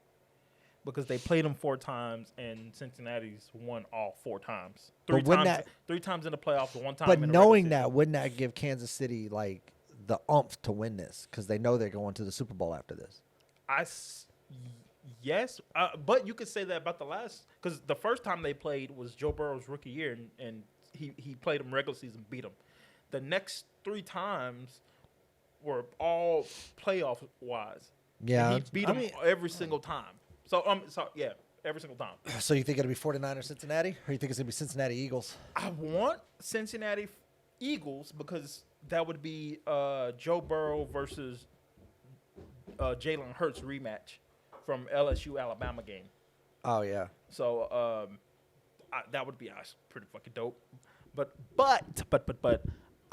because they played them 4 times and Cincinnati's won all 4 times. But wouldn't that- 3 times in the playoffs, 1 time. But in the knowing regular that, wouldn't that give Kansas City like the oomph to win this because they know they're going to the Super Bowl after this? yes, but you could say that about the last because the first time they played was Joe Burrow's rookie year, and he played them regular season, beat them. The next 3 times were all playoff wise. Yeah, And he beat them every single time. So yeah, every single time. So you think it'll be 49ers Cincinnati, or you think it's gonna be Cincinnati Eagles? I want Cincinnati Eagles because that would be Joe Burrow versus Jalen Hurts rematch from LSU Alabama game. Oh yeah. So that would be pretty fucking dope. But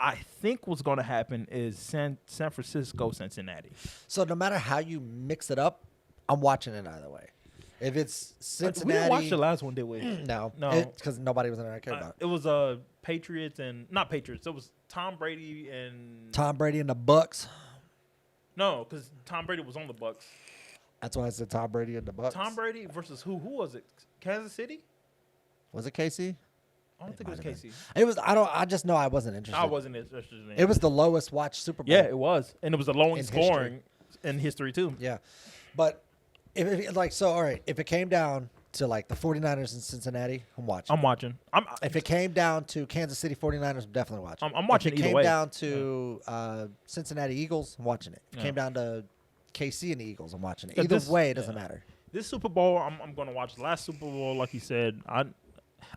I think what's going to happen is San Francisco Cincinnati. So no matter how you mix it up, I'm watching it either way. If it's Cincinnati, We didn't watch the last one, did we? no, No. because nobody was in there I cared about. It was Patriots and not Patriots. It was Tom Brady and Tom Brady and the Bucks. no, because Tom Brady was on the Bucks. That's why I said Tom Brady and the Bucks. Tom Brady versus who? Who was it? Kansas City? Was it KC? I don't think it was might have KC. It was. I just know I wasn't interested. I wasn't interested in it. It was the lowest watched Super Bowl. Yeah, it was, and it was the lowest In history. scoring in history too. Yeah. But if like so, all right. If it came down to like the 49ers in Cincinnati, I'm watching. I'm watching. If it came down to Kansas City 49ers, I'm definitely watching. I'm watching If it either came way. down to Cincinnati Eagles, I'm watching it. If it Yeah. came down to KC and the Eagles, I'm watching it. Yeah, Either this- way, it doesn't yeah. matter. This Super Bowl, I'm going to watch. The last Super Bowl, like you said,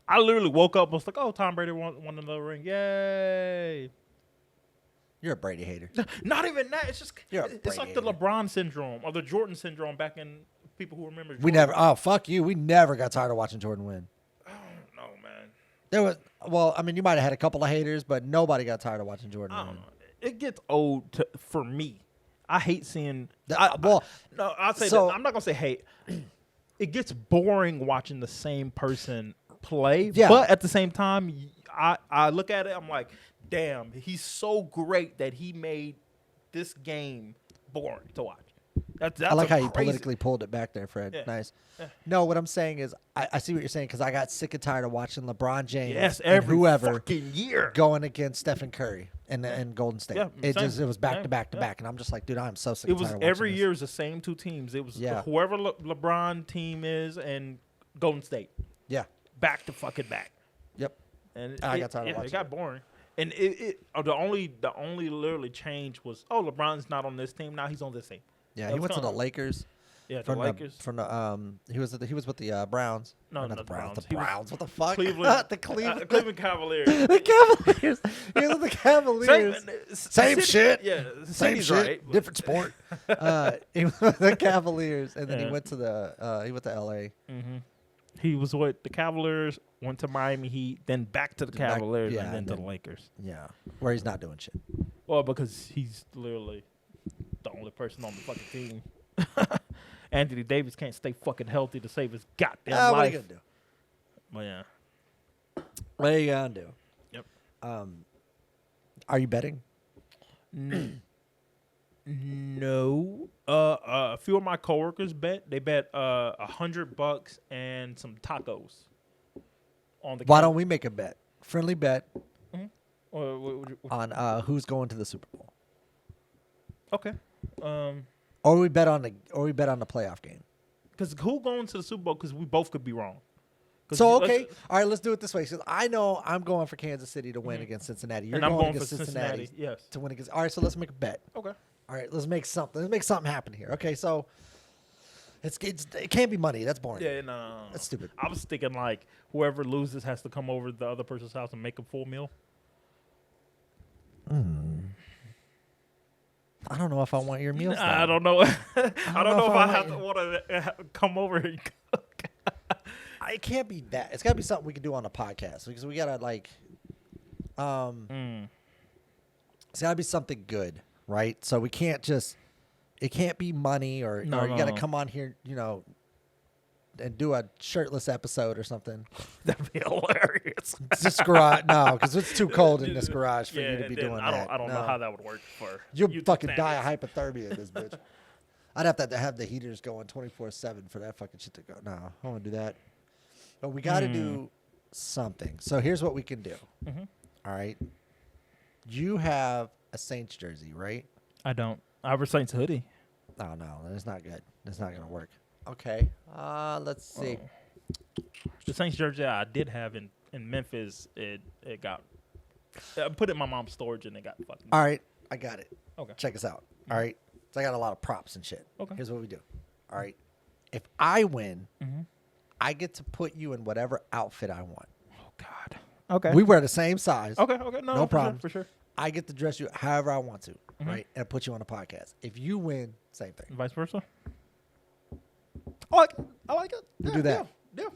I literally woke up and was like, oh, Tom Brady won another ring. Yay. You're a Brady hater. Not even that. It's just, You're a it's like Brady the hater. LeBron syndrome or the Jordan syndrome back in people who remember Jordan. We never. Oh fuck you. We never got tired of watching Jordan win. No, man. There was. Well, I mean, you might have had a couple of haters, but nobody got tired of watching Jordan I win. don't know. It gets old for me. I hate seeing. Well, no, I'll say so- that. I'm not gonna say hate. It gets boring watching the same person play. Yeah. But at the same time, I look at it. I'm like, damn, he's so great that he made this game boring to watch. That's I like how you crazy. politically pulled it back there, Fred. Yeah. Nice. Yeah. No, what I'm saying is, I see what you're saying because I got sick and tired of watching LeBron James Yes, and every whoever fucking year. going against Stephen Curry and Golden State. Yeah, it same. was back Same. to back to Yeah. back, and I'm just like, dude, I'm so sick. It and was tired of watching every this. year is the same 2 teams. It was Yeah. whoever LeBron team is and Golden State Yeah. back to fucking back. Yep. And I got tired of It watching got it. boring. And the only literally change was LeBron's not on this team now, he's on this team. Yeah, That he was went to the kinda- Lakers. Yeah, the From Lakers. he was with the Browns. No, Or not not the Browns. The He was Browns. What the fuck? Cleveland, the Cleveland. Cleveland Cavaliers. The Cavaliers. He was with the Cavaliers. Same city- shit. Yeah, Same city's shit. right. Different sport. He was with the Cavaliers, and then Yeah. he went to L.A. Mm-hmm. He was with the Cavaliers, went to Miami Heat, then back to the Back- Cavaliers, yeah, and then and to then- the Lakers. Yeah, where he's not doing shit. Well, because he's literally the only person on the fucking team. Anthony Davis can't stay fucking healthy to save his goddamn What are life. you gonna do? But yeah. What are you gonna do? Yep. Are you betting? No. A few of my coworkers bet. They bet $100 and some tacos on the. Why don't we make a bet? Friendly bet What on who's going to the Super Bowl, okay. or we bet on the playoff game. Because who going to the Super Bowl? Because we both could be wrong. 'Cause So let's- okay, all right, let's do it this way. Because I know I'm going for Kansas City to win against Cincinnati. You're and I'm going for against Cincinnati. Yes. to win against. All right, so let's make a bet. Okay. All right, let's make something happen here. Okay, so it can't be money. That's boring. Yeah, no. That's stupid. I was thinking like whoever loses has to come over to the other person's house and make a full meal. I don't know if I want your meals. I done. don't know. I don't know if I want have you- to want to come over and cook. It can't be that. It's got to be something we can do on a podcast because we gotta like. It's got to be something good, right? So we can't just. It can't be money or No, you got to no. come on here, and do a shirtless episode or something. That'd be hilarious. This garage, no, because it's too cold in this garage for you to and be then doing I don't, that. I don't know No. how that would work for You'll you fucking die of standards. hypothermia in this bitch. I'd have to have the heaters going 24/7 for that fucking shit to go. No, I don't want to do that. But we got to do something. So here's what we can do. All right. You have a Saints jersey, right? I don't. I have a Saints hoodie. Oh, no, that's not good. That's not going to work. Okay. Let's see. The Saints jersey I did have in Memphis, it got. I put it in my mom's storage and it got fucking. All right. I got it. Okay. Check us out. All right. So I got a lot of props and shit. Okay. Here's what we do. All right. If I win, Mm-hmm. I get to put you in whatever outfit I want. Oh God. Okay. We wear the same size. Okay. Okay. No No for problem. Sure, for sure. I get to dress you however I want to, Mm-hmm. right? And put you on a podcast. If you win, same thing. Vice versa. I like it. We'll Yeah, do that. Deal.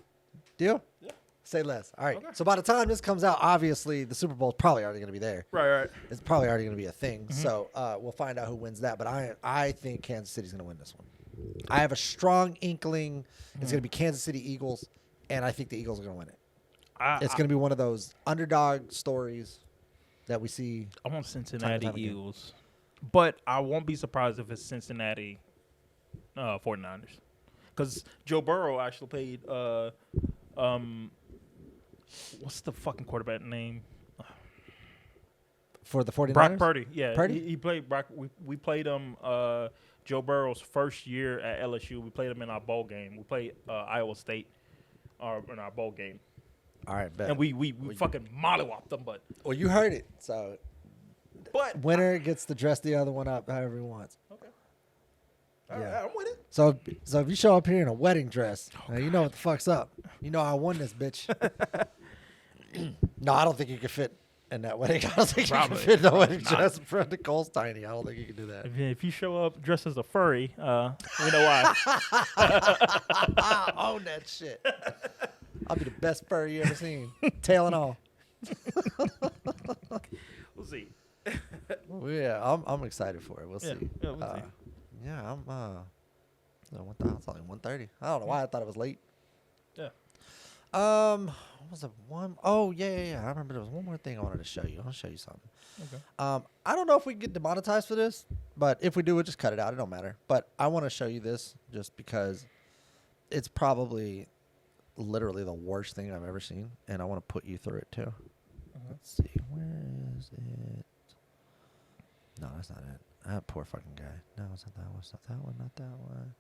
Deal? Yeah. Say less. All right. Okay. So by the time this comes out, obviously the Super Bowl is probably already going to be there. Right. It's probably already going to be a thing. Mm-hmm. So we'll find out who wins that. But I think Kansas City's going to win this one. I have a strong inkling it's going to be Kansas City Eagles, and I think the Eagles are going to win it. It's going to be one of those underdog stories that we see. I want Cincinnati time again. Eagles, but I won't be surprised if it's Cincinnati 49ers, because Joe Burrow actually played. What's the fucking quarterback name? For the 49ers? Brock Purdy. Yeah, Purdy? He played Brock. We played him. Joe Burrow's first year at LSU. We played him in our bowl game. We played Iowa State, in our bowl game, All right, bet. and we fucking mollywopped them. But well, you heard it. So winner gets to dress the other one up however he wants. okay, Yeah. I'm with it. So if you show up here in a wedding dress, now you know what the fuck's up. You know I won this bitch. No, I don't think you can fit in that wedding. I don't think Probably. you can fit in the wedding dress. Nicole's tiny. I don't think you can do that. If you show up dressed as a furry, we know why. I own that shit. I'll be the best furry you ever seen, tail and all. We'll see. Well, yeah, I'm excited for it. We'll Yeah, see. yeah, we'll see. Yeah, I'm. It's only 1:30. I don't know why I thought it was late. Yeah. What was it one? Oh yeah. I remember there was one more thing I wanted to show you. I'll show you something. Okay. I don't know if we can get demonetized for this, but if we do, we'll just cut it out. It don't matter. But I want to show you this just because it's probably literally the worst thing I've ever seen, and I want to put you through it too. Let's see. Where is it? No, that's not it. That poor fucking guy. No, it's not that one. It's not that one. Not that one.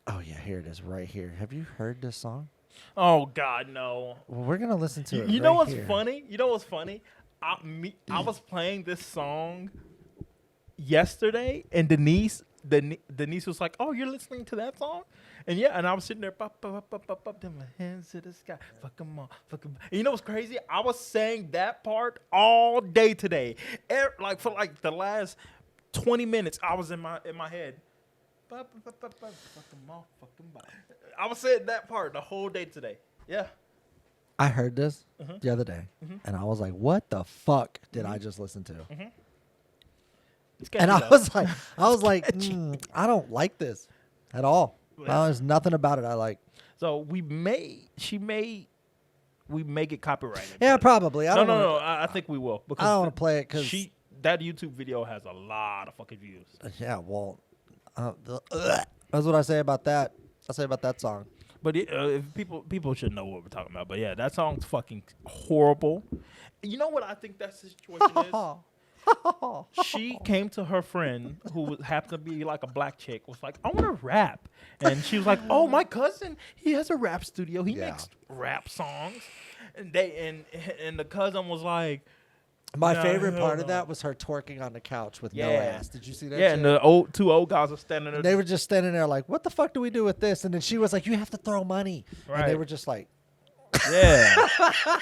Oh yeah, here it is, right here. Have you heard this song? Oh God, no. Well, we're gonna listen to it. You know right what's here. funny? You know what's funny? I was playing this song yesterday, and Denise was like, "Oh, you're listening to that song?" And yeah, and I was sitting there, pop, pop, pop, pop, pop, then my hands to the sky, fuck 'em all, fuck 'em. And you know what's crazy? I was saying that part all day today, like for like the last 20 minutes. I was in my head. Fuck 'em all, fuck 'em all. I was saying that part the whole day today. Yeah. I heard this Mm-hmm. the other day, and I was like, "What the fuck did I just listen to?" It's And catchy, I though. was like, I don't like this at all. Yeah. There's nothing about it I like. So we make it copyrighted. Yeah, but- probably. I No, don't no, wanna, no. I think we will because I don't want to play it because that YouTube video has a lot of fucking views. yeah, well, that's what I say about that. I say about that song. But if people should know what we're talking about. But yeah, that song's fucking horrible. You know what I think that situation is? She came to her friend who happened to be like a black chick, was like, I want to rap. And she was like, oh, my cousin, he has a rap studio. He Yeah. makes rap songs. And the cousin was like, My No, favorite hell part of no. that was her twerking on the couch with no Yeah. ass. Did you see that? yeah, shit? and the two old guys are standing there. They were just standing there like, "What the fuck do we do with this?" And then she was like, "You have to throw money." And they Right. were just like, Yeah.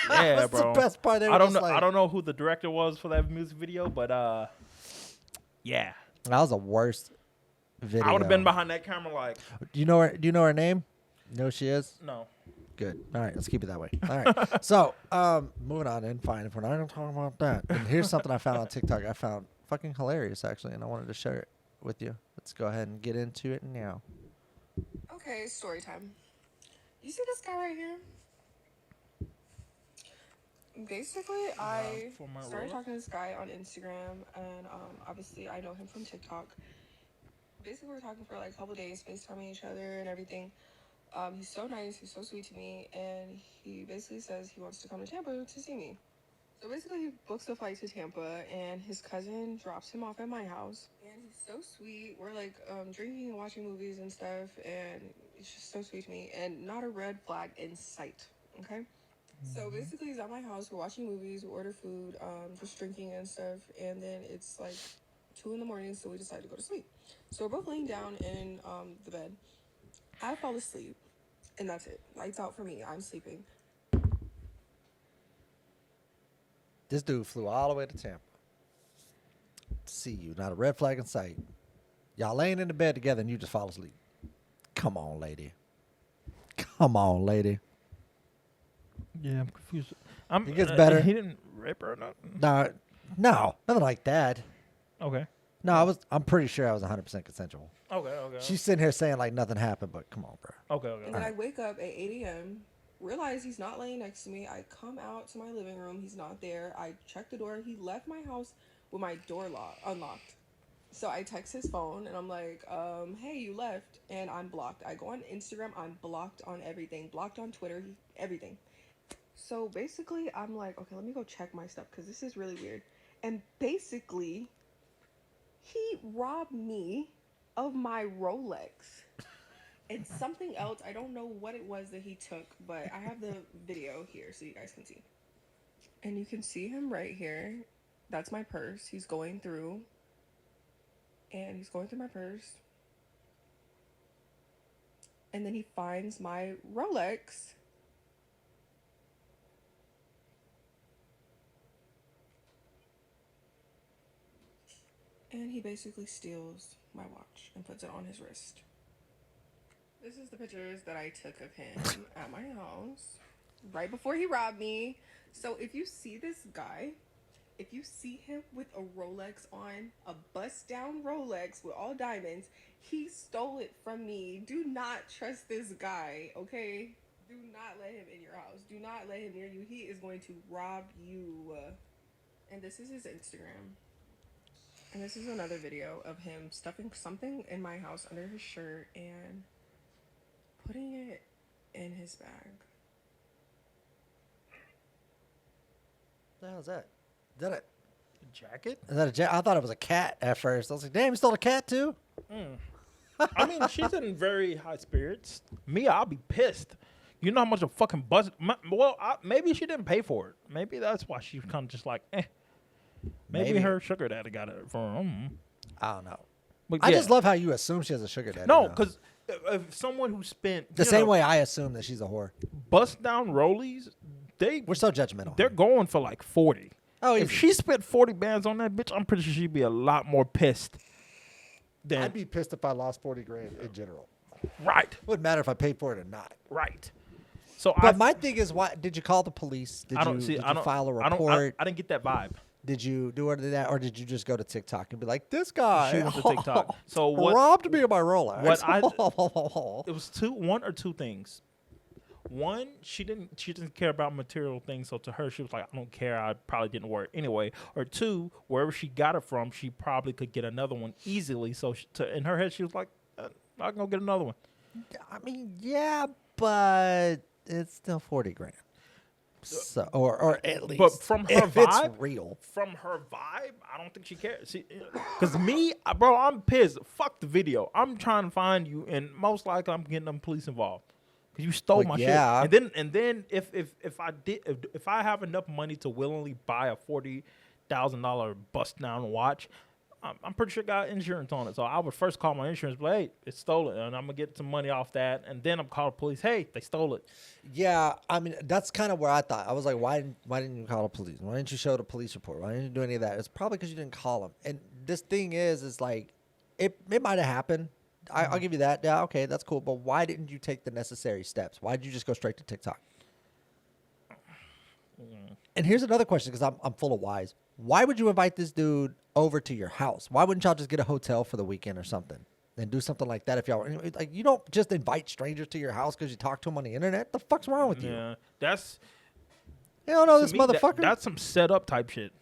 Yeah, "That's bro. the best part." They were I don't just know. like, I don't know who the director was for that music video, but yeah, That was the worst video. I would have been behind that camera like, Do you know her? Do you know her name? You know who she is? no. Good. All right, let's keep it that way. All right. So, moving on and fine. If we're not going to talk about that. And here's something I found on TikTok. I found fucking hilarious, actually, and I wanted to share it with you. Let's go ahead and get into it now. Okay, story time. You see this guy right here? Basically, I for my started roller? talking to this guy on Instagram, and obviously I know him from TikTok. Basically, we're talking for like a couple days, FaceTiming each other and everything. He's so nice, he's so sweet to me, and he basically says he wants to come to Tampa to see me. So basically, he books a flight to Tampa, and his cousin drops him off at my house. And he's so sweet. We're like drinking and watching movies and stuff, and it's just so sweet to me. And not a red flag in sight. Okay. So basically, he's at my house. We're watching movies. We order food, just drinking and stuff. And then it's like 2 a.m, so we decide to go to sleep. So we're both laying down in the bed. I fall asleep, and that's it. Lights out for me. I'm sleeping. This dude flew all the way to Tampa to see you. Not a red flag in sight. Y'all laying in the bed together and you just fall asleep. Come on, lady. Come on, lady. Yeah, I'm confused. It gets better. He didn't rape her or nothing. No, nothing like that. Okay. No, I'm pretty sure I was 100% consensual. Okay. She's sitting here saying like nothing happened, but come on, bro. Okay. And then I wake up at 8 a.m., realize he's not laying next to me. I come out to my living room. He's not there. I check the door. He left my house with my door unlocked. So I text his phone, and I'm like, hey, you left, and I'm blocked. I go on Instagram. I'm blocked on everything. Blocked on Twitter. Everything. So basically, I'm like, okay, let me go check my stuff, because this is really weird. And basically, he robbed me of my Rolex. And something else, I don't know what it was that he took, but I have the video here so you guys can see. And you can see him right here. That's my purse. He's going through. And he's going through my purse. And then he finds my Rolex. And he basically steals my watch and puts it on his wrist. This is the pictures that I took of him at my house right before he robbed me. So if you see this guy, if you see him with a Rolex on, a bust down Rolex with all diamonds, he stole it from me. Do not trust this guy, okay? Do not let him in your house. Do not let him near you. He is going to rob you. And this is his Instagram. And this is another video of him stuffing something in my house under his shirt and putting it in his bag. What the hell is that? Is that Jacket? I thought it was a cat at first. I was like, damn, you stole a cat too? I mean, she's in very high spirits. Me, I'll be pissed. You know how much a fucking bus? Well, maybe she didn't pay for it. Maybe that's why she's kind of just like, eh. Maybe her sugar daddy got it for her. I don't know. But I yeah. just love how you assume she has a sugar daddy. No, now. because if someone who spent the same way I assume that she's a whore. bust down rollies, We're so judgmental. they're going for like 40. Oh, if she spent 40 bands on that bitch, I'm pretty sure she'd be a lot more pissed. Than I'd be pissed if I lost 40 grand in general. right, Wouldn't matter if I paid for it or not. right. So But my thing is, why did you call the police? Did I don't you, see. did I you don't file a I report? I didn't get that vibe. Did you do any of that, or did you just go to TikTok and be like, "This guy She went to TikTok. So what? robbed me of my Rolex"? It was one or two things. One, she didn't care about material things, so to her she was like, I don't care, I probably didn't wear it anyway. Or two, wherever she got it from, she probably could get another one easily. So in her head, she was like, I can go get another one. I mean, yeah, but it's still 40 grand. So, or at least, But from her if vibe, it's real. From her vibe, I don't think she cares. Because me, bro, I'm pissed. Fuck the video. I'm trying to find you, and most likely I'm getting them police involved. Because you stole my shit. And then if I have enough money to willingly buy a $40,000 bust down watch, I'm pretty sure I got insurance on it. So I would first call my insurance, but hey, it's stolen, and I'm gonna get some money off that, and then I'm calling the police. Hey, they stole it. Yeah, I mean that's kind of where I thought. I was like, why didn't you call the police? Why didn't you show the police report? Why didn't you do any of that? It's probably because you didn't call them. And this thing is like, it might have happened. I'll give you that. Yeah, okay, that's cool. But why didn't you take the necessary steps? Why did you just go straight to TikTok? And here's another question, because I'm full of whys. Why would you invite this dude over to your house? Why wouldn't y'all just get a hotel for the weekend or something and do something like that? If y'all like, you don't just invite strangers to your house because you talk to them on the internet. The fuck's wrong with you? Yeah, that's. You don't know to this me, motherfucker. That's some setup type shit.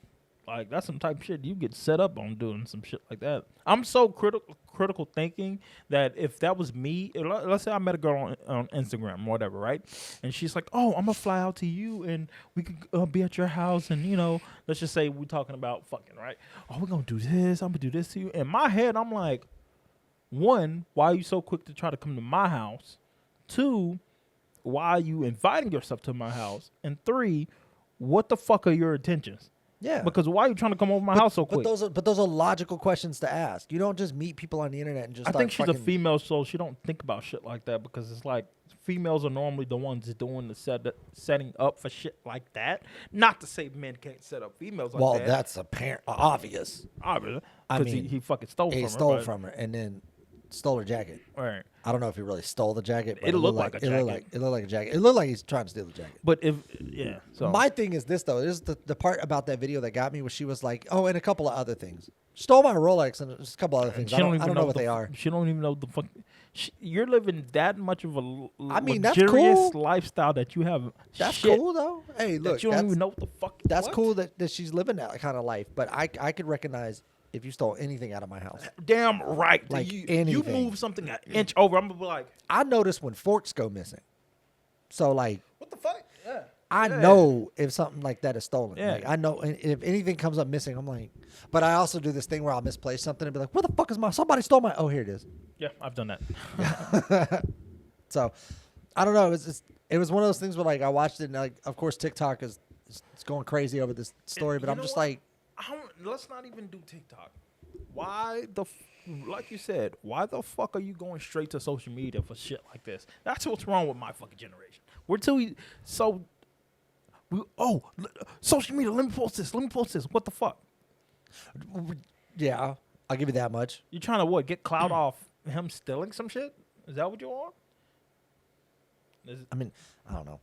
Like that's some type of shit you get set up on doing some shit like that. I'm so critical thinking that if that was me, let's say I met a girl on Instagram or whatever, right? And she's like, "Oh, I'm gonna fly out to you, and we could be at your house, and let's just say we're talking about fucking, right? Oh, we're gonna do this. I'm gonna do this to you." In my head, I'm like, one, why are you so quick to try to come to my house? Two, why are you inviting yourself to my house? And three, what the fuck are your intentions? Yeah. Because why are you trying to come over my house so quick? But those are logical questions to ask. You don't just meet people on the internet and just I start think she's fucking... a female, so she don't think about shit like that, because it's like females are normally the ones doing the setting up for shit like that. Not to say men can't set up females like that. Well, that's apparent, obvious. Obviously. I Because mean, he fucking stole from her. He stole from her and then stole her jacket. Right. I don't know if he really stole the jacket. But It looked like a jacket. It looked like a jacket. It looked like he's trying to steal the jacket. But so My thing is this, though. This is the part about that video that got me, where she was like, oh, and a couple of other things. Stole my Rolex and just a couple other things. I don't know what they are. She don't even know the fuck. You're living that much of a that's luxurious cool. lifestyle that you have. That's shit cool, though. Hey, look. that you don't even know what the fuck. That's what? cool that she's living that kind of life. But I could recognize if you stole anything out of my house. Damn right. Like you anything. move something an inch over, I'm gonna be like, I notice when forks go missing. So, like, what the fuck? Yeah. I know if something like that is stolen. Yeah. Like, I know if anything comes up missing, I'm like, but I also do this thing where I'll misplace something and be like, where the fuck is somebody stole my, oh, here it is. Yeah, I've done that. So, I don't know. It was one of those things where, like, I watched it and, like, of course, TikTok is going crazy over this story, but I'm just like, let's not even do TikTok. Why like you said, why the fuck are you going straight to social media for shit like this? That's what's wrong with my fucking generation. We're social media. Let me post this. What the fuck? yeah, I'll give you that much. You trying to what? Get clout off him stealing some shit? Is that what you want? I mean, I don't know.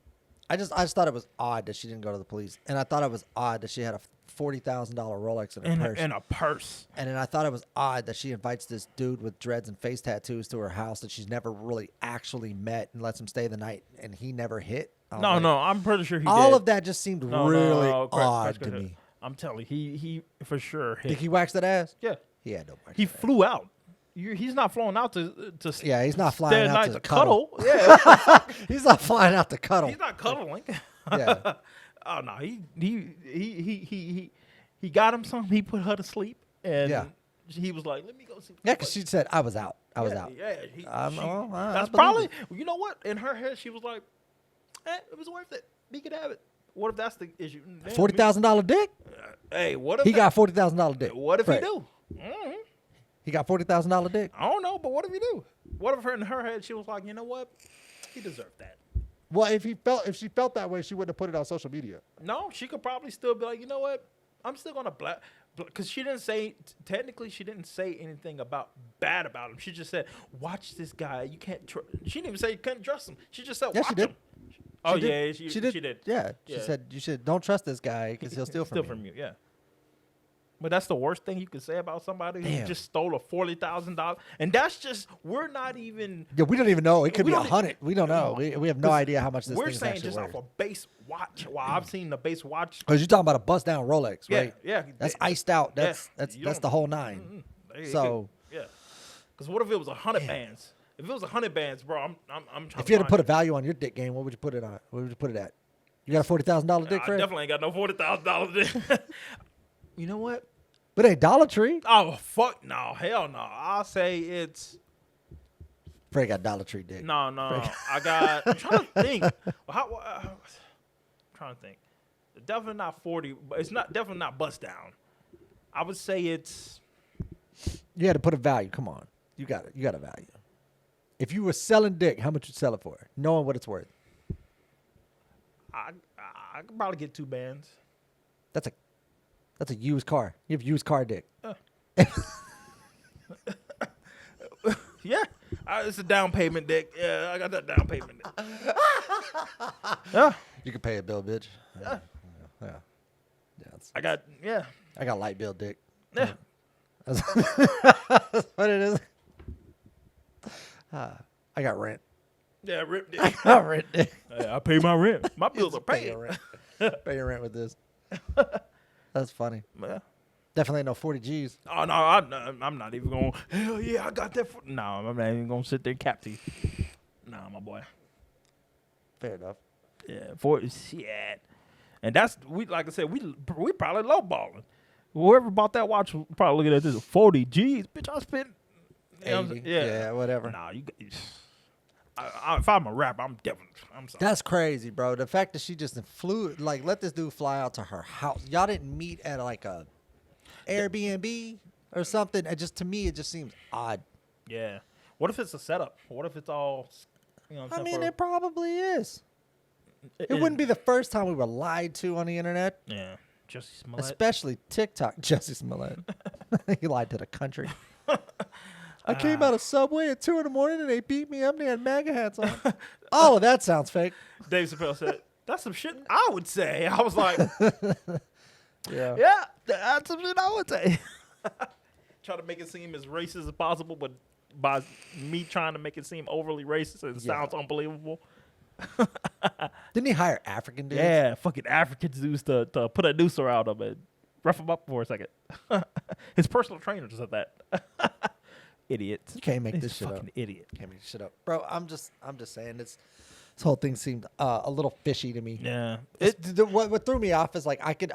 I just thought it was odd that she didn't go to the police, and I thought it was odd that she had a $40,000 Rolex in her purse. In a purse. And then I thought it was odd that she invites this dude with dreads and face tattoos to her house that she's never really actually met and lets him stay the night, and he never hit. No, I'm pretty sure he all did. of that just seemed really odd to me. I'm telling you, he for sure hit. Did he wax that ass? Yeah. He had no wax. He flew out. He's not flying out to yeah, he's not flying out to cuddle. Yeah. He's not flying out to cuddle. He's not cuddling. Yeah. Oh no, he got him something. He put her to sleep, and he was like, "Let me go see." Yeah, because she said I was out. I was out. Yeah, that's that's probably. You know what? In her head, she was like, It was worth it. He could have it. What if that's the issue? Damn, $40,000 dick? Hey, what if He got $40,000 dick. What if Fred. he do? Mm-hmm. He got $40,000 dick. I don't know, but what if he do? What if in her head she was like, you know what? He deserved that. Well, if she felt that way, she wouldn't have put it on social media. No, she could probably still be like, you know what? I'm still gonna because she didn't say technically she didn't say anything bad about him. She just said, watch this guy. You can't. She didn't even say you couldn't trust him. She just said, Yeah, watch she did. him. Oh She yeah, did. she did. did. Yeah. She Yeah. said you should don't trust this guy because he'll steal from you. Yeah. But that's the worst thing you could say about somebody who Damn. just stole a $40,000, and that's just we're not even. Yeah, we don't even know. It could We be don't 100. We don't know. We have no idea how much this We're thing's saying actually just worth. off a base watch. Well, I've seen the base watch. Because you're talking about a bust down Rolex, Yeah, right? yeah. That's iced out. Yeah, That's you that's don't- the whole 9. It So could- yeah. Because what if it was 100 bands? If it was 100 bands, bro, I'm trying. if you had to find put a value on your dick game, what would you put it on? What would you put it at? You got a $40,000 dick, I Fred? definitely ain't got no $40,000. You know what? But ain't Dollar Tree. Oh fuck no, hell no. I'll say it's Fred got Dollar Tree dick. no. I got. I'm trying to think. Trying to think. Definitely not 40, but it's not definitely not bust down. I would say it's. You had to put a value. Come on, you got it. You got a value. If you were selling dick, how much would you sell it for, knowing what it's worth? I could probably get 2 bands. That's a used car. You have used car dick. Yeah, it's a down payment, dick. Yeah, I got that down payment. Dick. Yeah, You can pay a bill, bitch. Yeah. Yeah. It's- I got I got light bill dick. yeah. That's what it is. I got rent. Yeah, rip dick. I got rent dick. I pay my rent. My bills are Pay paid. your rent. Pay your rent with this. That's funny. Yeah. Definitely ain't no 40 G's. Oh no, I'm not even going. Hell yeah, I got that. No, I'm not even gonna sit there and cap to you. Nah, my boy. Fair enough. Yeah, 40 shit. And that's like I said, we probably lowballing. Whoever bought that watch was probably looking at this 40 G's. Bitch, I spent. You know what I'm 80. saying? Yeah, whatever. Nah, if I'm a rapper, I'm definitely. I'm sorry. That's crazy, bro. The fact that she just flew, like, let this dude fly out to her house. Y'all didn't meet at like a Airbnb or something. It just, to me, it just seems odd. Yeah. What if it's a setup? What if it's all? You know what I'm I saying, mean, for- it probably is. It and- wouldn't be the first time we were lied to on the internet, Yeah. Jesse Smollett. especially TikTok. Jesse Smollett. He lied to the country. I came out of Subway at 2 a.m. and they beat me up and they had MAGA hats on. Oh, that sounds fake. Dave Chappelle said, "That's some shit I would say." I was like, Yeah. "Yeah, that's some shit I would say." Try to make it seem as racist as possible, but by me trying to make it seem overly racist, it sounds unbelievable. Didn't he hire African dudes? Yeah, fucking African dudes to put a noose around him and rough him up for a second. His personal trainer said that. Idiot. You can't make He's this a shit up. fucking idiot. Can't make this shit up, bro. I'm just saying this whole thing seemed a little fishy to me. Yeah. What threw me off is like I can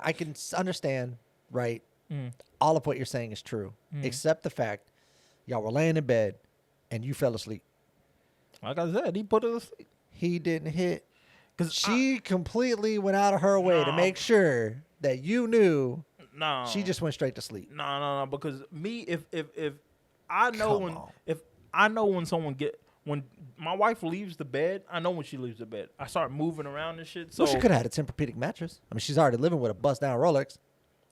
understand, right? All of what you're saying is true, except the fact y'all were laying in bed and you fell asleep. Like I said, he put it asleep. He didn't hit. 'Cause She completely went out of her way to No. make sure that you knew. No. She just went straight to sleep. No. Because me, if I know Come when on. if I know when someone when my wife leaves the bed, I know when she leaves the bed. I start moving around and shit. So Well, she could have had a Tempur-Pedic mattress. I mean, she's already living with a bust down Rolex.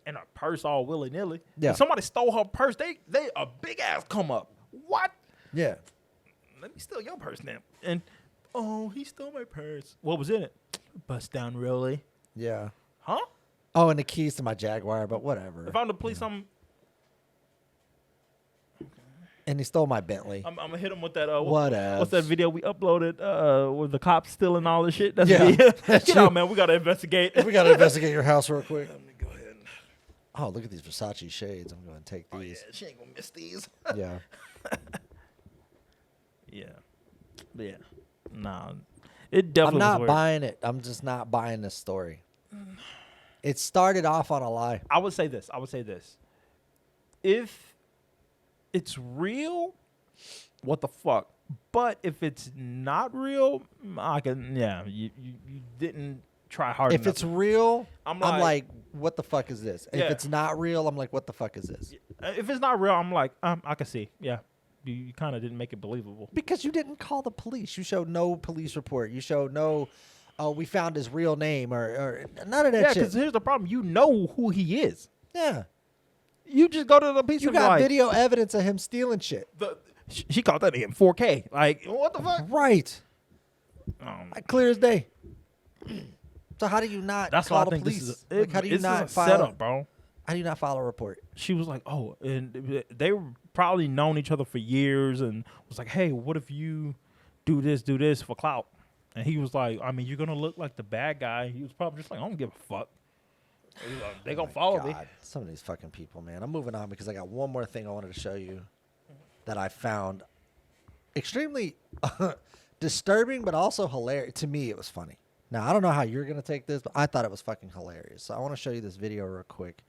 and her purse all willy nilly. Yeah. If somebody stole her purse, they a big ass come up. What? Yeah. Let me steal your purse now. And oh, he stole my purse. What was in it? Bust down really? Yeah. Huh? Oh, and the keys to my Jaguar, but whatever. If I'm the police, I'm And he stole my Bentley. gonna hit him with that. Whatevs. What's that video we uploaded? With the cops stealing all this shit. That's Yeah, me. that's Get you. out, man. We gotta investigate. We got to investigate your house real quick. Let me go ahead. Oh, look at these Versace shades. I'm going to take Oh yeah, these. she ain't gonna miss these. Yeah. Yeah. Nah, it definitely. I'm not was weird. buying it. I'm just not buying this story. It started off on a lie. I would say this. If it's real, what the fuck? But if it's not real, I can. Yeah, you didn't try hard If enough. it's real, I'm I'm like- like, what the fuck is this? Yeah. If it's not real, I'm like, what the fuck is this? If it's not real, I'm like, I can see. Yeah, you kind of didn't make it believable. Because you didn't call the police. You showed no police report. You showed no, oh, we found his real name or none of that Yeah, shit. because here's the problem: you know who he is. Yeah. You just go to the piece You of got like, video evidence of him stealing shit. She caught that in 4K. Like, what the fuck? Right. Um, Like clear as day. So how do you not that's why call I the think police? this is Like, how do you this is not a file? setup, bro. How do you not file a report? She was like, oh, and they were probably known each other for years, and was like, hey, what if you do this for clout? And he was like, I mean, you're gonna look like the bad guy. He was probably just like, I don't give a fuck. They gonna follow me. God, some of these fucking people, man. I'm moving on because I got one more thing I wanted to show you that I found extremely disturbing, but also hilarious. To me, it was funny. Now, I don't know how you're going to take this, but I thought it was fucking hilarious. So I want to show you this video real quick.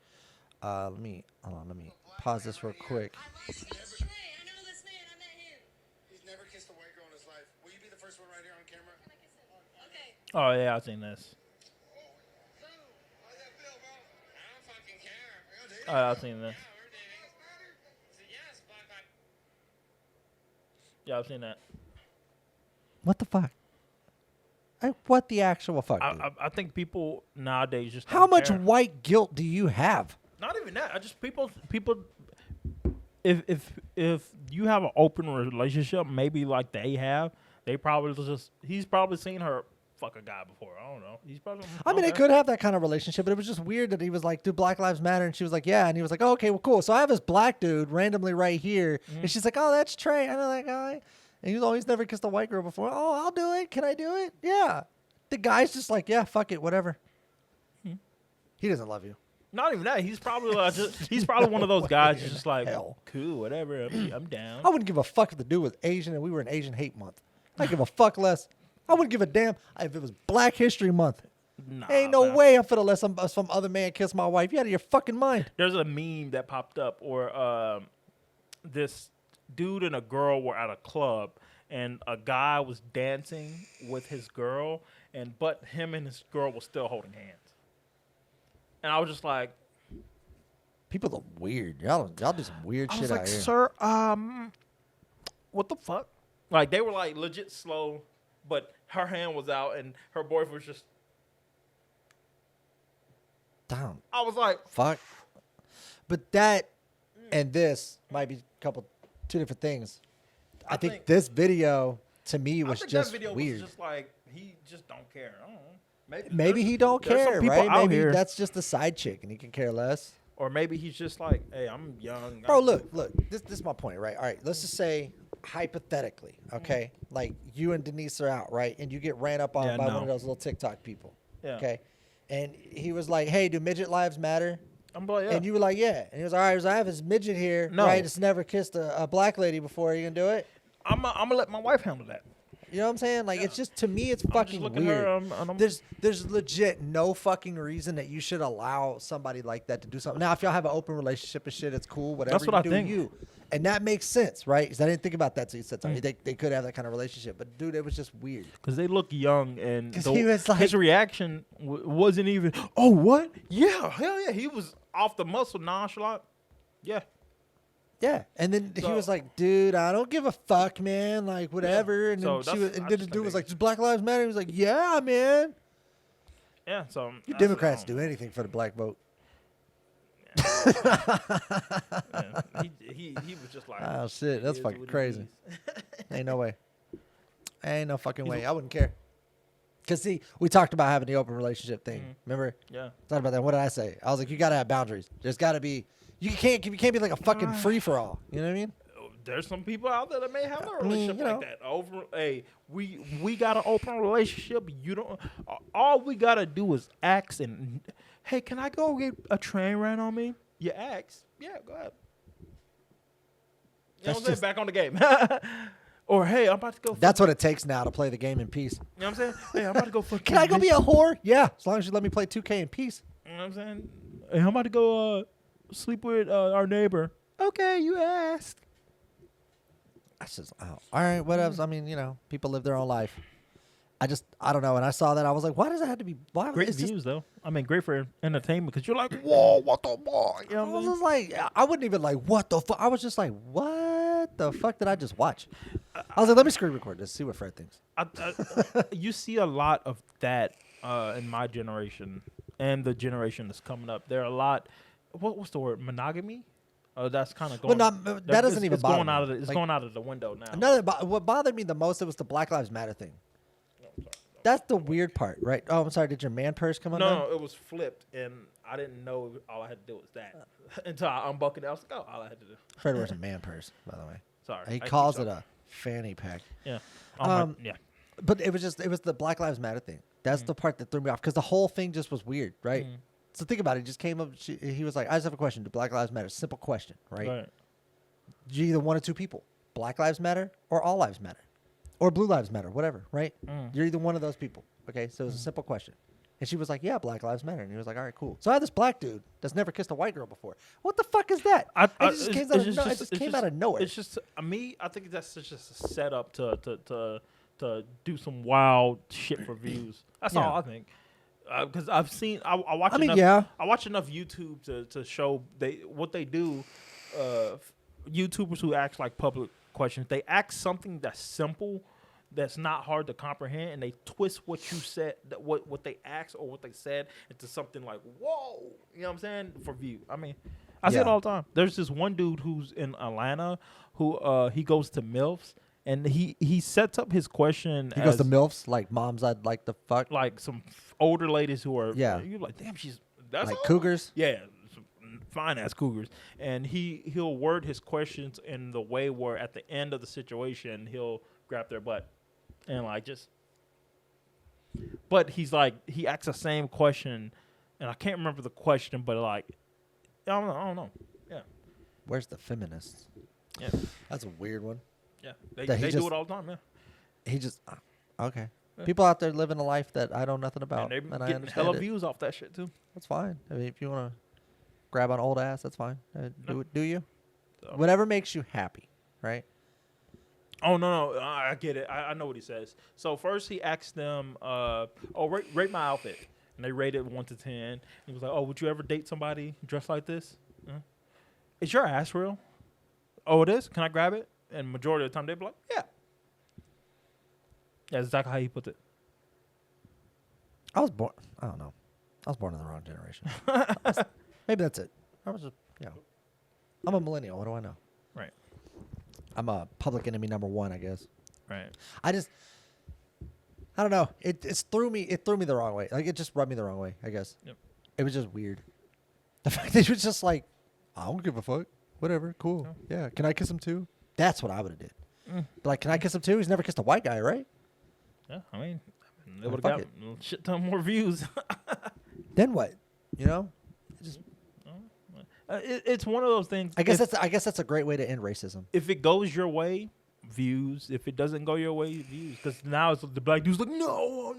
Let me pause this real quick. I know this man. I met him. He's never kissed a white girl in his life. Will you be the first one right here on camera? Okay. Oh yeah, I've seen this. How's that feel, bro? I don't fucking care. Oh, I've seen this. We're dating. Yes, but Yeah, I've seen that. What the fuck? What the actual fuck? dude? I think people nowadays just How don't much care. white guilt do you have? Not even that. I just people. If you have an open relationship, maybe like they have, they probably just he's probably seen her fuck a guy before. I don't know. He's probably. I mean, they okay. could have that kind of relationship, but it was just weird that he was like, "Do Black Lives Matter?" And she was like, "Yeah." And he was like, oh, "Okay, well, cool." So I have this black dude randomly right here, and she's like, "Oh, that's Trey. I know that guy." And he's always never kissed a white girl before. Oh, I'll do it. Can I do it? Yeah. The guy's just like, "Yeah, fuck it, whatever." He doesn't love you. Not even that. He's probably like he's probably one of those guys who's just like, hell? cool, whatever. I'm down. I wouldn't give a fuck if the dude was Asian and we were in Asian Hate Month. I'd give a fuck less. I wouldn't give a damn if it was Black History Month. Nah, Ain't no man. way I'm finna let some other man kiss my wife. You out of your fucking mind. There's a meme that popped up, or this dude and a girl were at a club, and a guy was dancing with his girl, but him and his girl were still holding hands. And I was just like, People are weird. Y'all do some weird I shit was out like, here. sir, what the fuck? Like they were like legit slow, but her hand was out and her boyfriend was just. Down. I was like, Fuck. But that and this might be two different things. I think think- this video to me I was think just that video weird. was just like he just don't care. I don't know. Maybe he don't there's some care, people right? out Maybe here- that's just a side chick and he can care less. Or maybe he's just like, hey, I'm young. Bro, I'm- look. This is my point, right? All right, let's just say hypothetically, okay? Like you and Denise are out, right? And you get ran up on Yeah, by no. one of those little TikTok people. Yeah. Okay. And he was like, "Hey, do midget lives matter?" I'm like, yeah. And you were like, "Yeah." And he was all right. I have this midget here, No. right? It's never kissed a black lady before. Are you gonna do it? I'm gonna let my wife handle that. You know what I'm saying? Like, it's just to me, it's I'm fucking just looking weird. at her. I'm, There's legit no fucking reason that you should allow somebody like that to do something. Now, if y'all have an open relationship and shit, it's cool. Whatever That's what you I do, think. you. And that makes sense, right? Because I didn't think about that till you said something. They could have that kind of relationship, but dude, it was just weird. because they look young, and 'Cause he was like- his reaction wasn't even. Oh, what? Yeah, hell yeah. He was off the muscle, nonchalant. Yeah. Yeah, and then he So- was like, "Dude, I don't give a fuck, man. Like, whatever." And So then that's- and I then the just dude think was they- like, "Does Black Lives Matter?" He was like, "Yeah, man. Yeah. So You I Democrats said, do anything for the black vote." yeah. He was just like, Oh shit, that's "It is fucking what it crazy. is." Ain't no way. Ain't no fucking way. I wouldn't care. Cause see, we talked about having the open relationship thing. Remember? Yeah. Talked about that. What did I say? I was like, you gotta have boundaries. There's gotta be. You can't be like a fucking free for all. You know what I mean? There's some people out there that may have a I mean, relationship you like know. that. Over, hey, we got an open relationship. You don't. All we gotta do is ask and, hey, can I go get a train ran on me? You ask, yeah, go ahead. You know what I'm saying? just- Back on the game. Or hey, I'm about to go. That's what it takes now to play the game in peace. You know what I'm saying? Hey, I'm about to go. Can I go be a whore? Yeah, as long as you let me play 2K in peace. You know what I'm saying? Hey, I'm about to go sleep with our neighbor. Okay, you asked. I says, oh, all right, whatever. I mean, people live their own life. I don't know. And I saw that, I was like, why does it have to be? Why? Great it's views though. I mean, great for entertainment because you're like, whoa, what the fuck? You know I what was I'm just like, I wouldn't even like, what the fuck? I was just like, what the fuck did I just watch? I was like, let me screen record this, see what Fred thinks. You see a lot of that in my generation and the generation that's coming up. There are a lot. What's the word? Monogamy. That's kind of going. But that doesn't even it's bother going me. out of the, it's Like, going out of the window now. what bothered me the most, it was the Black Lives Matter thing. That's the weird part, right? Oh, I'm sorry. Did your man purse come on? No, it was flipped, and I didn't know all I had to do was that until I unbuckled it. I was like, oh, all I had to do. Fred wears a man purse, by the way. Sorry, He I calls keep it talking. a fanny pack. Yeah. Yeah. But it was the Black Lives Matter thing. That's the part that threw me off because the whole thing just was weird, right? So think about it. It just came up. He was like, I just have a question. Do Black Lives Matter? Simple question, right? You either one of two people. Black Lives Matter or all lives matter. Or blue lives matter, whatever, right? You're either one of those people. Okay, so it was a simple question. And she was like, yeah, Black Lives Matter. And he was like, all right, cool. So I had this black dude that's never kissed a white girl before. What the fuck is that? It just came out of nowhere. It's just me. I think that's just a setup to do some wild shit for views. That's all I think. Because I've seen, I watch. I watch enough YouTube to show what they do. YouTubers who ask like public questions, they ask something that's simple, that's not hard to comprehend, and they twist what you said, what they asked or what they said into something like, whoa, you know what I'm saying, for view. I mean, I see it all the time. There's this one dude who's in Atlanta who he goes to MILFs, and he sets up his question. He goes to MILFs, like moms I'd like to fuck. Like some older ladies who are, you're like, damn, that's like all? cougars. Yeah. Fine ass cougars, and he'll word his questions in the way where at the end of the situation he'll grab their butt and like just. But he's like he asks the same question, and I can't remember the question, but like I don't know. Yeah. Where's the feminists? Yeah. That's a weird one. Yeah. They just do it all the time. Yeah. He just okay. Yeah. People out there living a life that I know nothing about, and they're I getting understand hella it. views off that shit too. That's fine. I mean, if you want to grab on old ass, that's fine. Do you? So. Whatever makes you happy, right? Oh no, I get it. I know what he says. So first he asked them, rate my outfit, and they rated 1 to 10. He was like, oh, would you ever date somebody dressed like this? Is your ass real? Oh, it is. Can I grab it? And majority of the time they'd be like, yeah. That's exactly how he put it. I don't know. I was born in the wrong generation. Maybe that's it. I was just, I'm a millennial. What do I know? Right. I'm a public enemy number 1, I guess. Right. I don't know. It threw me the wrong way. Like, it just rubbed me the wrong way, I guess. Yep. It was just weird. The fact that he was just like, I don't give a fuck. Whatever. Cool. No. Yeah. Can I kiss him too? That's what I would have did. But like, can I kiss him too? He's never kissed a white guy, right? Yeah. I mean, they would have got a shit ton more views. Then what? You know? It just, it's one of those things. I guess that's a great way to end racism. If it goes your way, views. If it doesn't go your way, views. Because now it's the black dude's like, no.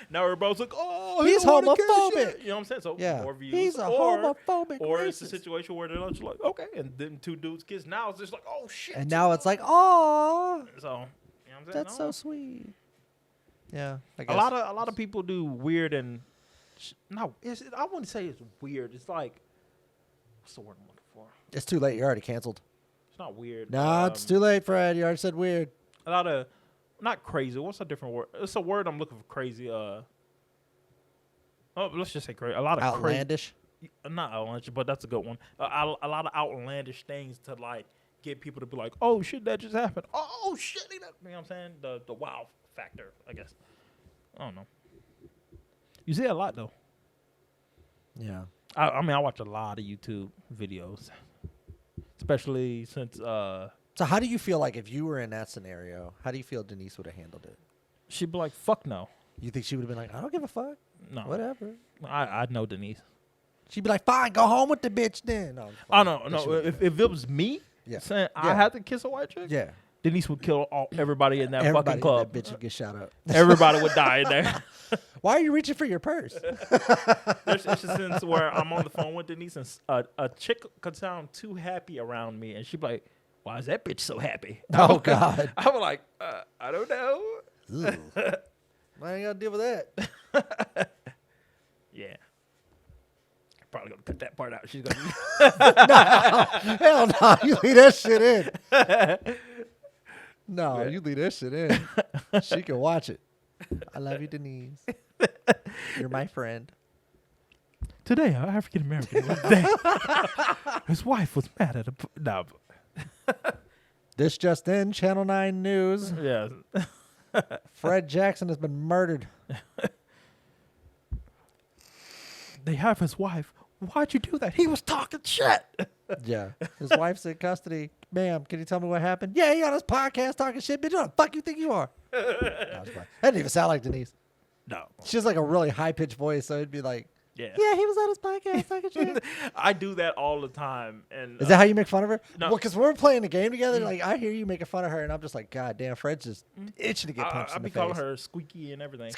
Now everybody's like, oh, he's homophobic. You know what I'm saying? So more views. He's a homophobic Or racist. it's a situation where they're just like, okay, and then 2 dudes kiss. Now it's just like, oh shit. And now it's like, oh, So you know what I'm saying? that's so sweet. Yeah, I A guess. lot of people do weird and I wouldn't say it's weird. It's like, what's the word I'm looking for? It's too late. You're already canceled. It's not weird. No, it's too late, Fred. You already said weird. A lot of, not crazy. What's a different word? It's a word I'm looking for. Crazy. Let's just say crazy. A lot of Outlandish. Not outlandish, but that's a good one. A lot of outlandish things to like get people to be like, oh shit, that just happened. Oh shit, you know what I'm saying? The wow factor, I guess. I don't know. You see it a lot though. Yeah. I mean, I watch a lot of YouTube videos, especially since So how do you feel like if you were in that scenario? How do you feel Denise would have handled it? she'd be like, fuck no. You think she would have been like, I don't give a fuck. No. Whatever. I know Denise. She'd be like, fine, go home with the bitch then. No, Oh, no. If it was me saying I had to kiss a white chick, yeah. Denise would kill everybody in that Everybody fucking club. in that bitch would get shot up. Everybody would die in there. Why are you reaching for your purse? There's instances where I'm on the phone with Denise and a chick could sound too happy around me, and she'd be like, why is that bitch so happy? Oh, God. I was like, I don't know. Ugh. Why ain't got to deal with that? Yeah. Probably gonna cut that part out. She's gonna. Hell no. You leave that shit in. No, you leave that shit in. She can watch it. I love you, Denise. You're my friend. Today, an African American day. His wife was mad at him. No. This just in, Channel 9 News. Yeah. Fred Jackson has been murdered. They have his wife. Why'd you do that? He was talking shit. Yeah. His wife's in custody. Ma'am, can you tell me what happened? Yeah, he on his podcast talking shit. Bitch, who the fuck you think you are? No, that didn't even sound like Denise. No. She has like a really high-pitched voice, so it'd be like, Yeah. yeah, he was on his podcast talking shit. I do that all the time. And Is that how you make fun of her? No. Well, because we're playing the game together, like I hear you making fun of her, and I'm just like, God damn, Fred's just itching to get punched I in be the face. calling her squeaky and everything.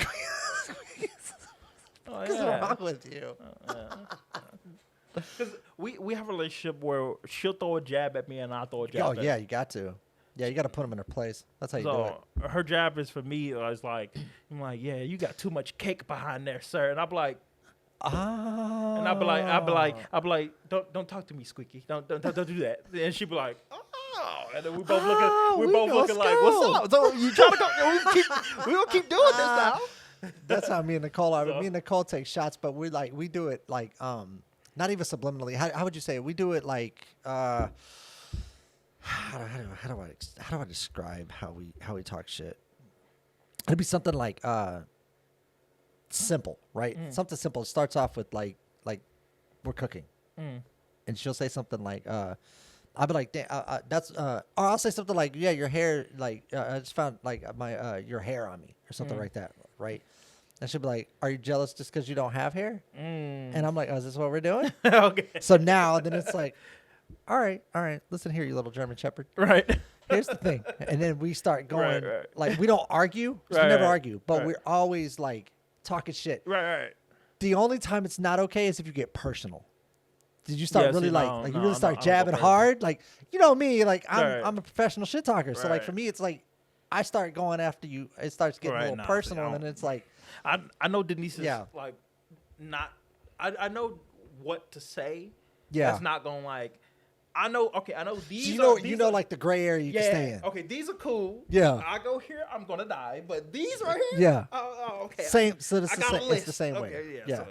What's wrong with you? Because we have a relationship where she'll throw a jab at me and I'll throw a jab Oh at her. yeah, you got to. Yeah, you got to put them in their place. That's how you do it. So her jab is for me. It's like, I'm like, yeah, you got too much cake behind there, sir. And I'm like, Oh. and I'll be like, don't talk to me, Squeaky. Don't do that. And she'd be like, oh, and then we both looking like, what's up? So you trying to go? We gonna keep doing this now. That's how me and Nicole are. But me and Nicole take shots, but we do it like not even subliminally. How would you say it? We do it like how do I describe how we talk shit? It'd be something like simple, right? Something simple. It starts off with like we're cooking, and she'll say something like I'll be like, that's or I'll say something like, yeah, your hair, like I just found like my your hair on me or something like that, right? And she'll be like, are you jealous just because you don't have hair? And I'm like, oh, is this what we're doing? Okay. So now then it's like, all right, listen here, you little German Shepherd. Right. Here's the thing, and then we start going Right. like we don't argue, we Right, never right, argue, but right. we're always like talking shit. Right. The only time it's not okay is if you get personal. Did you start Yeah, really see, like you really start I don't go jabbing personal. hard? Like, you know me, like Right. I'm a professional shit talker. So like Right. for me it's like I start going after you. It starts getting a Right, little nah, see, personal, I and then don't- it's like, I know Denise is Yeah. like not. I know what to say. yeah. That's not gonna like. I know. Okay. I know these. So are, you know like the gray area you yeah. can stay in. Okay. These are cool. Yeah. I go here, I'm gonna die. But these right here. Yeah. Oh, okay. Same. So it's I the got a same. list. It's the same way. Okay, Yeah. so-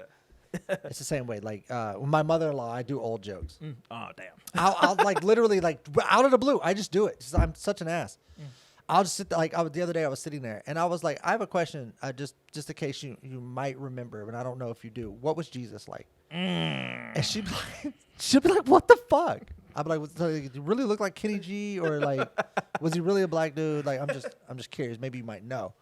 It's the same way. Like with my mother-in-law, I do old jokes. Oh damn. I'll like literally like out of the blue. I just do it. Just, I'm such an ass. I'll just sit like the other day I was sitting there and I was like, I have a question. Just in case you might remember, but I don't know if you do. What was Jesus like? And she'd be like, what the fuck? I'd be like, so, did he really look like Kenny G, or like was he really a black dude? Like I'm just curious. Maybe you might know.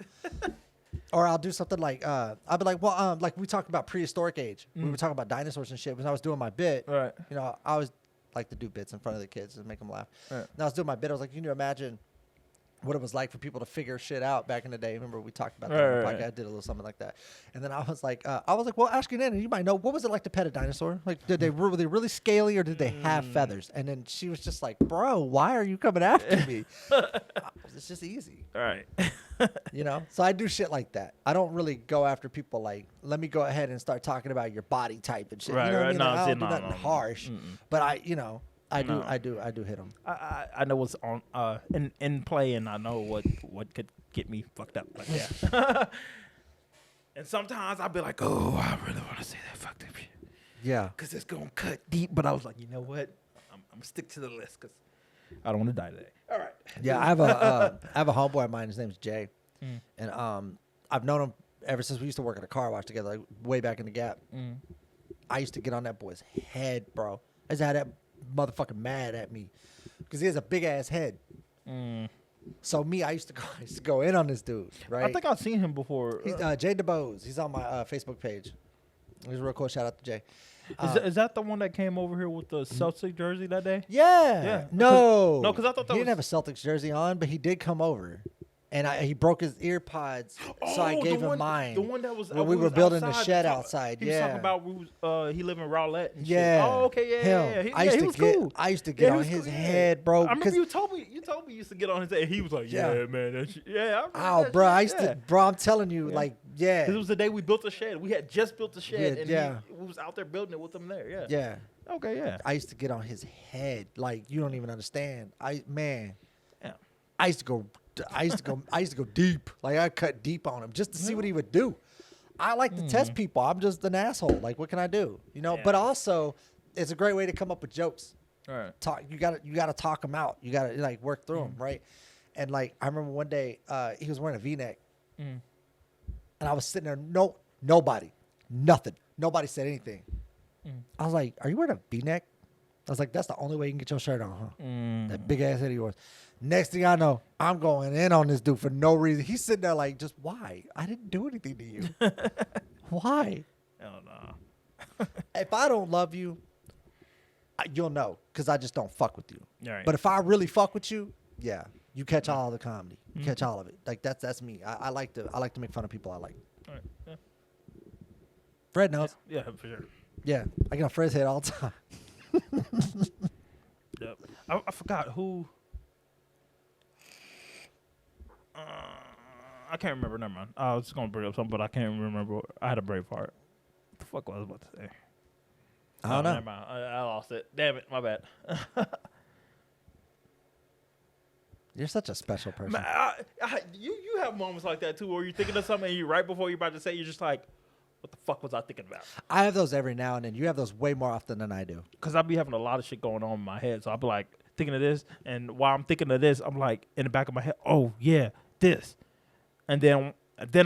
Or I'll do something like I'll be like, well, like we talked about prehistoric age. We were talking about dinosaurs and shit. When I was doing my bit, Right. you know, I always like to do bits in front of the kids and make them laugh. Right. And I was doing my bit. I was like, can you imagine what it was like for people to figure shit out back in the day? Remember we talked about that on the Right. podcast. I did a little something like that. And then I was like, well, ask you then, and you might know, what was it like to pet a dinosaur? Like, were they really scaly or did they have feathers? And then she was just like, bro, why are you coming after me? It's just easy. All right. You know, so I do shit like that. I don't really go after people like, let me go ahead and start talking about your body type and shit. Right, you know what I right. mean? No, Like, I see, don't do no, nothing no. harsh, but I do hit them. I know what's on in play, and I know what could get me fucked up like that. And sometimes I'll be like, oh, I really want to say that fucked up shit Yeah. because it's gonna cut deep. But I was like, you know what? I'm gonna stick to the list because I don't want to die today. All right. Yeah, I have a homeboy of mine. His name's Jay, and I've known him ever since we used to work at a car wash together, like way back in the Gap. I used to get on that boy's head, bro. I used to have that motherfucker mad at me because he has a big ass head. So I used to go in on this dude, right? I think I've seen him before. He's Jay DeBose. He's on my Facebook page. He's a real cool. Shout out to Jay. Is that the one that came over here with the Celtic jersey that day? Yeah. Yeah. No. No, 'cause I thought that he didn't was- have a Celtics jersey on, but he did come over. and he broke his ear pods, so I gave him mine. The one that was when we were was building the outside, shed outside. He was talking about he lived in Rowlett and yeah. shit. Oh, okay, yeah. I used he to was get, cool. I used to get he on was his cool, head, bro. I remember you told me you used to get on his head. He was like, yeah, man, that shit. Yeah. Oh, bro, I used to, bro. I'm telling you, like, yeah. 'Cause it was the day we built the shed. We had just built the shed, and we was out there building it with him there. Yeah. Yeah. Okay, yeah. I used to get on his head, like you don't even understand. Yeah. I used to go deep. Like I cut deep on him just to see what he would do. I like to test people. I'm just an asshole. Like what can I do? You know. Yeah. But also, it's a great way to come up with jokes. All right. Talk. You gotta talk them out. You gotta like work through them, right? And like I remember one day, he was wearing a V-neck, and I was sitting there. Nothing. Nobody said anything. I was like, "Are you wearing a V-neck?" I was like, "That's the only way you can get your shirt on, huh?" That big ass head of yours. Next thing I know, I'm going in on this dude for no reason. He's sitting there like, just why? I didn't do anything to you. Why? Hell no. If I don't love you, you'll know because I just don't fuck with you. Right. But if I really fuck with you, yeah, you catch all the comedy. You catch all of it. Like that's me. I like to make fun of people I like. All right. Yeah. Fred knows. Yeah, for sure. Yeah, I get on Fred's head all the time. Yep. I forgot who. I can't remember. Never mind. I was gonna bring up something, but I can't remember. I had a brain fart. What the fuck was I about to say? I don't know. Never mind. I lost it. Damn it. My bad. You're such a special person. Man, you have moments like that too, where you're thinking of something and you right before you're about to say, you're just like, what the fuck was I thinking about? I have those every now and then. You have those way more often than I do. Because I be having a lot of shit going on in my head. So I'll be like thinking of this. And while I'm thinking of this, I'm like in the back of my head, oh, yeah, this. And then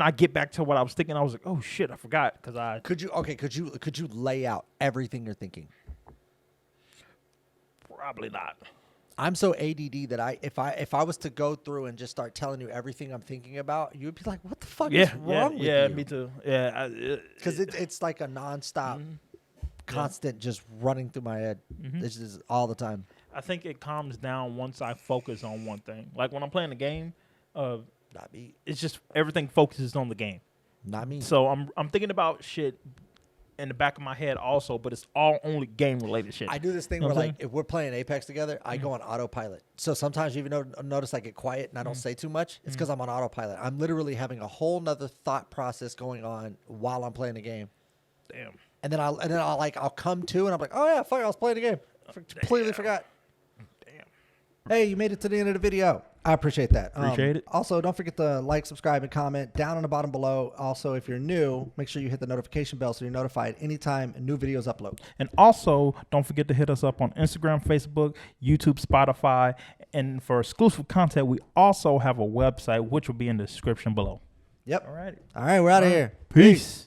I get back to what I was thinking. I was like, oh, shit, I forgot. Could you lay out everything you're thinking? Probably not. I'm so ADD that if I was to go through and just start telling you everything I'm thinking about, you'd be like, "What the fuck is wrong with you?" Yeah, me too. Yeah, because it's like a nonstop, constant, just running through my head. It's just all the time. I think it calms down once I focus on one thing. Like when I'm playing the game, Not me. it's just everything focuses on the game. Not me. So I'm thinking about shit in the back of my head also, but it's all only game related shit. I do this thing You know where what I'm like if we're playing Apex together, I go on autopilot. So sometimes you even notice I get quiet and I don't say too much. It's because I'm on autopilot. I'm literally having a whole nother thought process going on while I'm playing the game. Damn. And then I'll come to and I'm like, oh yeah, fuck, I was playing the game. Completely forgot. Damn. Hey, you made it to the end of the video. I appreciate that. Appreciate it. Also, don't forget to like, subscribe, and comment down on the bottom below. Also, if you're new, make sure you hit the notification bell so you're notified anytime new videos upload. And also, don't forget to hit us up on Instagram, Facebook, YouTube, Spotify. And for exclusive content, we also have a website, which will be in the description below. Yep. All right. All right, we're out of here. Peace.